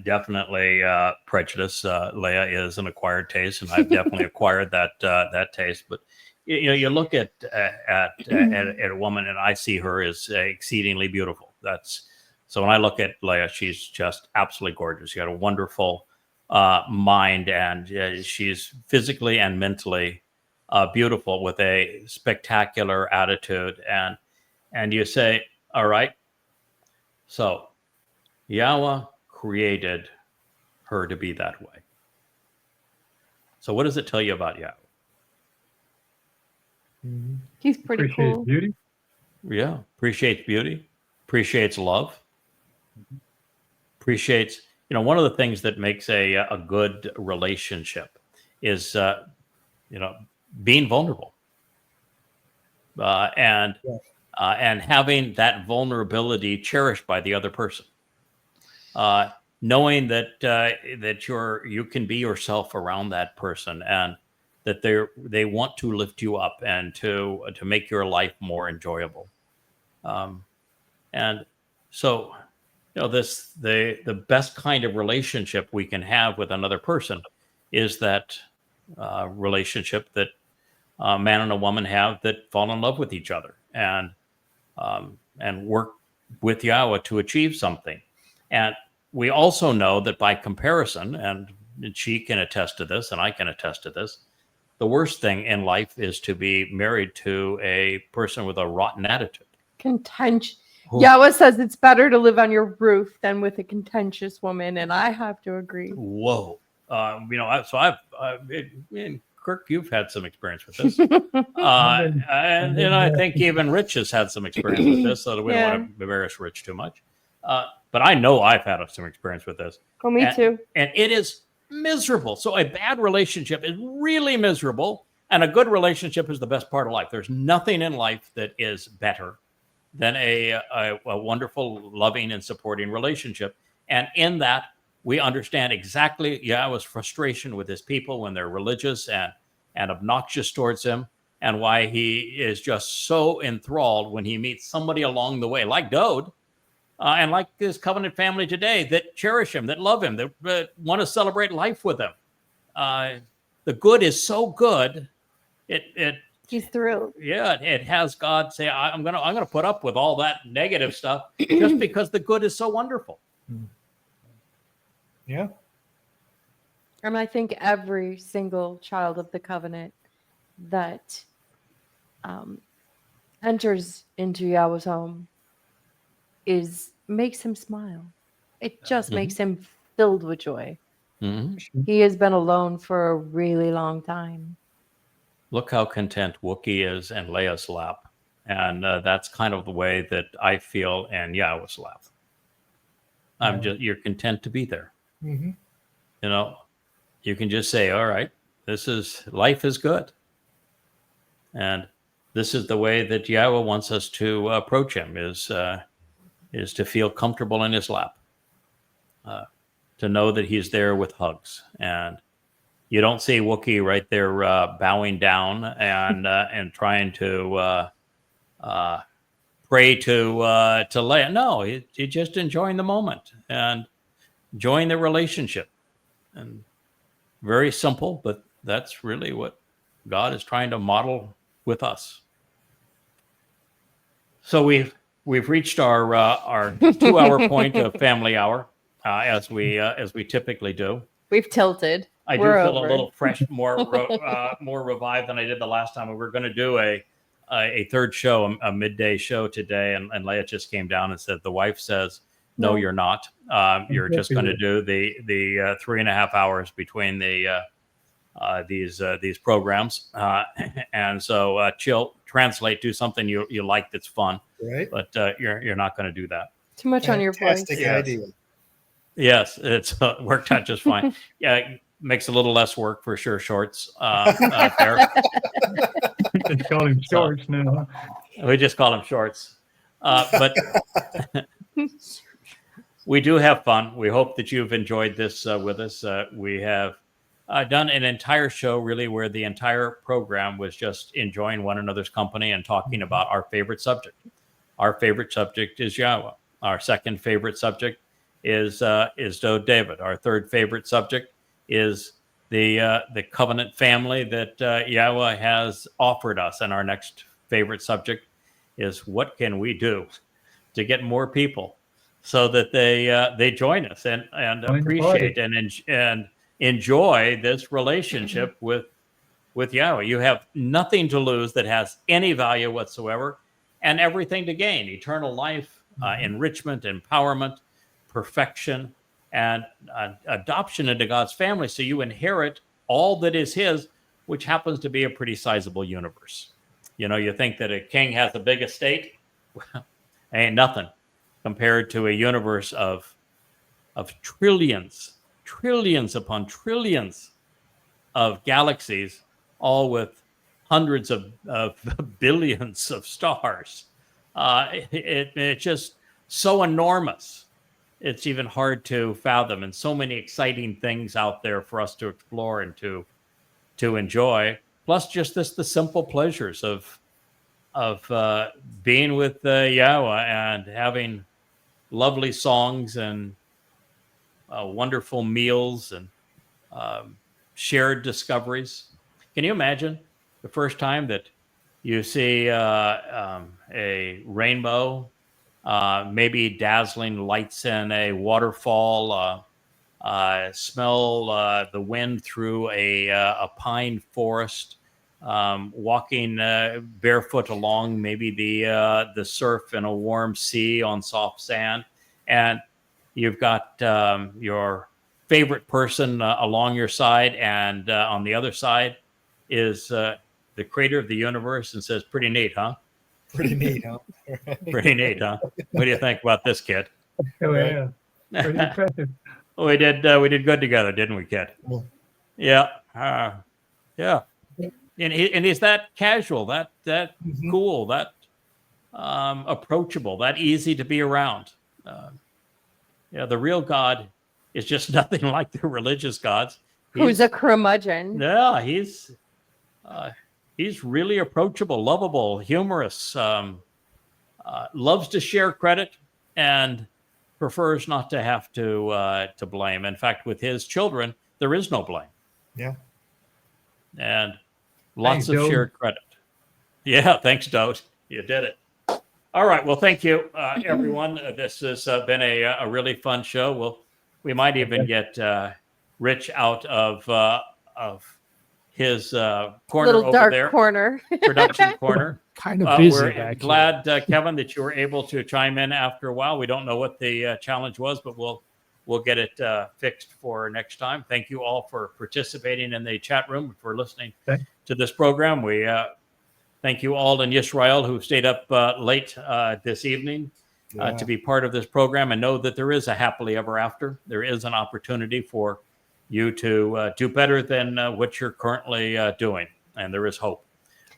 definitely prejudiced. Leah is an acquired taste, and I've definitely acquired that taste. But you look at a woman, and I see her as exceedingly beautiful. So when I look at Leah, she's just absolutely gorgeous. She got a wonderful mind, and she's physically and mentally beautiful with a spectacular attitude. And you say, all right, so Yahweh created her to be that way. So what does it tell you about Yahweh? He's pretty Appreciate cool. beauty. Yeah, appreciates beauty, appreciates love, appreciates, one of the things that makes a good relationship is, being vulnerable. And having that vulnerability cherished by the other person, knowing that you can be yourself around that person, and that they want to lift you up and to make your life more enjoyable. And so, the best kind of relationship we can have with another person is that relationship that a man and a woman have, that fall in love with each other and work with Yahweh to achieve something. And we also know that by comparison, and she can attest to this, and I can attest to this, the worst thing in life is to be married to a person with a rotten attitude. Contentious. Ooh. Yahweh says it's better to live on your roof than with a contentious woman, and I have to agree. Whoa. Kirk, you've had some experience with this. And I think even Rich has had some experience with this, so that we don't want to embarrass Rich too much. But I know I've had some experience with this. Oh, me too. And it is miserable. So a bad relationship is really miserable, and a good relationship is the best part of life. There's nothing in life that is better than a wonderful, loving, and supporting relationship. And in that, we understand exactly Yahweh's frustration with his people when they're religious and obnoxious towards him, and why he is just so enthralled when he meets somebody along the way, like Dode, and like his covenant family today, that cherish him, that love him, that want to celebrate life with him. The good is so good, He's thrilled. Yeah, it has God say, I'm gonna put up with all that negative stuff just because the good is so wonderful. Yeah. And I think every single child of the covenant that enters into Yahweh's home makes him smile. It just makes him filled with joy. Mm-hmm. He has been alone for a really long time. Look how content Wookiee is in Leia's lap. And that's kind of the way that I feel in Yahweh's lap. You're content to be there. Mm-hmm. You can just say, all right, life is good. And this is the way that Yahweh wants us to approach him, is to feel comfortable in his lap, to know that he's there with hugs. And you don't see Wookiee right there bowing down and trying to pray to Leia. No, he's just enjoying the moment and enjoying the relationship. And very simple, but that's really what God is trying to model with us. So we've reached our 2-hour point of family hour, as we typically do. We've tilted. I do feel a little fresh, more revived than I did the last time. We were going to do a third show, a midday show today, and Leia just came down and said, the wife says, no, you're not. You're just going to do the 3.5 hours between these programs, and so chill, translate, do something you like that's fun. Right. but you're not going to do that. Too much on your plate. Fantastic Yes. idea. Yes, it's worked out just fine. Yeah, it makes a little less work for sure. Shorts there. Just call him shorts now. We just call them shorts. But we do have fun. We hope that you've enjoyed this with us. We have done an entire show really where the entire program was just enjoying one another's company and talking about our favorite subject. Our favorite subject is Yahowah. Our second favorite subject is Dode David. Our third favorite subject is the covenant family that Yahowah has offered us. And our next favorite subject is what can we do to get more people so that they join us and appreciate and enjoy this relationship with Yahowah. You have nothing to lose that has any value whatsoever, and everything to gain: eternal life, enrichment, empowerment, perfection, and adoption into God's family. So you inherit all that is His, which happens to be a pretty sizable universe. You know, you think that a king has a big estate. Well, ain't nothing compared to a universe of trillions upon trillions of galaxies, all with hundreds of billions of stars. It's just so enormous. It's even hard to fathom, and so many exciting things out there for us to explore and to enjoy. Plus, just the simple pleasures of being with Yahowah and having lovely songs and wonderful meals and shared discoveries. Can you imagine the first time that you see a rainbow, maybe dazzling lights in a waterfall, smell the wind through a pine forest, walking barefoot along maybe the surf in a warm sea on soft sand, and you've got your favorite person along your side, and on the other side is the creator of the universe, and says, "Pretty neat, huh? Pretty neat, huh? Pretty neat, huh? What do you think about this, kid?" Oh, yeah. Pretty impressive. We did good together, didn't we, kid? Yeah. Yeah, yeah. And he's that casual, that cool, that approachable, that easy to be around. The real God is just nothing like the religious gods. Who's a curmudgeon? Yeah, he's really approachable, lovable, humorous, loves to share credit, and prefers not to have to blame. In fact, with his children, there is no blame. Yeah. And lots Thanks, of Dode. shared credit. Yeah, thanks, Dode. You did it. All right. Well, thank you, everyone. This has been a really fun show. We might even get Rich out of his corner Little over dark there, corner. production corner. Kind of busy We're back glad, Kevin, that you were able to chime in after a while. We don't know what the challenge was, but we'll get it fixed for next time. Thank you all for participating in the chat room and for listening to this program. We thank you all in Yisrael who stayed up late this evening to be part of this program, and know that there is a happily ever after. There is an opportunity for you to do better than what you're currently doing, and there is hope.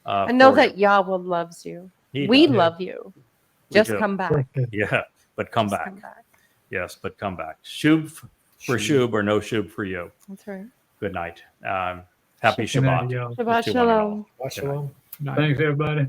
And know for that you. Yahweh loves you. He We does. love you. We Just do. come back. Yeah, but come Just back. come back. Yes, but come back. Shub for Shub or no Shub for you. That's right. Good night. Happy Good night, Shabbat. y'all. Shabbat to one and all. shalom. Shalom. Thanks, everybody.